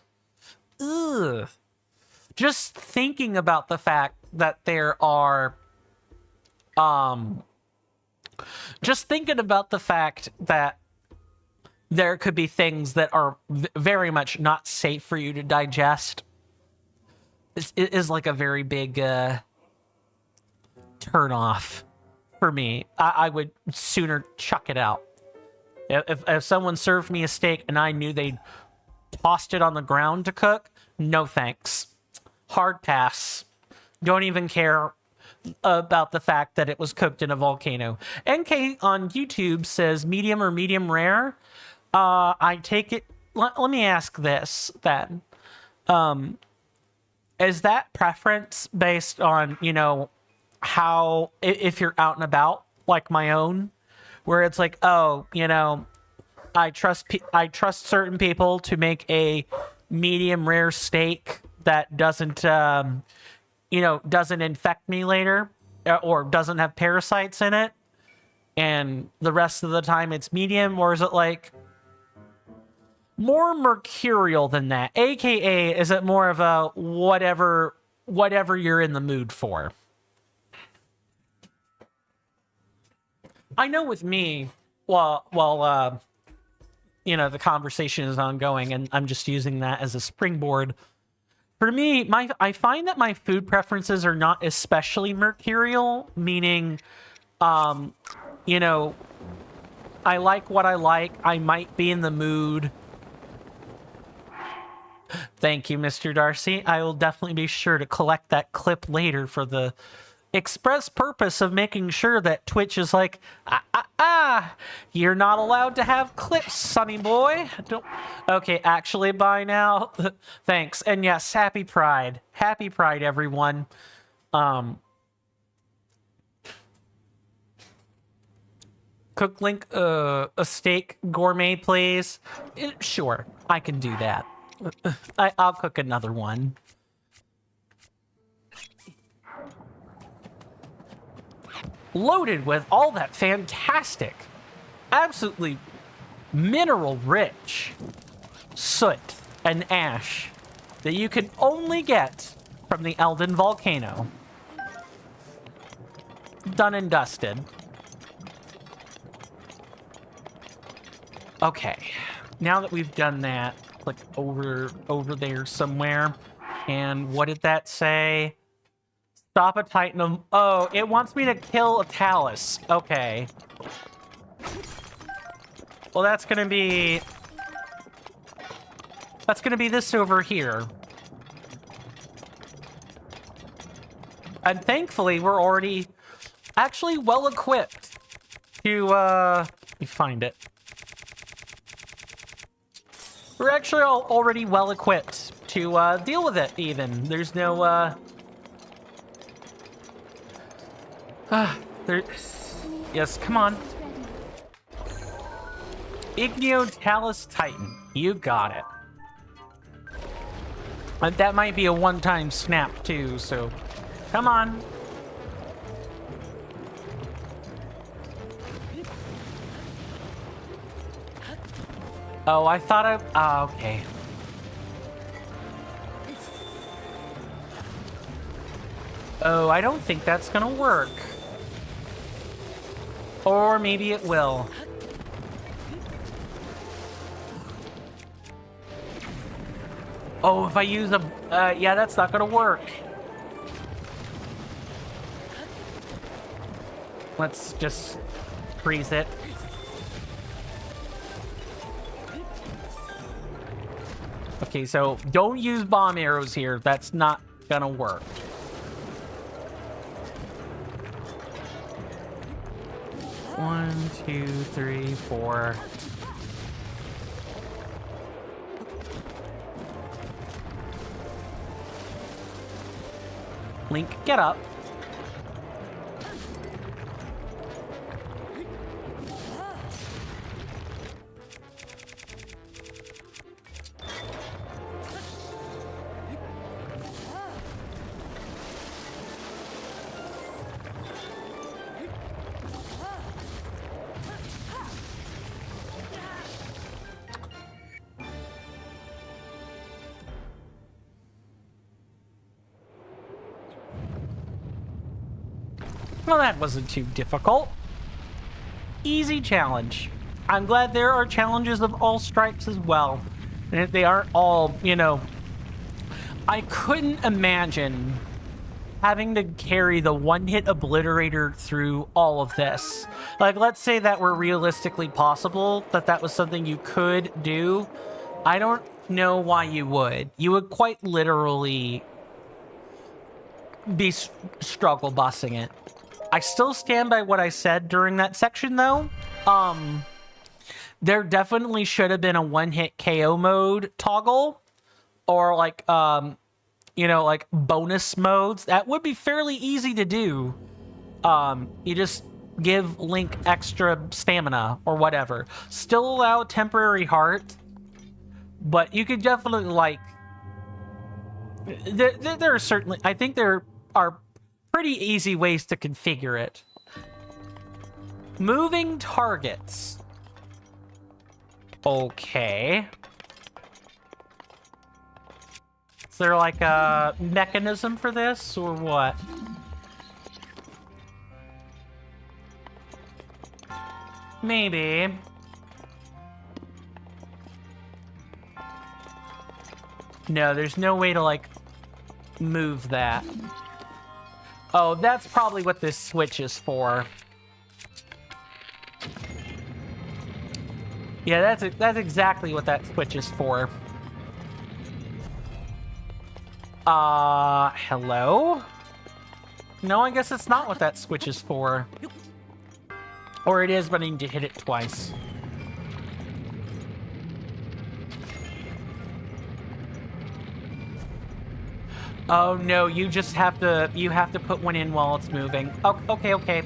Ugh. Just thinking about the fact that there are, just thinking about the fact that there could be things that are very much not safe for you to digest is like a very big turn off for me. I would sooner chuck it out. If someone served me a steak and I knew they tossed it on the ground to cook, no thanks. Hard pass. Don't even care about the fact that it was cooked in a volcano. NK on YouTube says medium or medium rare. I take it... Let me ask this, then. Is that preference based on, you know, how... If you're out and about, like my own, where it's like, oh, you know, I trust certain people to make a medium rare steak that doesn't, you know, doesn't infect me later, or doesn't have parasites in it, and the rest of the time it's medium? Or is it like more mercurial than that? AKA, is it more of a whatever you're in the mood for? I know with me, well, you know, the conversation is ongoing, and I'm just using that as a springboard. For me, I find that my food preferences are not especially mercurial, meaning, you know, I like what I like. I might be in the mood. Thank you, Mr. Darcy. I will definitely be sure to collect that clip later for the express purpose of making sure that Twitch is like, you're not allowed to have clips, sonny boy. Don't... Okay, actually, bye now. Thanks. And yes, happy Pride. Happy Pride, everyone. Cook Link, a steak gourmet, please. Sure, I can do that. I'll cook another one. Loaded with all that fantastic, absolutely mineral-rich soot and ash that you can only get from the Elden Volcano. Done and dusted. Okay, now that we've done that, click over there somewhere. And what did that say? Stop a Titan. Oh, it wants me to kill a Talus. Okay. Well, that's gonna be That's going to be this over here. And thankfully, we're already actually well equipped to, let me find it. We're actually already well equipped to deal with it, even. There's no, there... Yes, come on. Igneo Talus Titan. You got it. And that might be a one-time snap, too, so... Come on. Oh, I thought I... Oh, okay. Oh, I don't think that's gonna work. Or maybe it will. Oh, if I use a... yeah, that's not gonna work. Let's just freeze it. Okay, so don't use bomb arrows here. That's not gonna work. One, two, three, four. Link, get up. Well, that wasn't too difficult. Easy challenge. I'm glad there are challenges of all stripes as well. And they aren't all, you know... I couldn't imagine having to carry the one-hit obliterator through all of this. Like, let's say that were realistically possible, that was something you could do. I don't know why you would. You would quite literally be struggle bussing it. I still stand by what I said during that section, though. There definitely should have been a one-hit KO mode toggle, or like, you know, like bonus modes. That would be fairly easy to do. You just give Link extra stamina or whatever. Still allow temporary heart, but you could definitely, like, there are certainly, I think there are pretty easy ways to configure it. Moving targets. Okay. Is there like a mechanism for this or what? Maybe. No, there's no way to like move that. Oh, that's probably what this switch is for. Yeah, that's exactly what that switch is for. Hello? No, I guess it's not what that switch is for. Or it is, but I need to hit it twice. Oh no, you just have to, put one in while it's moving. Oh, okay.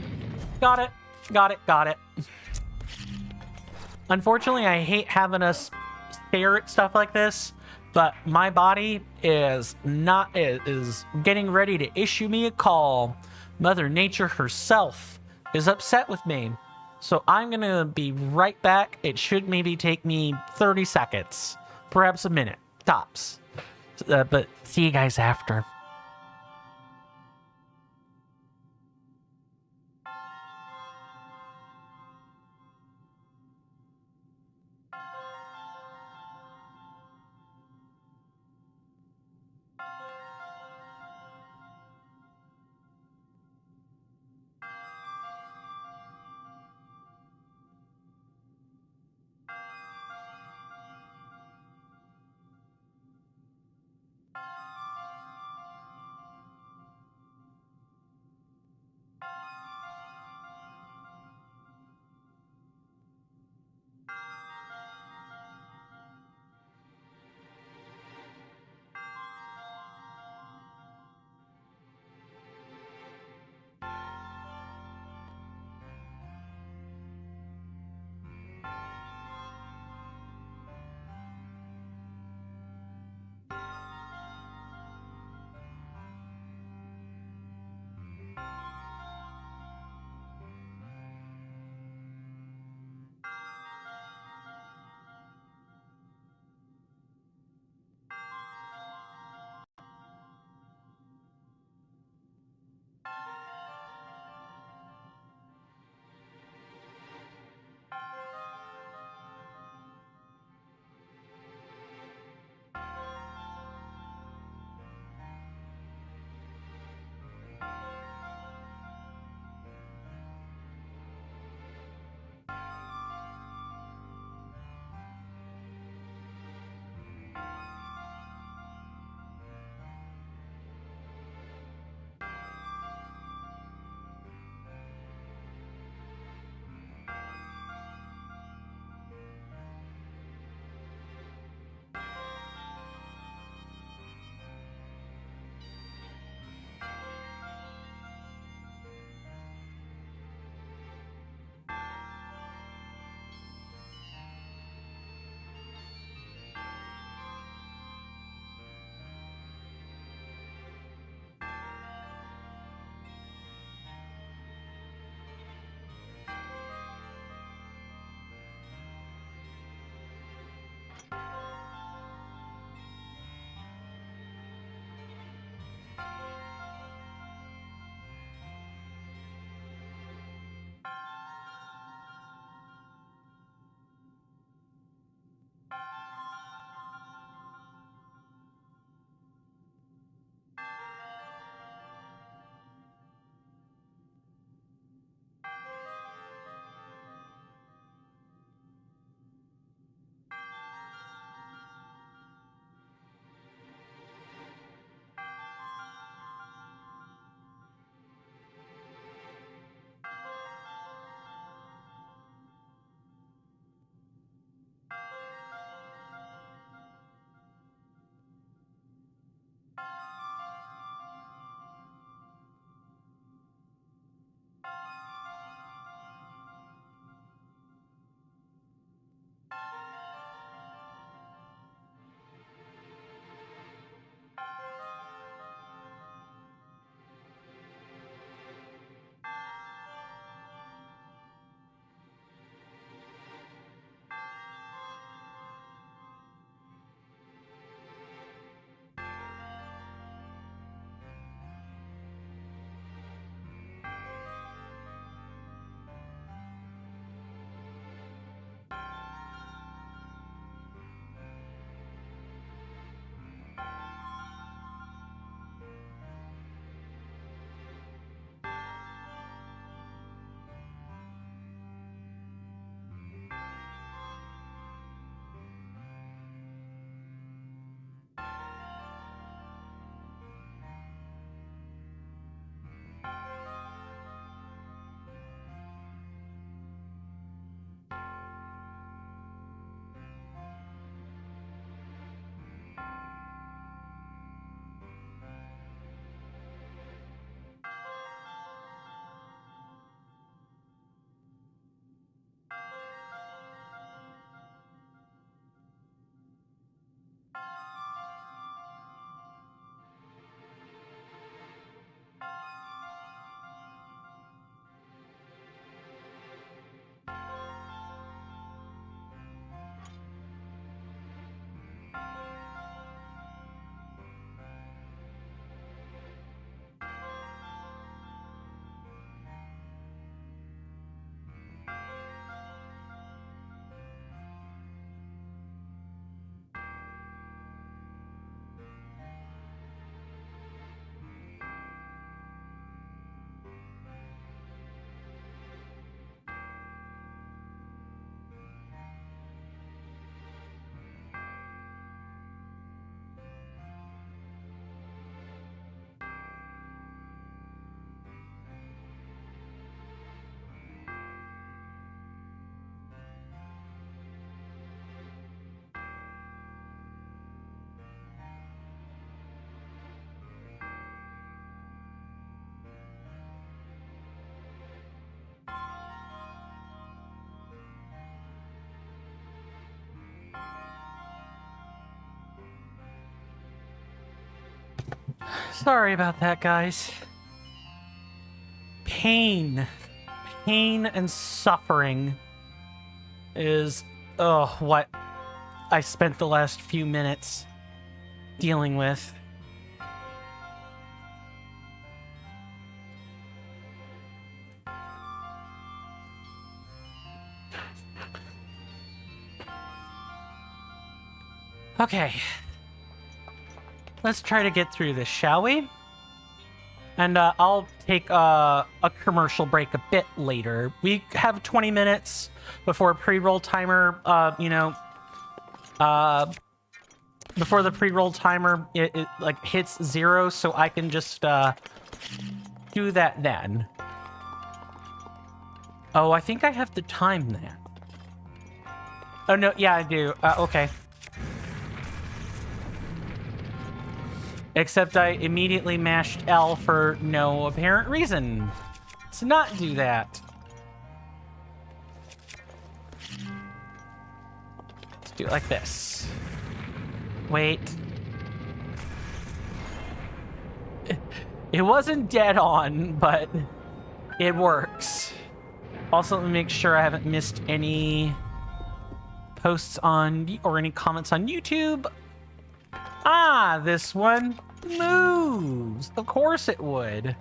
Got it. Unfortunately, I hate having us stare at stuff like this, but my body is getting ready to issue me a call. Mother Nature herself is upset with me. So I'm gonna be right back. It should maybe take me 30 seconds, perhaps a minute, tops. But see you guys after. Sorry about that, guys. Pain and suffering is, what I spent the last few minutes dealing with. Okay. Let's try to get through this, shall we? And I'll take a commercial break a bit later. We have 20 minutes before pre-roll timer, before the pre-roll timer it like hits 0, so I can just do that then. Oh, I think I have to time that. Oh no, yeah, I do. Okay. Except I immediately mashed L for no apparent reason. Let's not do that. Let's do it like this. Wait. It wasn't dead on, but it works. Also, let me make sure I haven't missed any posts on, or any comments on YouTube. Ah, this one moves. Of course it would.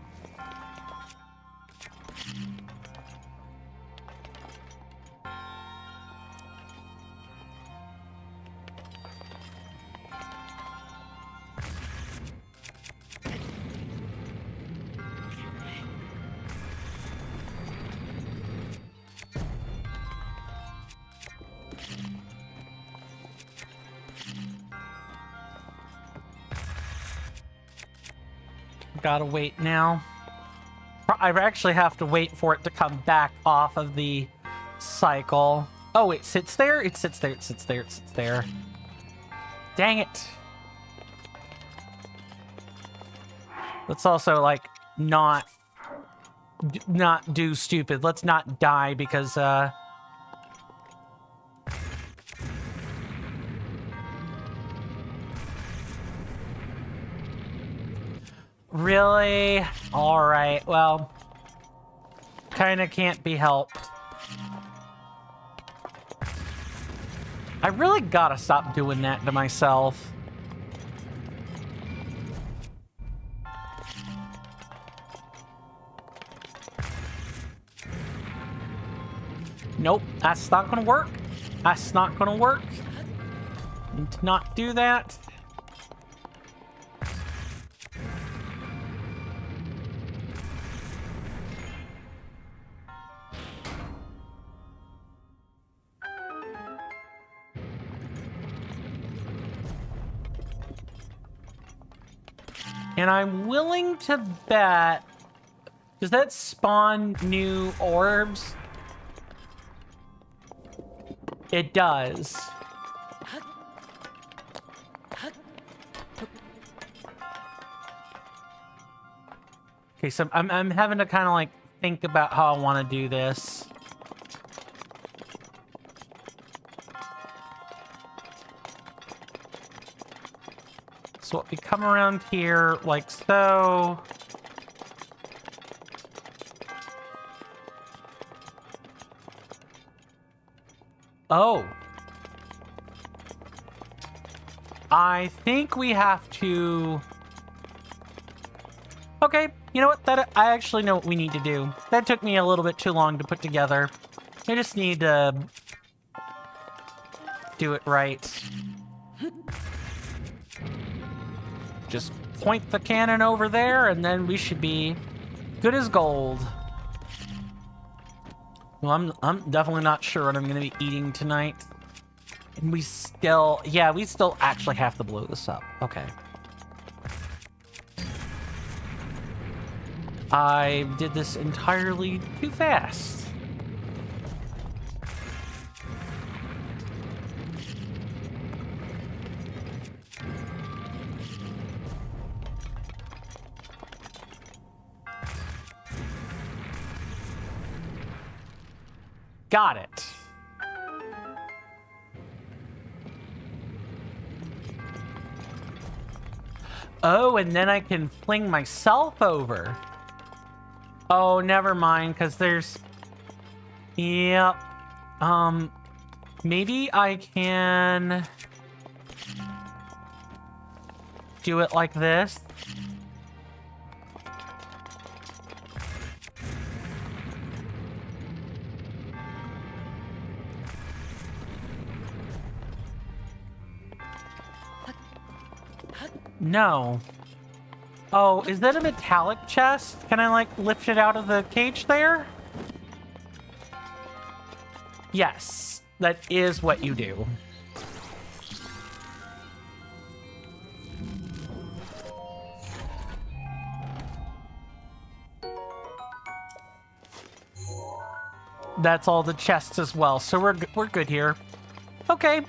Gotta wait now. I actually have to wait for it to come back off of the cycle. Oh, it sits there? It sits there, it sits there, it sits there. Dang it. Let's also, like, not do stupid. Let's not die because, Really? Alright, well, kinda can't be helped. I really gotta stop doing that to myself. Nope, that's not gonna work. That's not gonna work. Need to not do that. And I'm willing to bet... Does that spawn new orbs? It does. Okay, so I'm having to kind of like think about how I want to do this. So we come around here like so. Oh. I think we have to... Okay, you know what? I actually know what we need to do. That took me a little bit too long to put together. I just need to do it right. Just point the cannon over there, and then we should be good as gold. Well, I'm definitely not sure what I'm going to be eating tonight. And we still... Yeah, we still actually have to blow this up. Okay. I did this entirely too fast. Got it. Oh, and then I can fling myself over. Oh, never mind, because there's... Yep. Maybe I can... do it like this. No. Oh, is that a metallic chest? Can I, like, lift it out of the cage there? Yes, that is what you do. That's all the chests as well, so we're good here. Okay,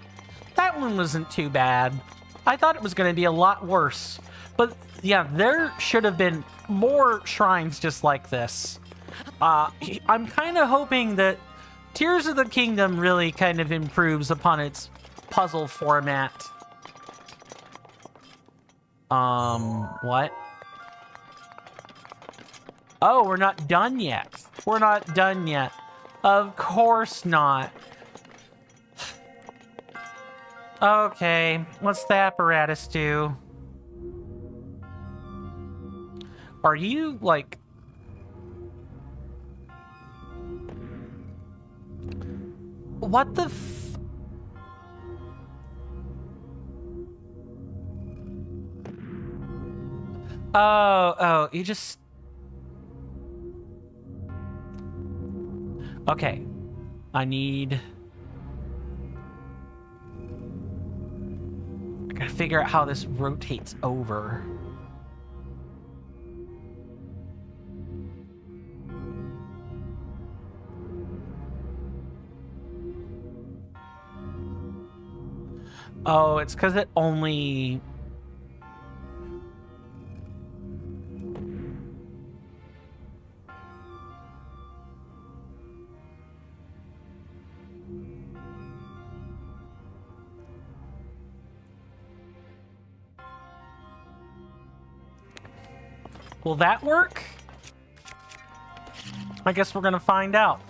that one wasn't too bad. I thought it was going to be a lot worse. But yeah, there should have been more shrines just like this. I'm kind of hoping that Tears of the Kingdom really kind of improves upon its puzzle format. What? Oh, we're not done yet. We're not done yet. Of course not. Okay, what's the apparatus do? Are you, like... What the f... Oh, you just... Okay. I need... I gotta figure out how this rotates over. Oh, it's because it only... Will that work? I guess we're gonna find out.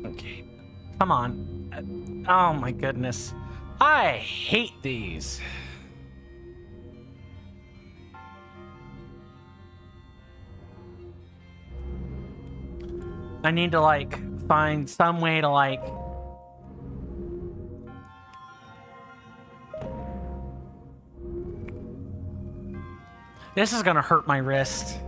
Okay, come on. Oh my goodness. I hate these. I need to, like, find some way to, like... This is gonna hurt my wrist.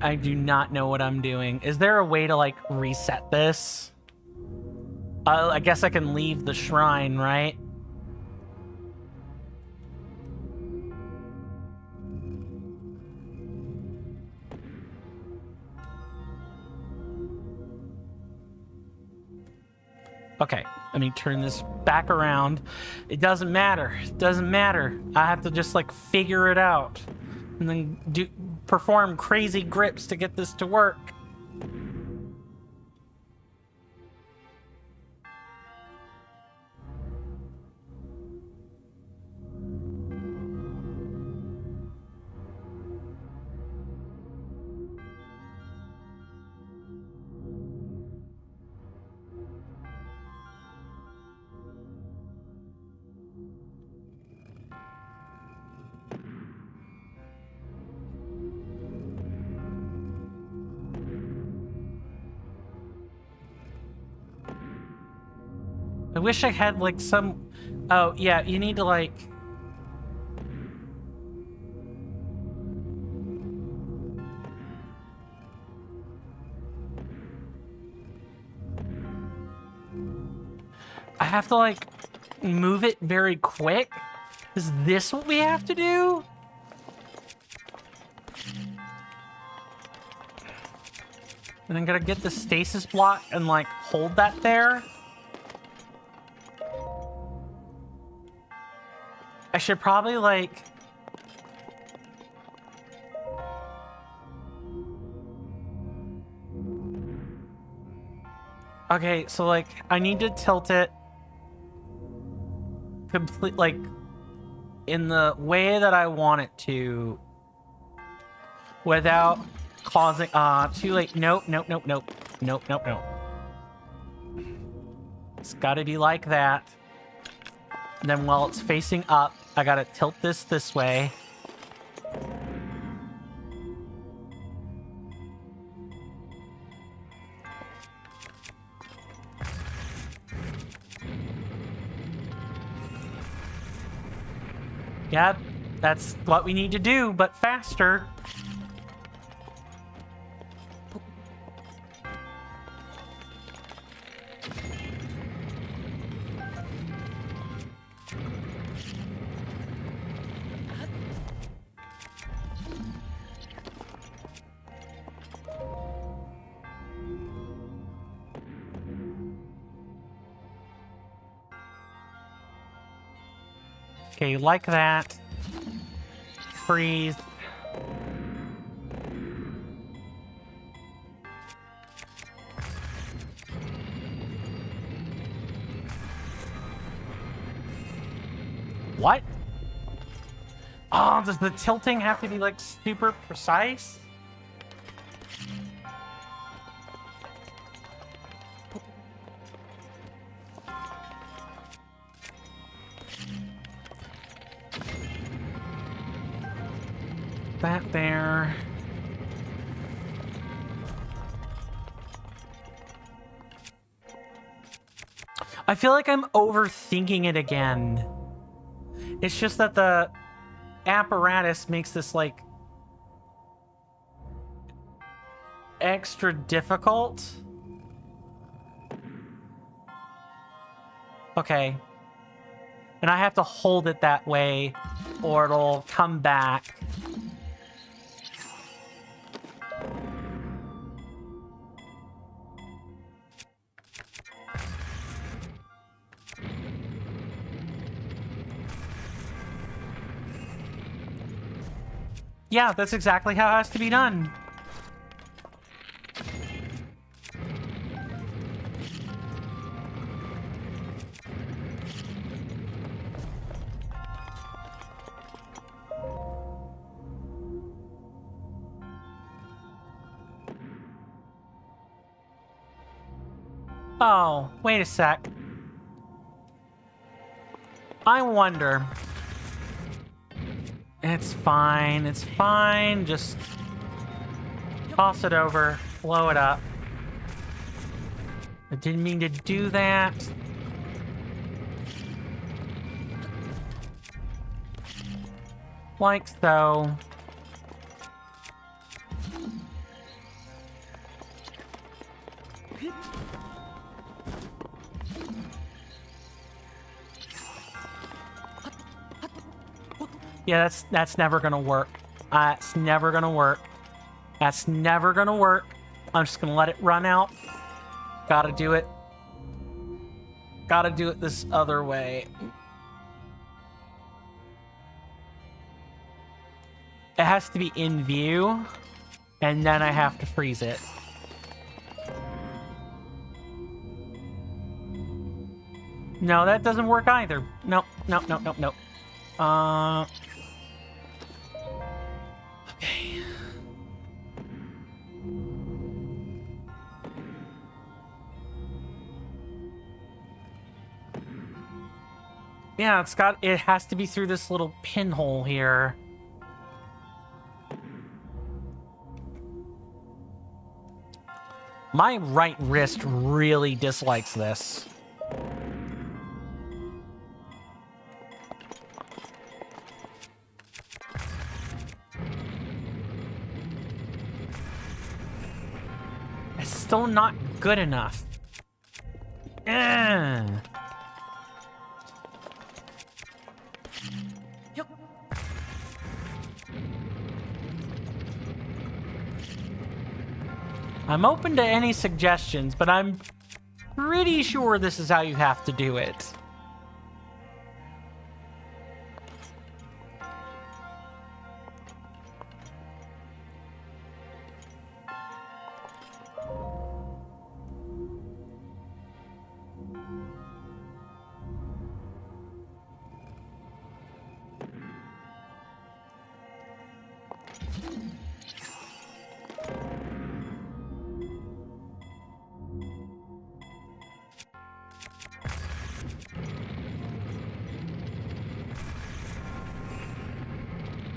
I do not know what I'm doing. Is there a way to, like, reset this? I guess I can leave the shrine, right? Okay, let me turn this back around. It doesn't matter. It doesn't matter. I have to just, like, figure it out. And then perform crazy grips to get this to work. I wish I had, like, some... Oh, yeah, you need to, like... I have to, like, move it very quick? Is this what we have to do? And I'm gonna get the stasis block and, like, hold that there? I should probably, like... Okay, so, like, I need to tilt it complete, like, in the way that I want it to without causing, too late. Nope. It's gotta be like that. And then while it's facing up, I gotta tilt this way. Yeah, that's what we need to do, but faster. Okay, like that. Freeze. What? Oh, does the tilting have to be, like, super precise? That there. I feel like I'm overthinking it again. It's just that the apparatus makes this, like, extra difficult. Okay. And I have to hold it that way, or it'll come back. Yeah, that's exactly how it has to be done. Oh, wait a sec. I wonder... It's fine, just toss it over, blow it up. I didn't mean to do that. Like so. Yeah, that's never gonna work. It's never gonna work. That's never gonna work. I'm just gonna let it run out. Gotta do it. Gotta do it this other way. It has to be in view, and then I have to freeze it. No, that doesn't work either. Nope. Okay. Yeah, it has to be through this little pinhole here. My right wrist really dislikes this. It's still not good enough. Ugh. I'm open to any suggestions, but I'm pretty sure this is how you have to do it.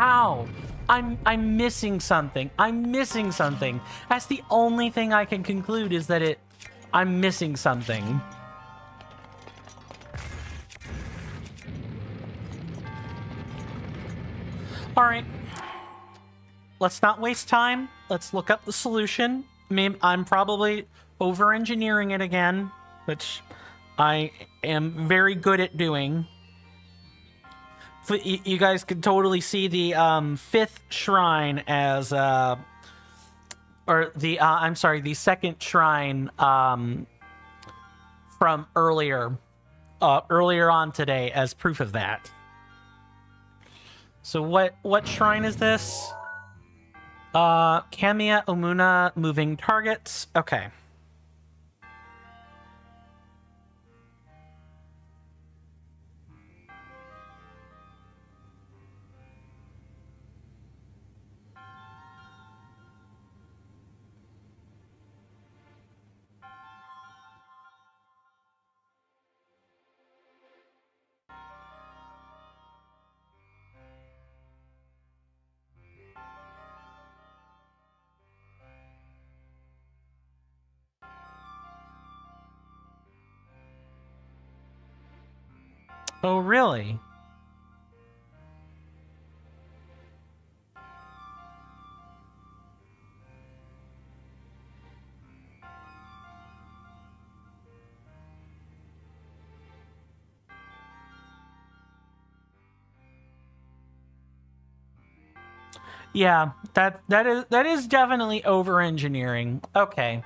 Ow! I'm missing something. I'm missing something. That's the only thing I can conclude is that I'm missing something. Alright. Let's not waste time. Let's look up the solution. I'm probably over-engineering it again, which I am very good at doing. You guys can totally see the 5th shrine as I'm sorry, the 2nd shrine from earlier on today as proof of that. So what shrine is this? Kamiya Omuna moving targets. Okay. Oh, really? Yeah, that is definitely over-engineering. Okay.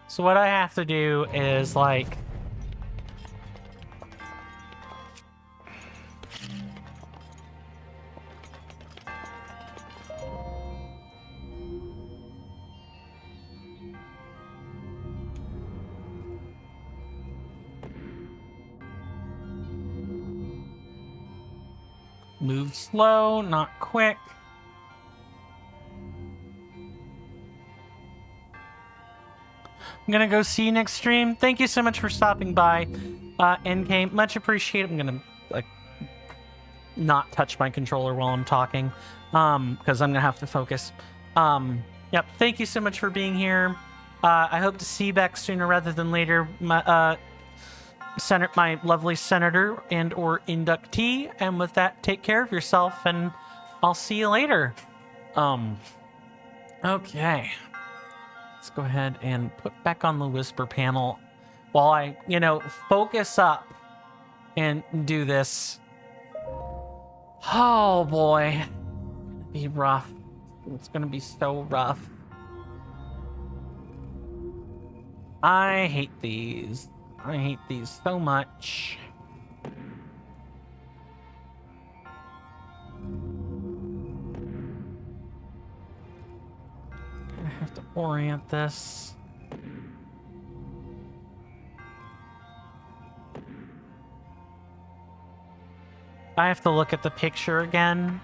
So what I have to do is, like... move slow, not quick. I'm gonna go see you next stream. Thank you so much for stopping by, NK. Much appreciated. I'm gonna like not touch my controller while I'm talking, because I'm gonna have to focus. Yep. Thank you so much for being here. I hope to see you back sooner rather than later. My lovely senator and or inductee. And with that, take care of yourself, and I'll see you later. Okay. Let's go ahead and put back on the whisper panel while I, focus up and do this. Oh boy. It's gonna be rough. It's gonna be so rough. I hate these. I hate these so much. I have to orient this. I have to look at the picture again.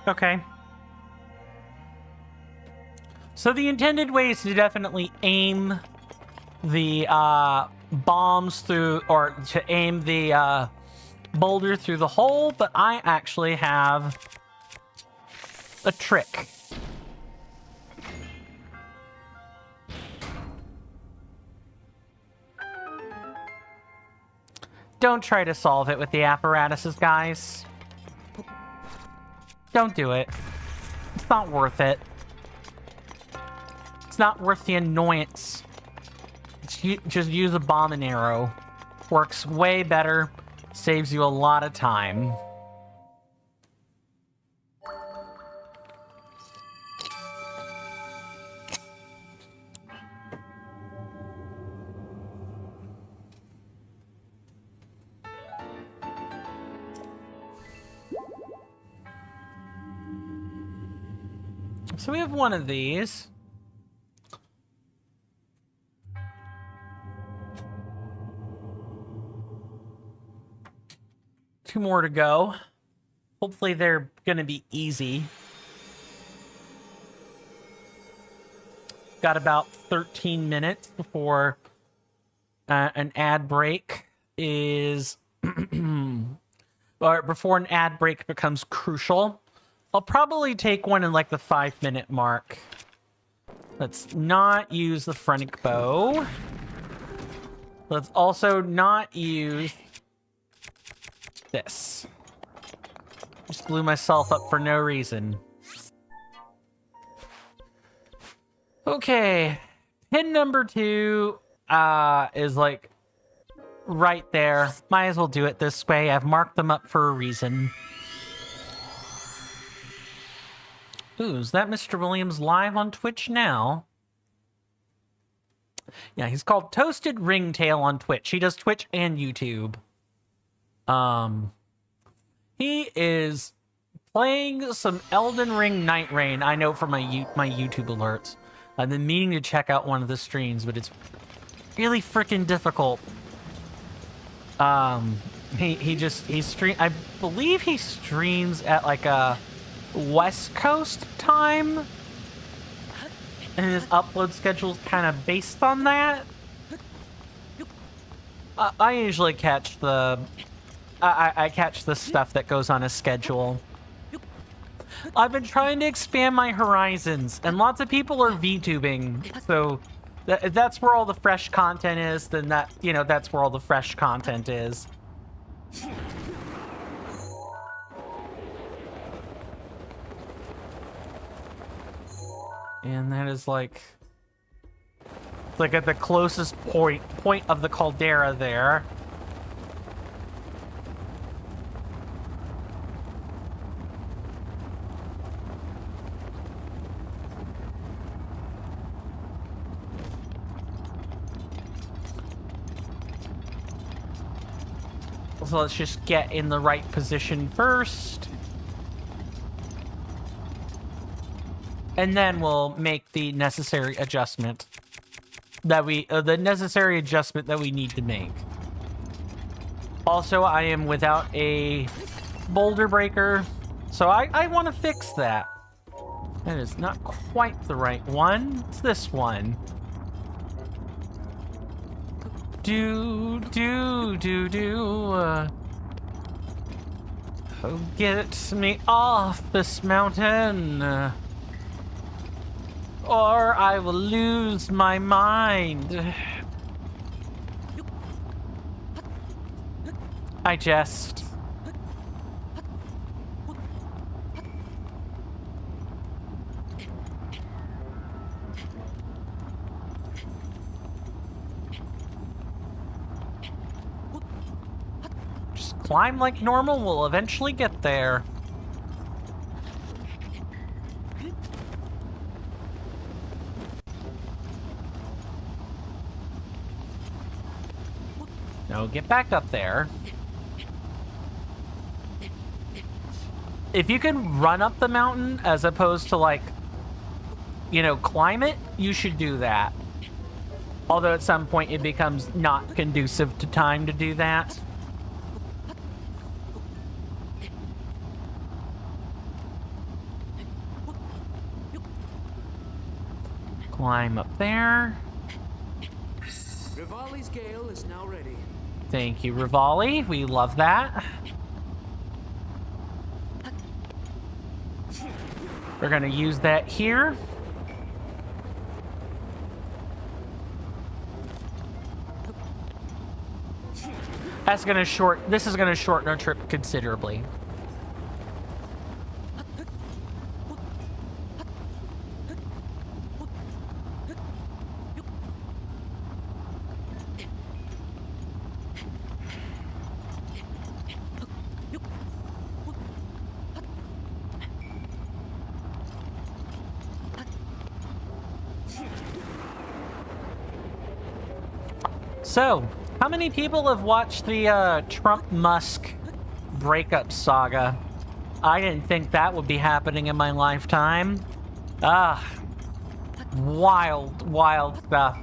Okay. So the intended way is to definitely aim the bombs through, or to aim the boulder through the hole, but I actually have a trick. Don't try to solve it with the apparatuses, guys. Don't do it. It's not worth it. It's not worth the annoyance. Just use a bomb and arrow. Works way better. Saves you a lot of time. So we have one of these. Two more to go. Hopefully they're gonna be easy. Got about 13 minutes before an ad break is... or before an ad break becomes crucial. I'll probably take one in like the 5-minute mark. Let's not use the phrenic bow. Let's also not use this. Just blew myself up for no reason. Okay. Pin number 2 is like right there. Might as well do it this way. I've marked them up for a reason. Ooh, is that Mr. Williams live on Twitch now? Yeah, he's called Toasted Ringtail on Twitch. He does Twitch and YouTube. He is playing some Elden Ring Night Rain. I know from my YouTube alerts. I've been meaning to check out one of the streams, but it's really freaking difficult. I believe he streams at like a West Coast time, and his upload schedule is kind of based on that. I usually catch the I catch the stuff that goes on his schedule. I've been trying to expand my horizons, and lots of people are VTubing, so if that's where all the fresh content is, then that's where all the fresh content is. And that is like at the closest point of the caldera there. So let's just get in the right position first. And then we'll make the necessary adjustment that we need to make. Also, I am without a boulder breaker, so I want to fix that. That is not quite the right one. It's this one. Get me off this mountain, or I will lose my mind. I jest. Just climb like normal, we'll eventually get there. No, get back up there. If you can run up the mountain as opposed to, like, climb it, you should do that. Although at some point it becomes not conducive to time to do that. Climb up there. Rivali's gale is now ready. Thank you, Rivali. We love that. We're gonna use that here. This is gonna shorten our trip considerably. So, how many people have watched the Trump-Musk breakup saga? I didn't think that would be happening in my lifetime. Wild, wild stuff.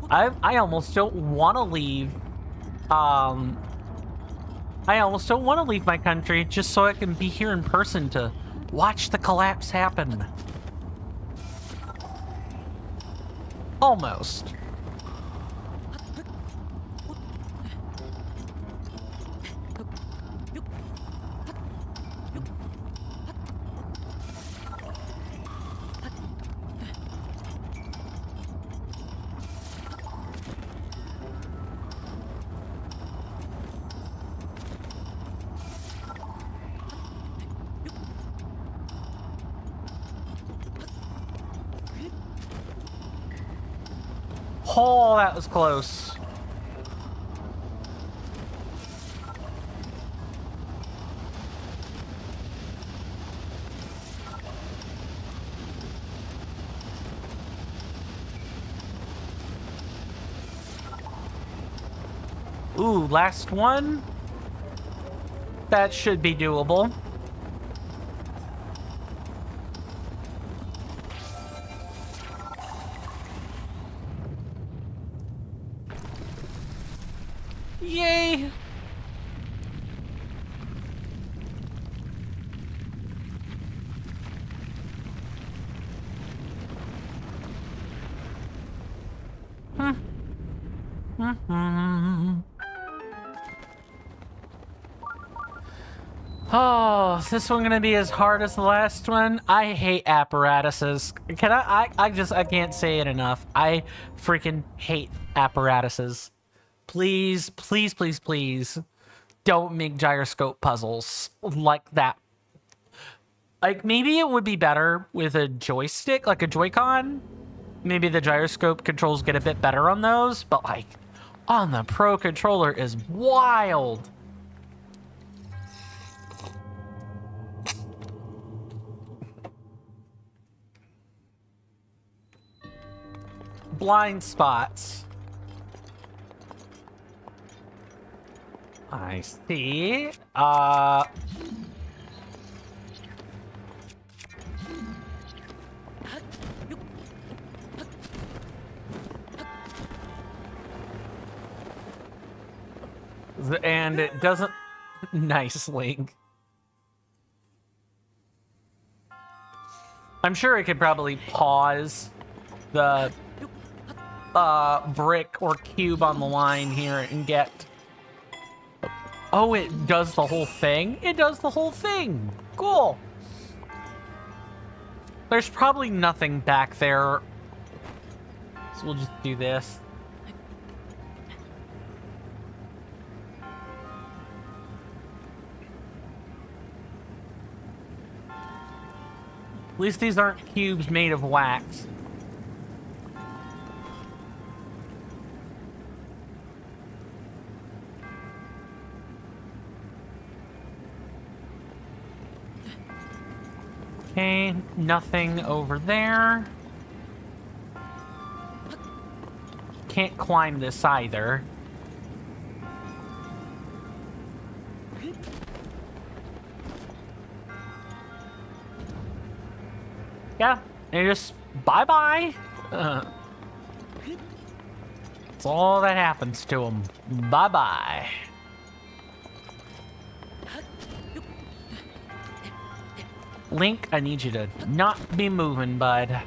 I almost don't want to leave. I almost don't want to leave my country just so I can be here in person to watch the collapse happen. Almost. Oh, that was close. Ooh, last one. That should be doable. Yay! Oh, is this one gonna be as hard as the last one? I hate apparatuses. Can I can't say it enough. I freaking hate apparatuses. Please, please, please, please don't make gyroscope puzzles like that. Like, maybe it would be better with a joystick, like a Joy-Con. Maybe the gyroscope controls get a bit better on those, but like, on the Pro controller is wild. Blind spots. I see. And it doesn't... Nice, Link. I'm sure it could probably pause the brick or cube on the line here and get... Oh, it does the whole thing? It does the whole thing! Cool! There's probably nothing back there. So we'll just do this. At least these aren't cubes made of wax. Okay, nothing over there. Can't climb this either. Yeah, and just bye-bye. That's all that happens to him. Bye-bye. Link, I need you to not be moving, bud.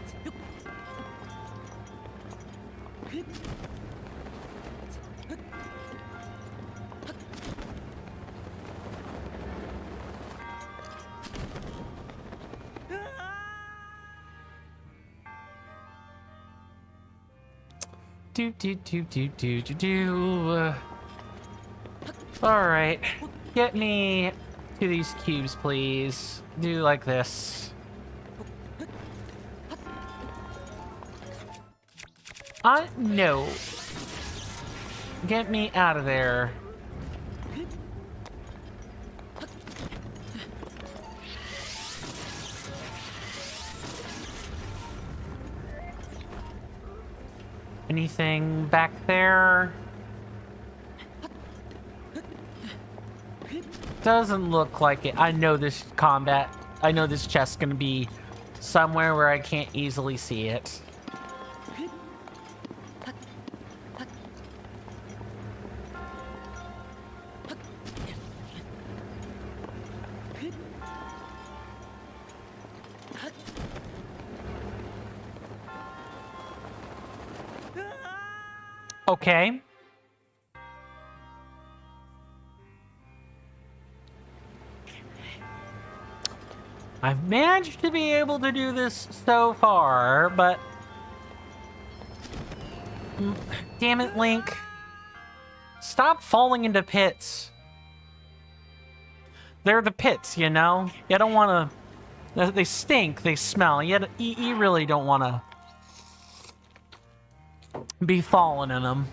All right, get me to these cubes, please. Do like this. No. Get me out of there. Anything back there? Doesn't look like it. I know this chest's gonna be somewhere where I can't easily see it. Okay. I've managed to be able to do this so far, but... Damn it, Link. Stop falling into pits. They're the pits, you know? You don't want to... They stink, they smell. You really don't want to be falling in them.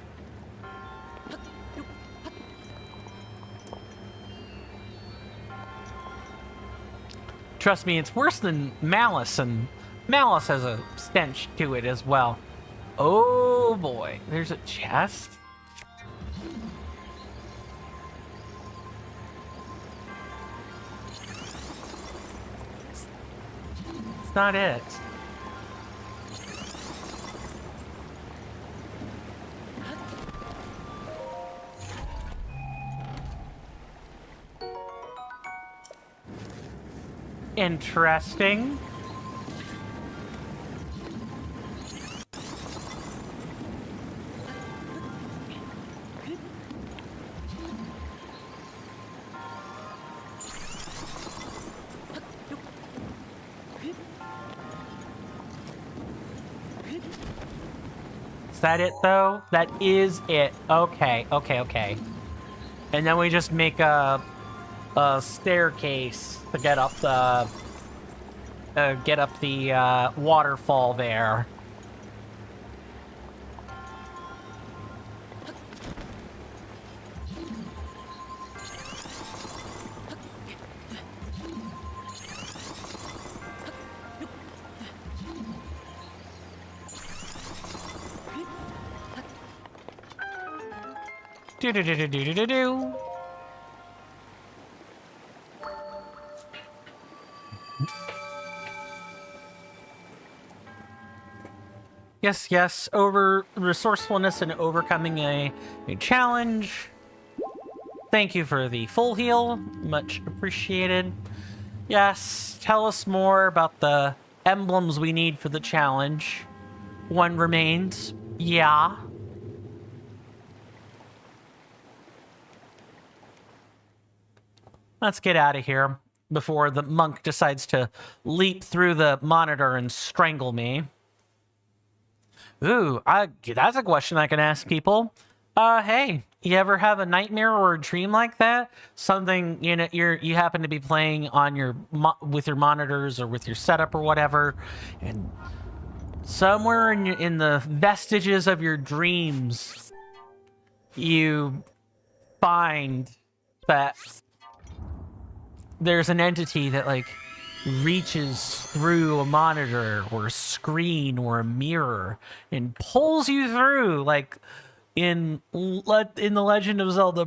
Trust me, it's worse than Malice, and Malice has a stench to it as well. Oh boy, there's a chest. It's not it. Interesting. Is that it, though? That is it. Okay, okay, okay. And then we just make a staircase to get up the waterfall there. Do. Yes, yes, over resourcefulness and overcoming a challenge. Thank you for the full heal. Much appreciated. Yes, tell us more about the emblems we need for the challenge. One remains. Yeah. Let's get out of here before the monk decides to leap through the monitor and strangle me. Ooh, that's a question I can ask people. Hey, you ever have a nightmare or a dream like that? Something, you know, you happen to be playing on your with your monitors or with your setup or whatever, and somewhere in the vestiges of your dreams, you find that there's an entity that, like, reaches through a monitor or a screen or a mirror and pulls you through, like in the Legend of Zelda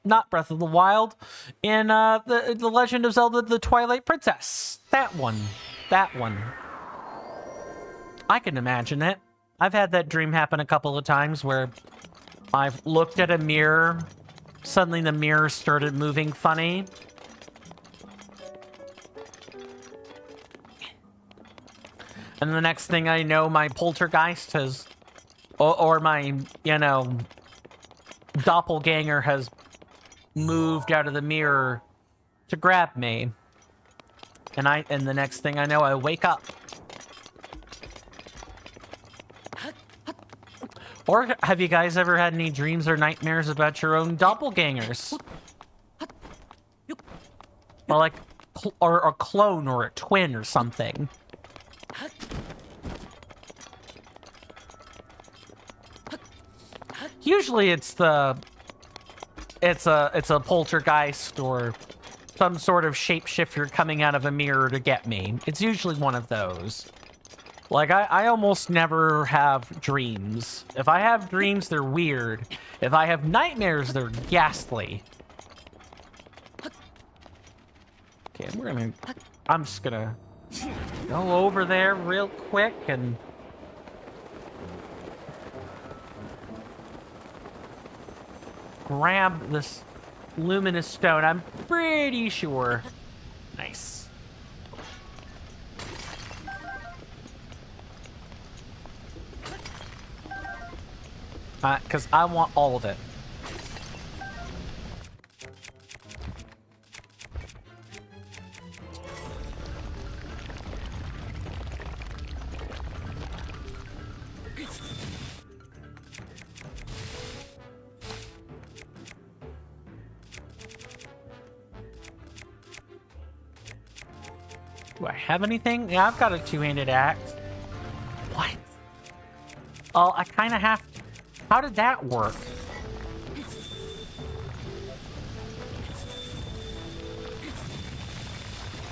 not Breath of the Wild, in the Legend of Zelda the Twilight Princess. That one. I can imagine it. I've had that dream happen a couple of times where I've looked at a mirror, suddenly the mirror started moving funny. And the next thing I know, my poltergeist has, or my, you know, doppelganger has moved out of the mirror to grab me. And the next thing I know, I wake up. Or have you guys ever had any dreams or nightmares about your own doppelgangers? Or like, or a clone or a twin or something. Usually it's a poltergeist or some sort of shapeshifter coming out of a mirror to get me. It's usually one of those. Like, I almost never have dreams. If I have dreams, they're weird. If I have nightmares, they're ghastly. Okay, I'm just gonna go over there real quick and... grab this luminous stone. I'm pretty sure. Nice. Because I want all of it. Do I have anything? Yeah, I've got a two-handed axe. What? Oh, I kind of have to. How did that work?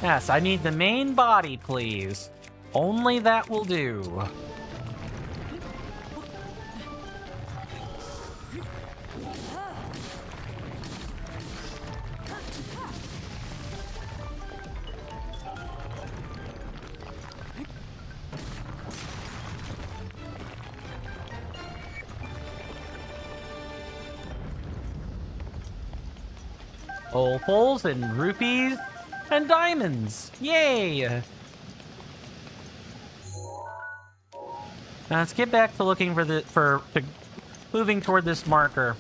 Yes, I need the main body, please. Only that will do. Opals and rupees and diamonds. Yay! Now let's get back to looking for moving toward this marker.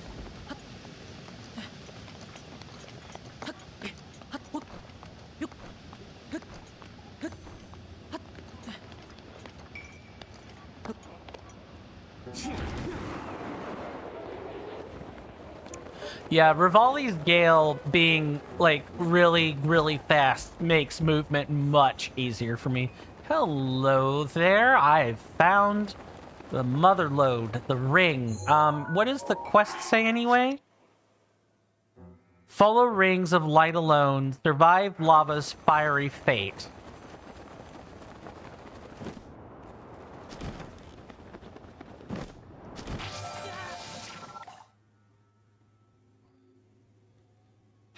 Yeah, Rivali's Gale being, like, really, really fast makes movement much easier for me. Hello there, I've found the mother lode, the ring. What does the quest say anyway? Follow rings of light alone, survive lava's fiery fate.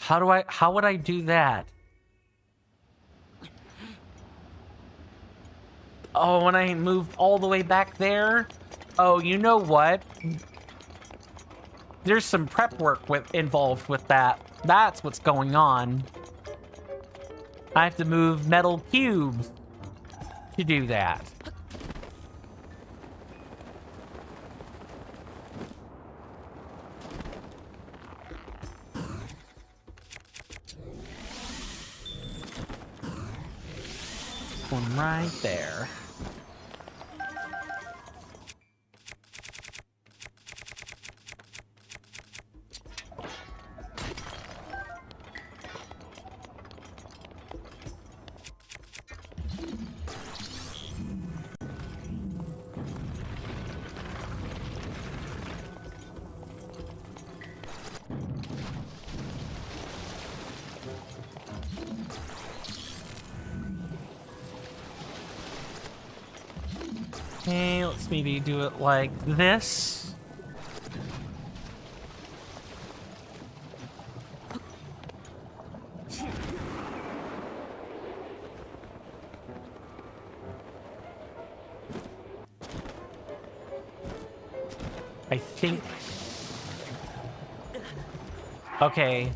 How would I do that? Oh, when I moved all the way back there? Oh, you know what? There's some prep work involved with that. That's what's going on. I have to move metal cubes to do that. One right there. Okay, let's maybe do it like this. I think... Okay.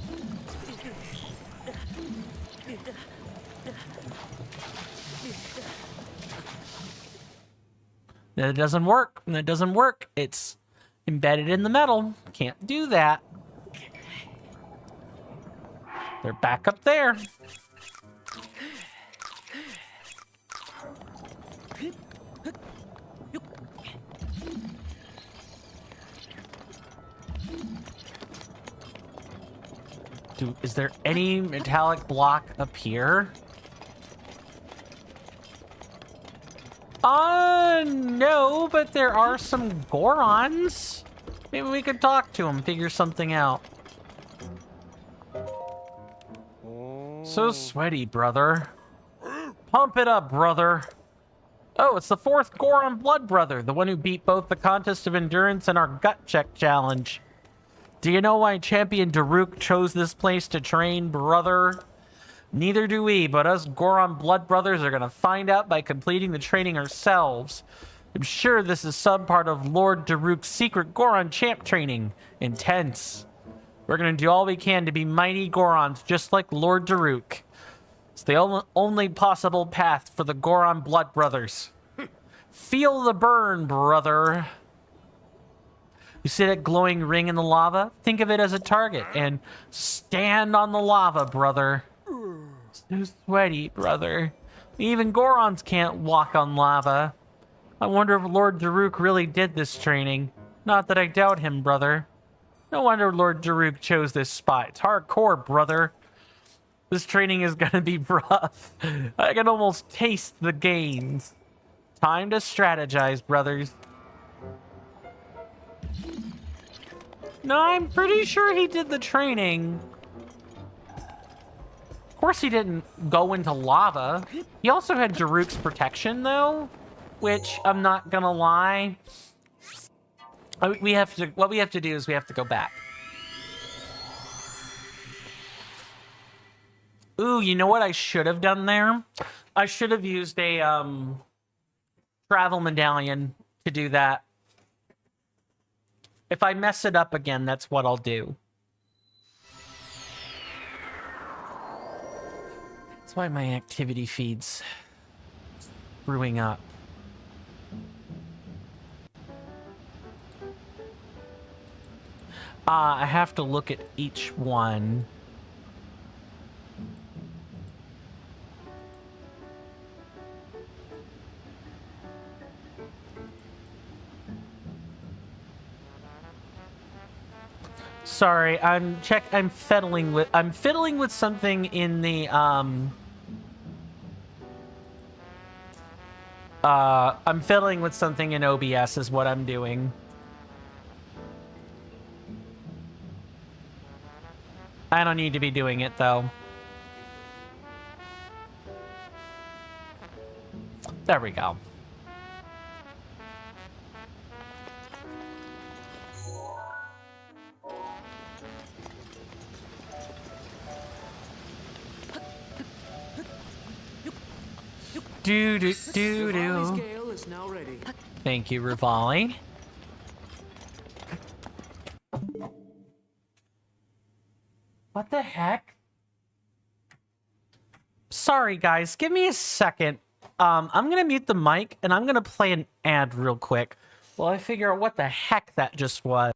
That doesn't work. That doesn't work. It's embedded in the metal. Can't do that. They're back up there. Is there any metallic block up here? No, but there are some Gorons. Maybe we could talk to them, figure something out. So sweaty, brother. Pump it up, brother. Oh, it's the 4th Goron Blood Brother, the one who beat both the Contest of Endurance and our Gut Check Challenge. Do you know why Champion Daruk chose this place to train, brother? Neither do we, but us Goron Blood Brothers are gonna find out by completing the training ourselves. I'm sure this is some part of Lord Daruk's secret Goron champ training. Intense. We're gonna do all we can to be mighty Gorons, just like Lord Daruk. It's the only possible path for the Goron Blood Brothers. Feel the burn, brother. You see that glowing ring in the lava? Think of it as a target and stand on the lava, brother. So sweaty, brother. Even Gorons can't walk on lava. I wonder if Lord Daruk really did this training. Not that I doubt him, brother. No wonder Lord Daruk chose this spot. It's hardcore, brother. This training is gonna be rough. I can almost taste the gains. Time to strategize, brothers. No, I'm pretty sure he did the training. Of course he didn't go into lava. He also had Daruk's protection, though, which I'm not gonna lie. What we have to do is we have to go back. Ooh, you know what I should have done there? I should have used a travel medallion to do that. If I mess it up again, that's what I'll do. That's why my activity feed's screwing up. I have to look at each one. Sorry, I'm fiddling with something in the I'm fiddling with something in OBS is what I'm doing. I don't need to be doing it though. There we go. Rivali's scale is now ready. Thank you, Rivali. What the heck? Sorry, guys. Give me a second. I'm gonna mute the mic and I'm gonna play an ad real quick while I figure out what the heck that just was.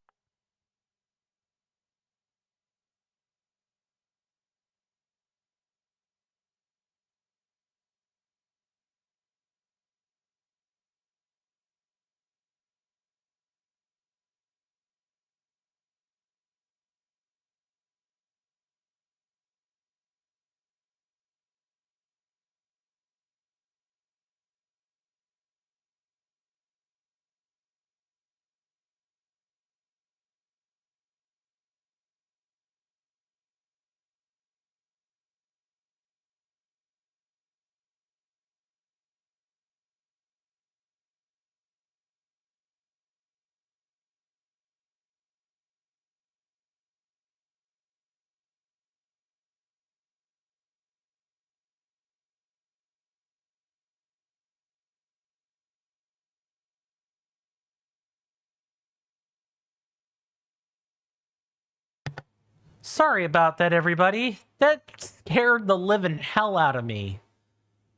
Sorry about that, everybody. That scared the living hell out of me.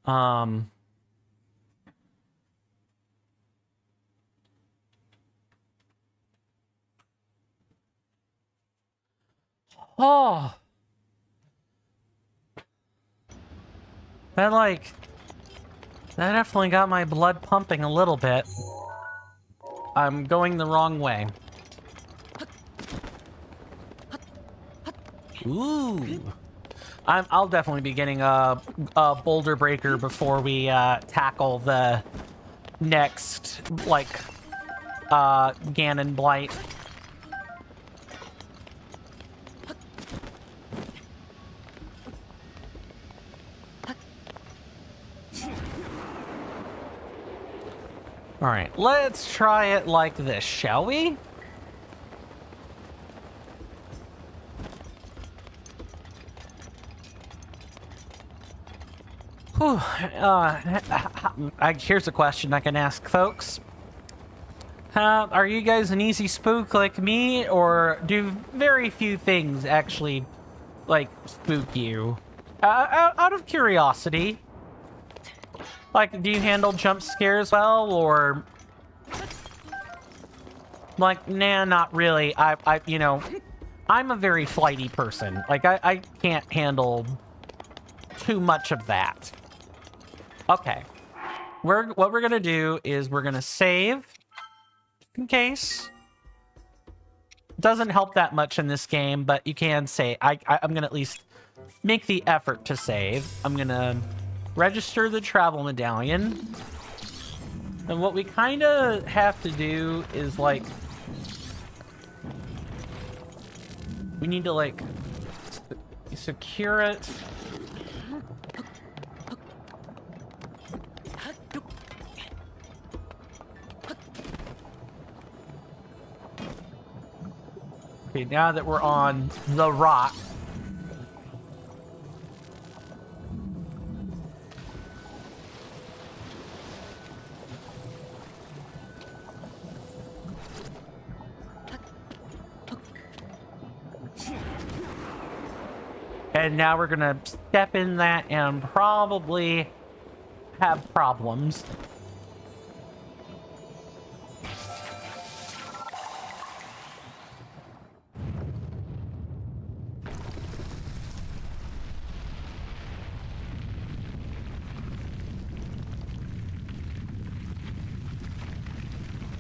Oh. That definitely got my blood pumping a little bit. I'm going the wrong way. Ooh. I'll definitely be getting a boulder breaker before we tackle the next, like, Ganon Blight. All right, let's try it like this, shall we? Whew, here's a question I can ask folks. Are you guys an easy spook like me, or do very few things actually, like, spook you? Out of curiosity. Like, do you handle jump scares well, or... Like, nah, not really. You know, I'm a very flighty person. Like, I can't handle too much of that. Okay. What we're gonna do is we're gonna save, in case. Doesn't help that much in this game, but you can say, I'm gonna at least make the effort to save. I'm gonna register the travel medallion. And what we kind of have to do is, like, we need to, like, secure it. Okay, now that we're on the rock. And now we're gonna step in that and probably have problems.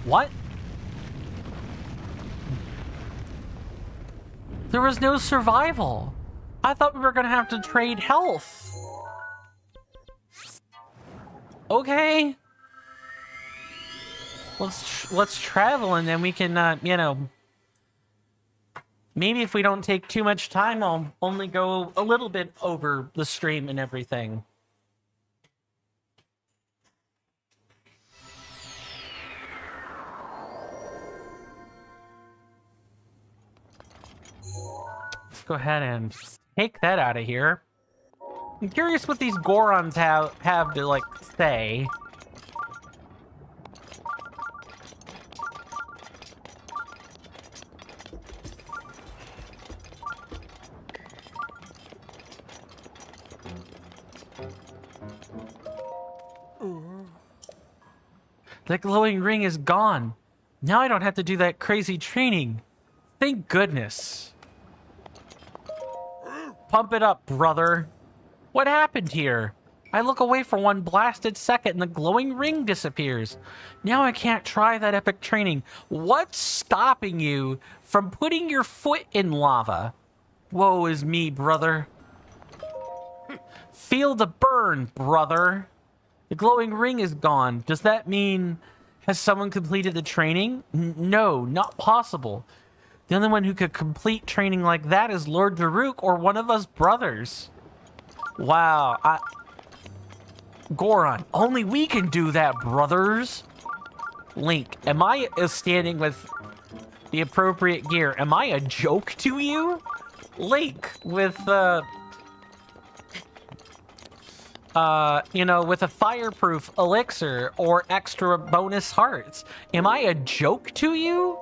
What? There was no survival. I thought we were gonna have to trade health. Okay. Let's travel, and then we can, you know, maybe if we don't take too much time, I'll only go a little bit over the stream and everything. Let's go ahead and take that out of here. I'm curious what these Gorons have to, like, say. The glowing ring is gone. Now I don't have to do that crazy training. Thank goodness. Pump it up, brother. What happened here? I look away for one blasted second and the glowing ring disappears. Now I can't try that epic training. What's stopping you from putting your foot in lava? Woe is me, brother. Feel the burn, brother. The glowing ring is gone. Does that mean... has someone completed the training? No, not possible. The only one who could complete training like that is Lord Daruk or one of us brothers. Wow, Goron, only we can do that, brothers. Link, am I standing with the appropriate gear? Am I a joke to you? Link, with, you know, with a fireproof elixir or extra bonus hearts. Am I a joke to you?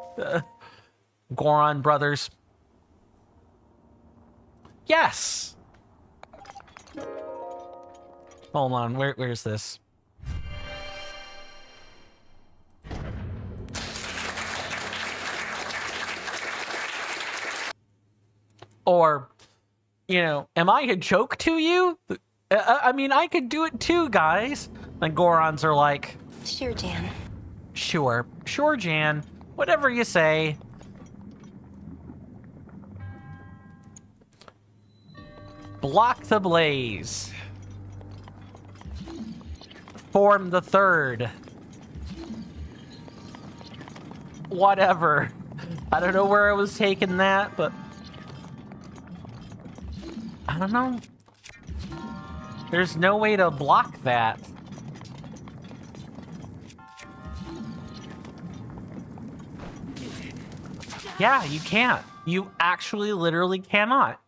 Goron brothers. Yes! Hold on, where's this? Or, you know, am I a joke to you? I mean, I could do it too, guys. And Gorons are like... Sure, Jan. Sure. Sure, Jan. Whatever you say. Block the blaze. Form the third. Whatever. I don't know where I was taking that, but I don't know. There's no way to block that. Yeah, you can't. You actually literally cannot.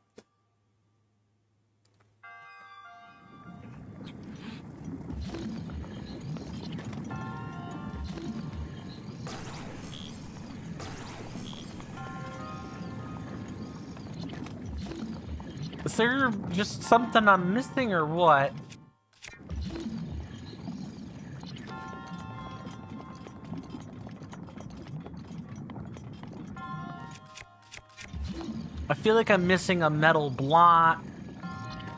Is there just something I'm missing or what? I feel like I'm missing a metal block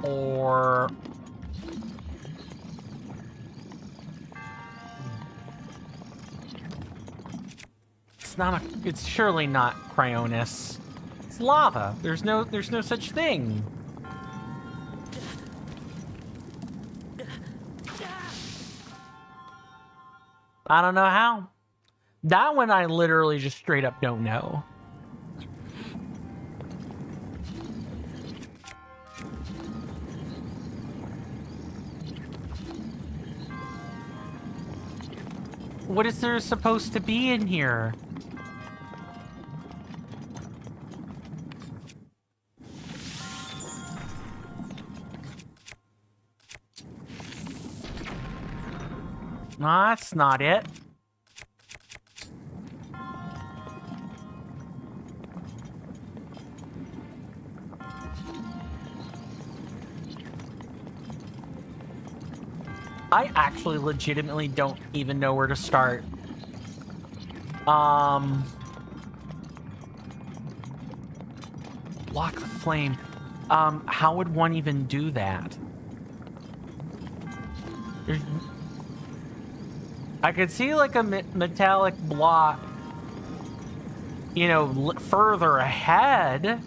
or... It's surely not Cryonis. It's lava. There's no such thing. I don't know how. That one I literally just straight up don't know. What is there supposed to be in here? No, that's not it. I actually legitimately don't even know where to start. Block the flame. How would one even do that? I could see like a metallic block, you know, further ahead.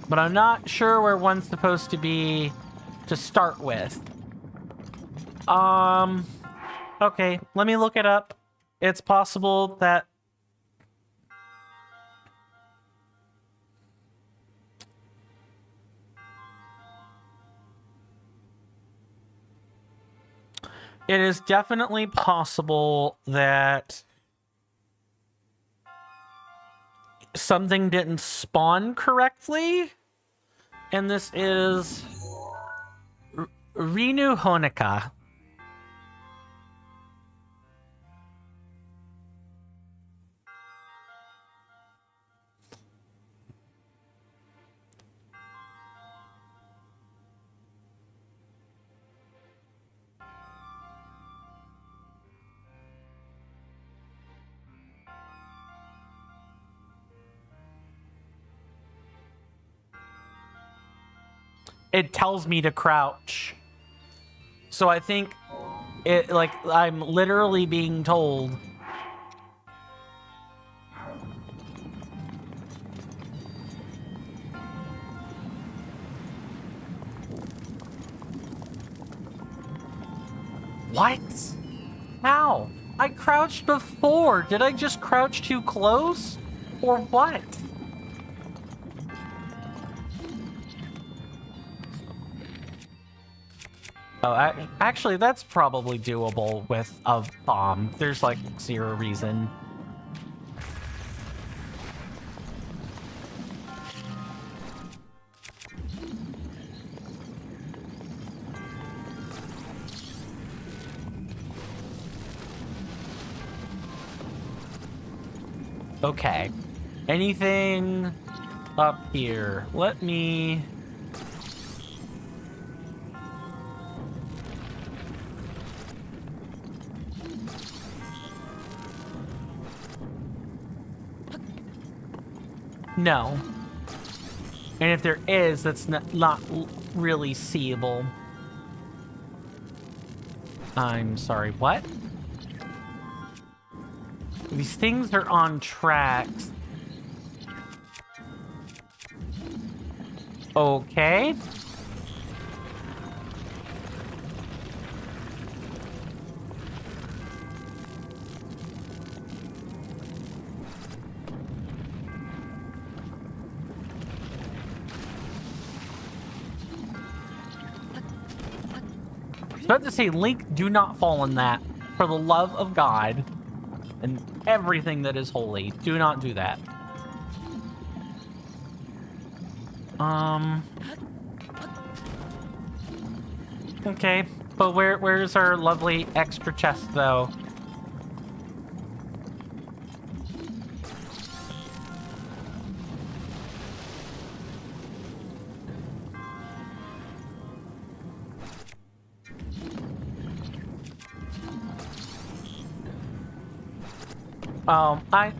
But I'm not sure where one's supposed to be to start with. Okay, let me look it up. It's possible that... It is definitely possible that something didn't spawn correctly, and this is Renu Honika. It tells me to crouch. So I think it, like, I'm literally being told. What? How? I crouched before. Did I just crouch too close? Or what? Oh, actually, that's probably doable with a bomb. There's, like, zero reason. Okay. Anything up here? Let me... No. And if there is, that's not really seeable. I'm sorry, what? These things are on tracks. Okay. I was about to say, Link, do not fall in that. For the love of God and everything that is holy, do not do that. Okay, but where's our lovely extra chest, though?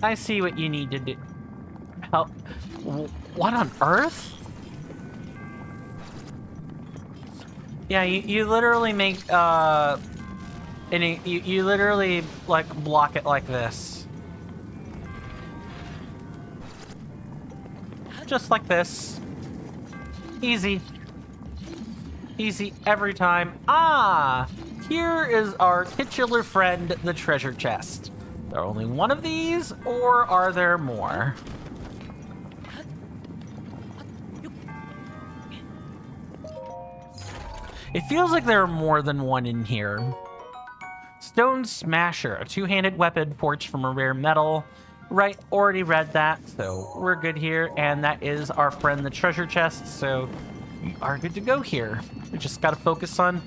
I see what you need to do. Help. What on earth? Yeah, you literally make, and you literally, like, block it like this. Just like this. Easy. Easy every time. Ah! Here is our titular friend, the treasure chest. There only one of these, or are there more? It feels like there are more than one in here. Stone Smasher, a two-handed weapon forged from a rare metal. Right, already read that, so we're good here. And that is our friend, the treasure chest, so we are good to go here. We just gotta focus on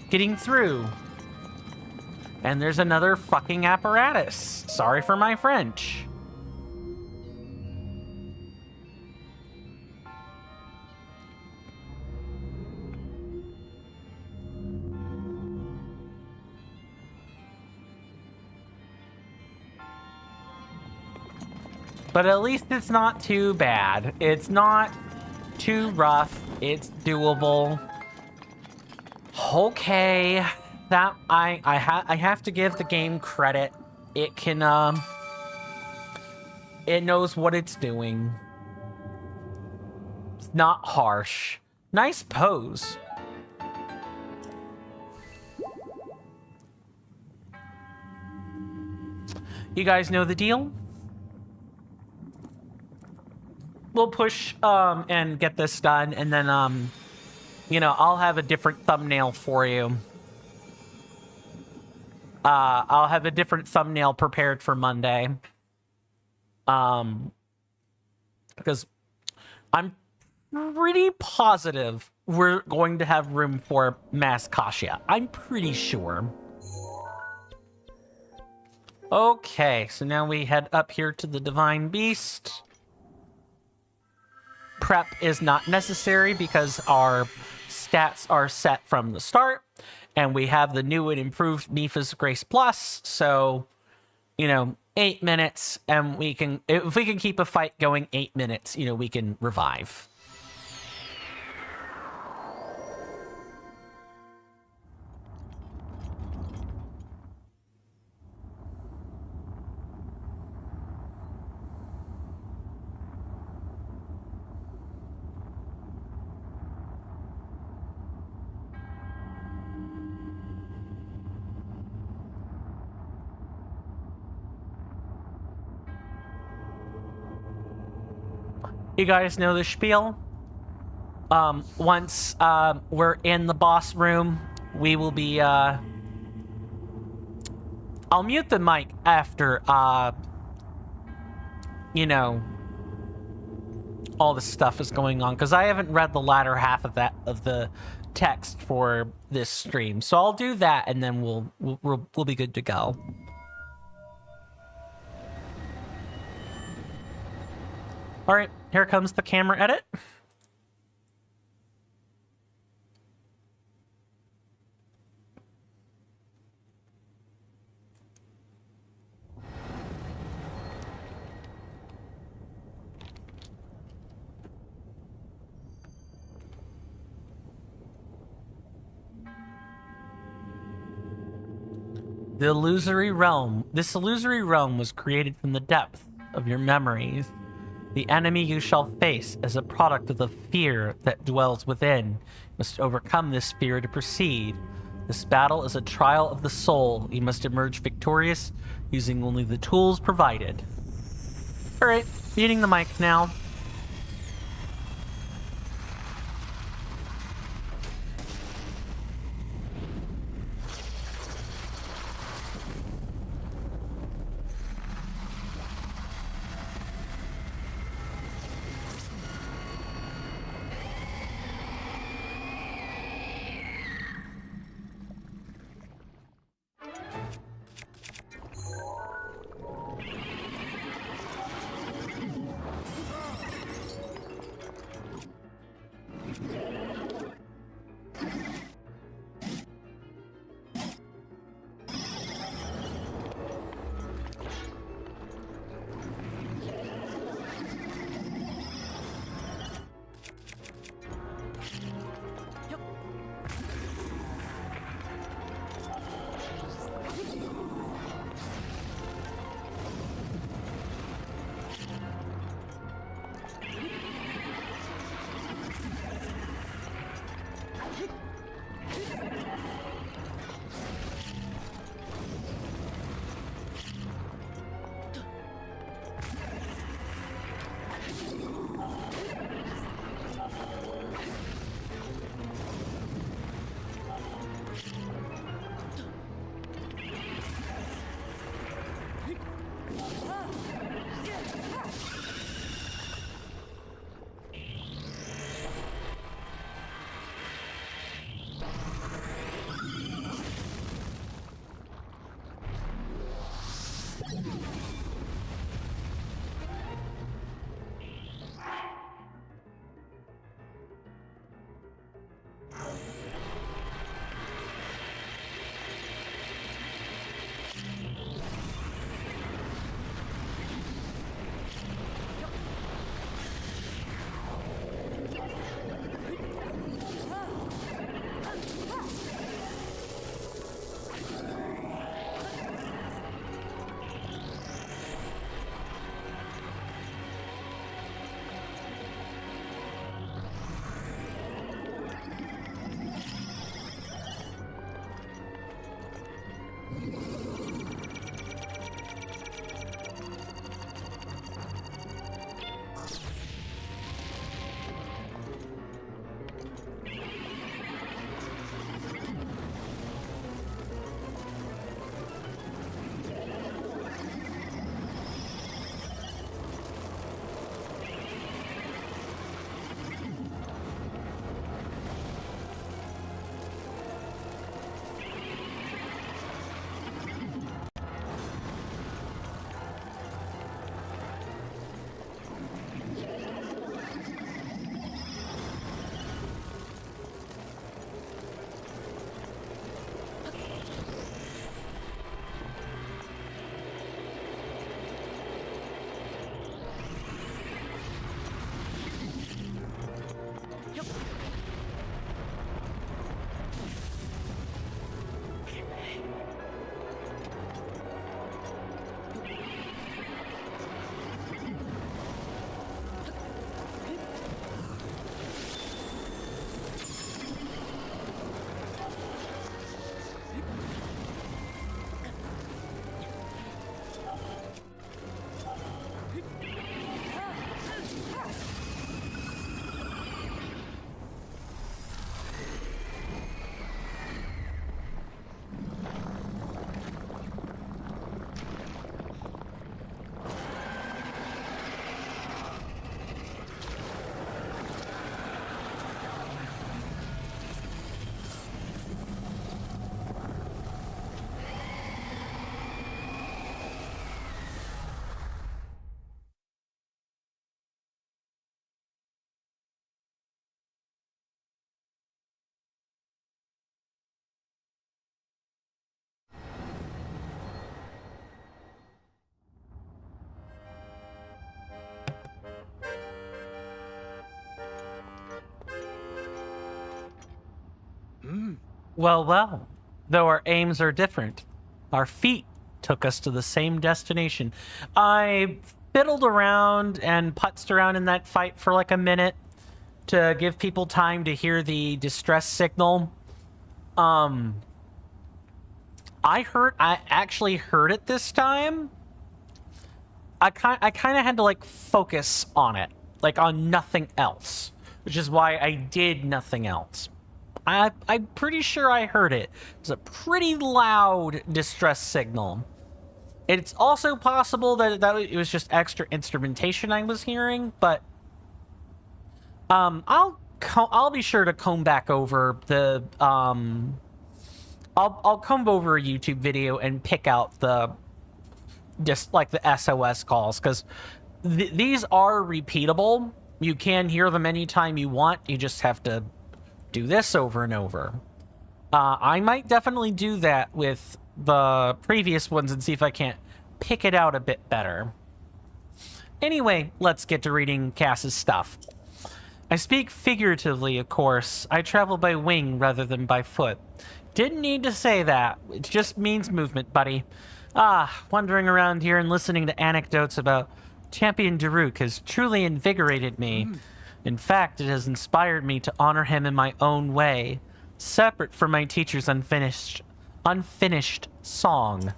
getting through. And there's another fucking apparatus. Sorry for my French. But at least it's not too bad. It's not too rough. It's doable. Okay. That I have to give the game credit. It can it knows what it's doing. It's not harsh. Nice pose. You guys know the deal? We'll push and get this done, and then you know, I'll have a different thumbnail for you. I'll have a different thumbnail prepared for Monday. Because I'm pretty positive we're going to have room for Mass Kasha. I'm pretty sure. Okay, so now we head up here to the Divine Beast. Prep is not necessary because our stats are set from the start. And we have the new and improved Mipha's Grace Plus, so, you know, 8 minutes, and we can, if we can keep a fight going 8 minutes, you know, we can revive. You guys know the spiel. Once we're in the boss room, we will be I'll mute the mic after you know, all this stuff is going on, because I haven't read the latter half of the text for this stream. So I'll do that, and then we'll be good to go. All right, here comes the camera edit. The illusory realm. This illusory realm was created from the depth of your memories. The enemy you shall face is a product of the fear that dwells within. You must overcome this fear to proceed. This battle is a trial of the soul. You must emerge victorious using only the tools provided. Alright, muting the mic now. Well, well, though our aims are different, our feet took us to the same destination. I fiddled around and putzed around in that fight for like a minute to give people time to hear the distress signal. I actually heard it this time. I kind of had to like focus on it, like on nothing else, which is why I did nothing else. I'm pretty sure I heard it. It's a pretty loud distress signal. It's also possible that it was just extra instrumentation I was hearing, but I'll be sure to comb back over the I'll comb over a YouTube video and pick out the SOS calls, because these are repeatable. You can hear them anytime you want. You just have to do this over and over. I might definitely do that with the previous ones and see if I can't pick it out a bit better. Anyway, let's get to reading Cass's stuff. I speak figuratively, of course. I travel by wing rather than by foot. Didn't need to say that. It just means movement, buddy. Wandering around here and listening to anecdotes about Champion Daruk has truly invigorated me. In fact, it has inspired me to honor him in my own way, separate from my teacher's unfinished song.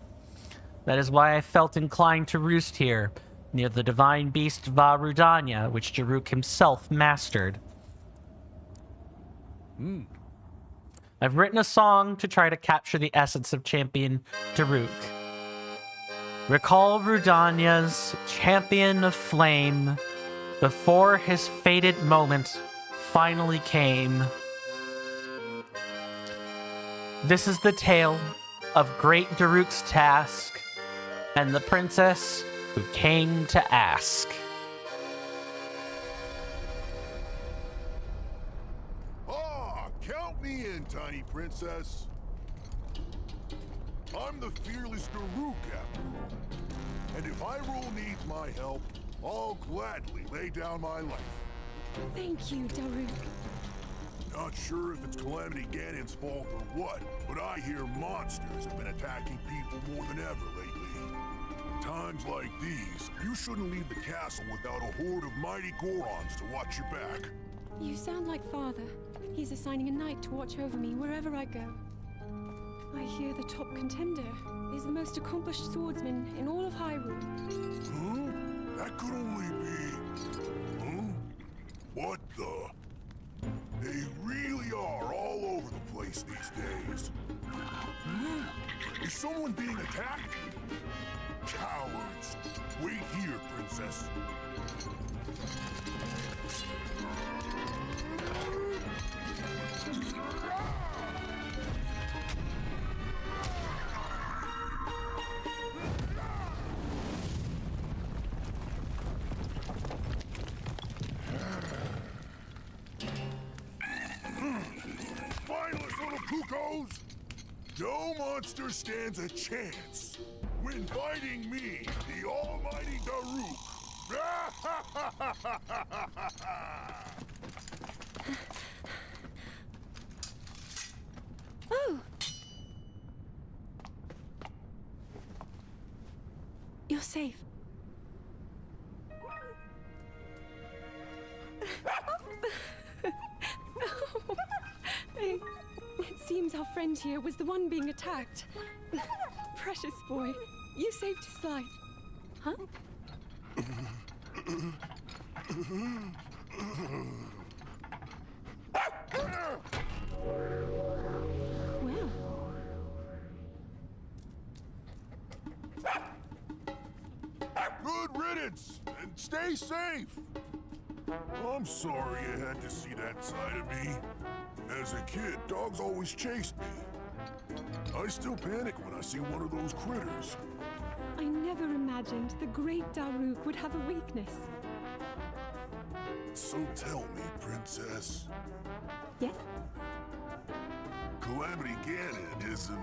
That is why I felt inclined to roost here, near the divine beast Va Rudania, which Daruk himself mastered. I've written a song to try to capture the essence of Champion Daruk. Recall Rudania's champion of flame, before his fated moment finally came. This is the tale of great Daruk's task, and the princess who came to ask. Count me in, tiny princess. I'm the fearless Daruk, after all. And if Hyrule needs my help, I'll gladly lay down my life. Thank you, Daruk. Not sure if it's Calamity Ganon's fault or what, but I hear monsters have been attacking people more than ever lately. Times like these, you shouldn't leave the castle without a horde of mighty Gorons to watch your back. You sound like Father. He's assigning a knight to watch over me wherever I go. I hear the top contender is the most accomplished swordsman in all of Hyrule. Huh? That could only be... Huh? What the... They really are all over the place these days. Is someone being attacked? Cowards! Wait here, princess. Spineless little cuckoos! No monster stands a chance when fighting me, the almighty Daruk. Oh! You're safe. It seems our friend here was the one being attacked. Precious boy, you saved his life. Huh? Well. Good riddance, and stay safe. I'm sorry you had to see that side of me. As a kid, dogs always chased me. I still panic when I see one of those critters. I never imagined the great Daruk would have a weakness. So tell me, princess. Yes? Calamity Ganon isn't,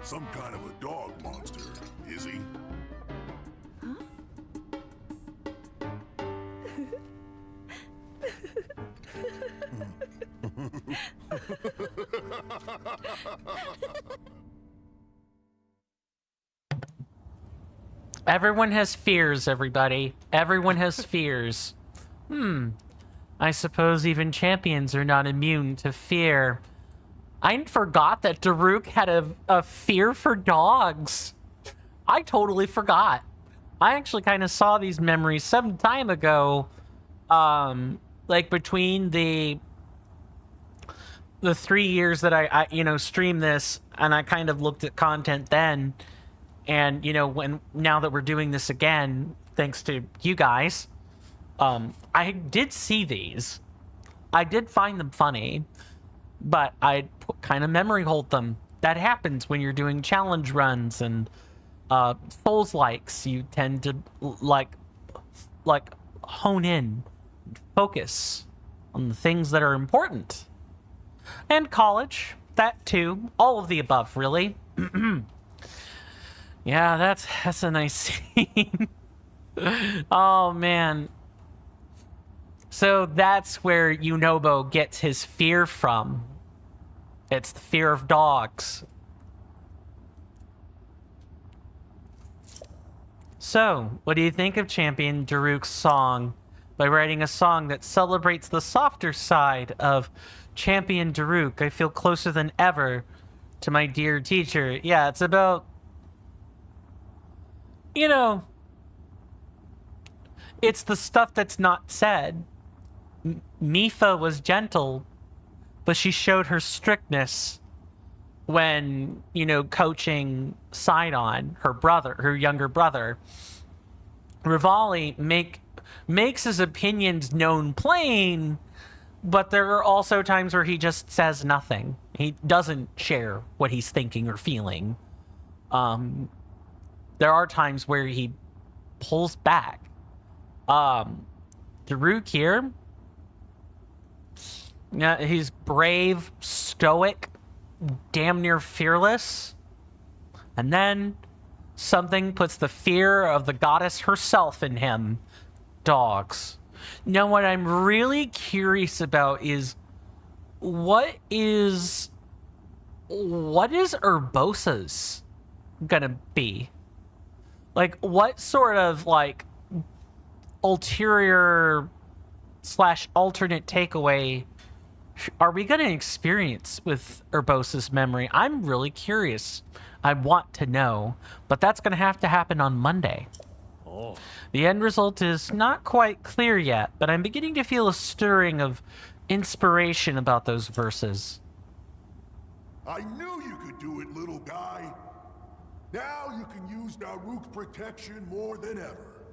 some kind of a dog monster, is he? Huh? Everyone has fears, everybody. Everyone has fears. I suppose even champions are not immune to fear. I forgot that Daruk had a fear for dogs. I totally forgot. I actually kind of saw these memories some time ago. Like between the 3 years that I streamed this, and I kind of looked at content then. And, now that we're doing this again, thanks to you guys, I did see these. I did find them funny, but I kind of memory hold them. That happens when you're doing challenge runs and Souls likes. You tend to like hone in, focus on the things that are important. And college, that too. All of the above, really. Yeah, that's a nice scene. Oh, man. So that's where Yunobo gets his fear from. It's the fear of dogs. So, what do you think of Champion Daruk's song? By writing a song that celebrates the softer side of Champion Daruk, I feel closer than ever to my dear teacher. Yeah, it's about, it's the stuff that's not said. Mifa was gentle, but she showed her strictness when, coaching Sidon, her younger brother. Rivali makes his opinions known plain, but there are also times where he just says nothing. He doesn't share what he's thinking or feeling. There are times where he pulls back. Daruk here, he's brave, stoic, damn near fearless. And then something puts the fear of the goddess herself in him. Dogs. Now, what I'm really curious about is what is Urbosa's gonna be? Like, what sort of, ulterior / alternate takeaway are we going to experience with Urbosa's memory? I'm really curious. I want to know, but that's going to happen on Monday. Oh. The end result is not quite clear yet, but I'm beginning to feel a stirring of inspiration about those verses. I knew you could do it, little guy. Now you can use Daruk's protection more than ever.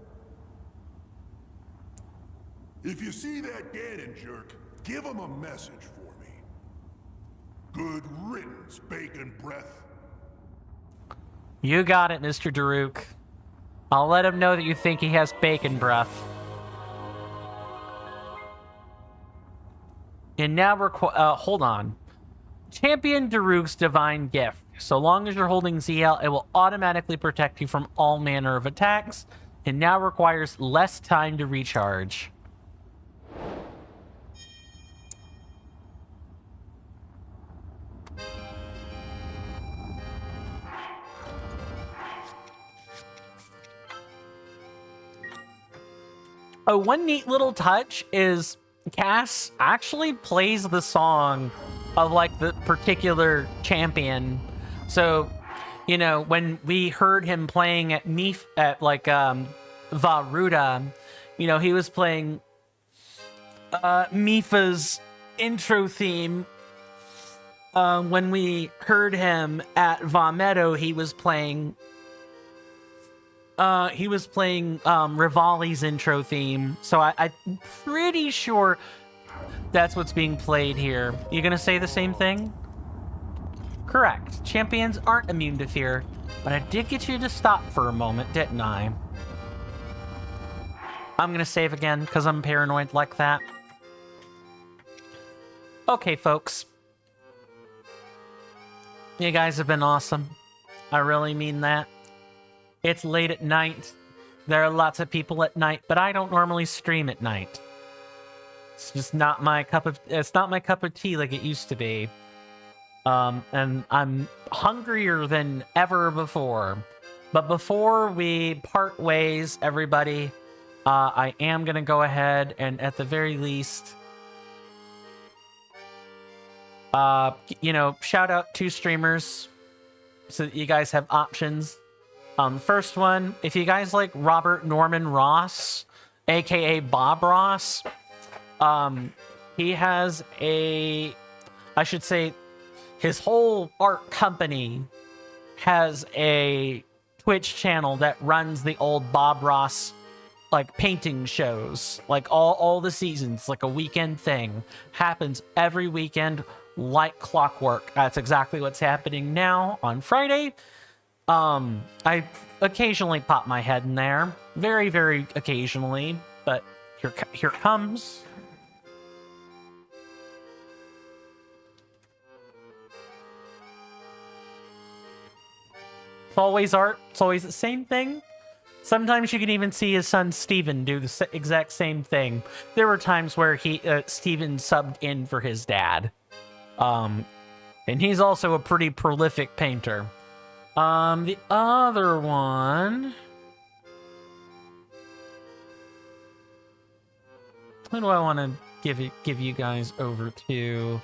If you see that Ganon jerk, give him a message for me. Good riddance, bacon breath. You got it, Mr. Daruk. I'll let him know that you think he has bacon breath. And now hold on. Champion Daruk's divine gift. So long as you're holding ZL, it will automatically protect you from all manner of attacks. It now requires less time to recharge. Oh, one neat little touch is Cass actually plays the song of the particular champion. So, when we heard him playing at Varuda, he was playing Mifa's intro theme. When we heard him at Vamedo, he was playing Rivali's intro theme. So I'm pretty sure that's what's being played here. You gonna say the same thing? Correct. Champions aren't immune to fear, but I did get you to stop for a moment, didn't I? I'm gonna save again because I'm paranoid like that. Okay, folks. You guys have been awesome. I really mean that. It's late at night. There are lots of people at night, but I don't normally stream at night. It's just not my cup of tea like it used to be. And I'm hungrier than ever before. But before we part ways, everybody, I am going to go ahead and at the very least, shout out 2 streamers so that you guys have options. First one, if you guys like Robert Norman Ross, aka Bob Ross, he has his whole art company has a Twitch channel that runs the old Bob Ross like painting shows, like all the seasons, like a weekend thing. Happens every weekend like clockwork. That's exactly what's happening now on Friday. I occasionally pop my head in there, very, very occasionally, but here comes. It's always art. It's always the same thing. Sometimes you can even see his son Steven do the exact same thing. There were times where Steven subbed in for his dad. And he's also a pretty prolific painter. The other one... Who do I want to give you guys over to?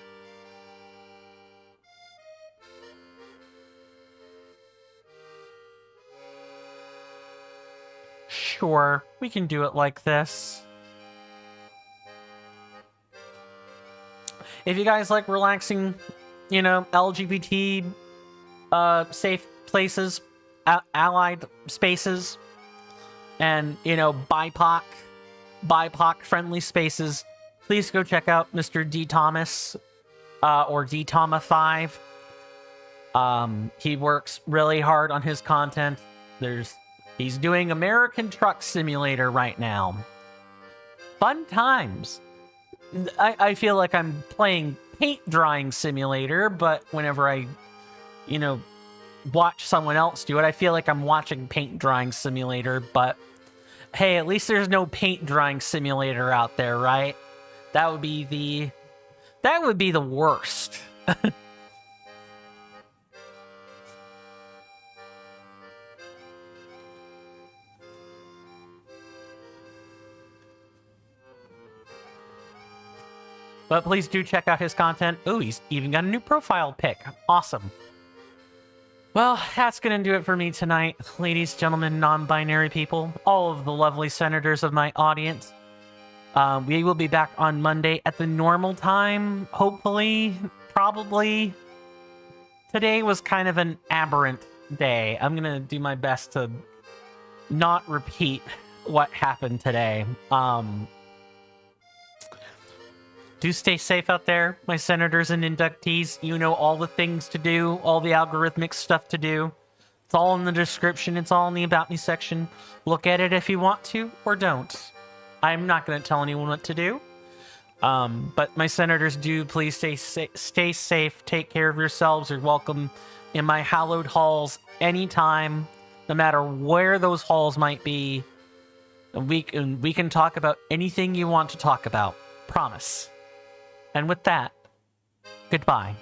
Sure, we can do it like this. If you guys like relaxing, LGBT safe places, allied spaces, and, BIPOC friendly spaces, please go check out Mr. D. Thomas, or D. Toma 5. He works really hard on his content. He's doing American Truck Simulator right now. Fun times. I feel like I'm playing Paint Drying Simulator, but whenever I, watch someone else do it, I feel like I'm watching Paint Drying Simulator, but hey, at least there's no Paint Drying Simulator out there, right? That would be the worst. But please do check out his content. Oh, he's even got a new profile pic. Awesome. Well, that's going to do it for me tonight. Ladies, gentlemen, non-binary people, all of the lovely senators of my audience. We will be back on Monday at the normal time, hopefully, probably. Today was kind of an aberrant day. I'm going to do my best to not repeat what happened today. Do stay safe out there, my senators and inductees. You know all the things to do, all the algorithmic stuff to do. It's all in the description. It's all in the About Me section. Look at it if you want to, or don't. I'm not going to tell anyone what to do. But my senators, do please stay safe. Take care of yourselves. You're welcome in my hallowed halls anytime, no matter where those halls might be. And we can talk about anything you want to talk about. Promise. And with that, goodbye.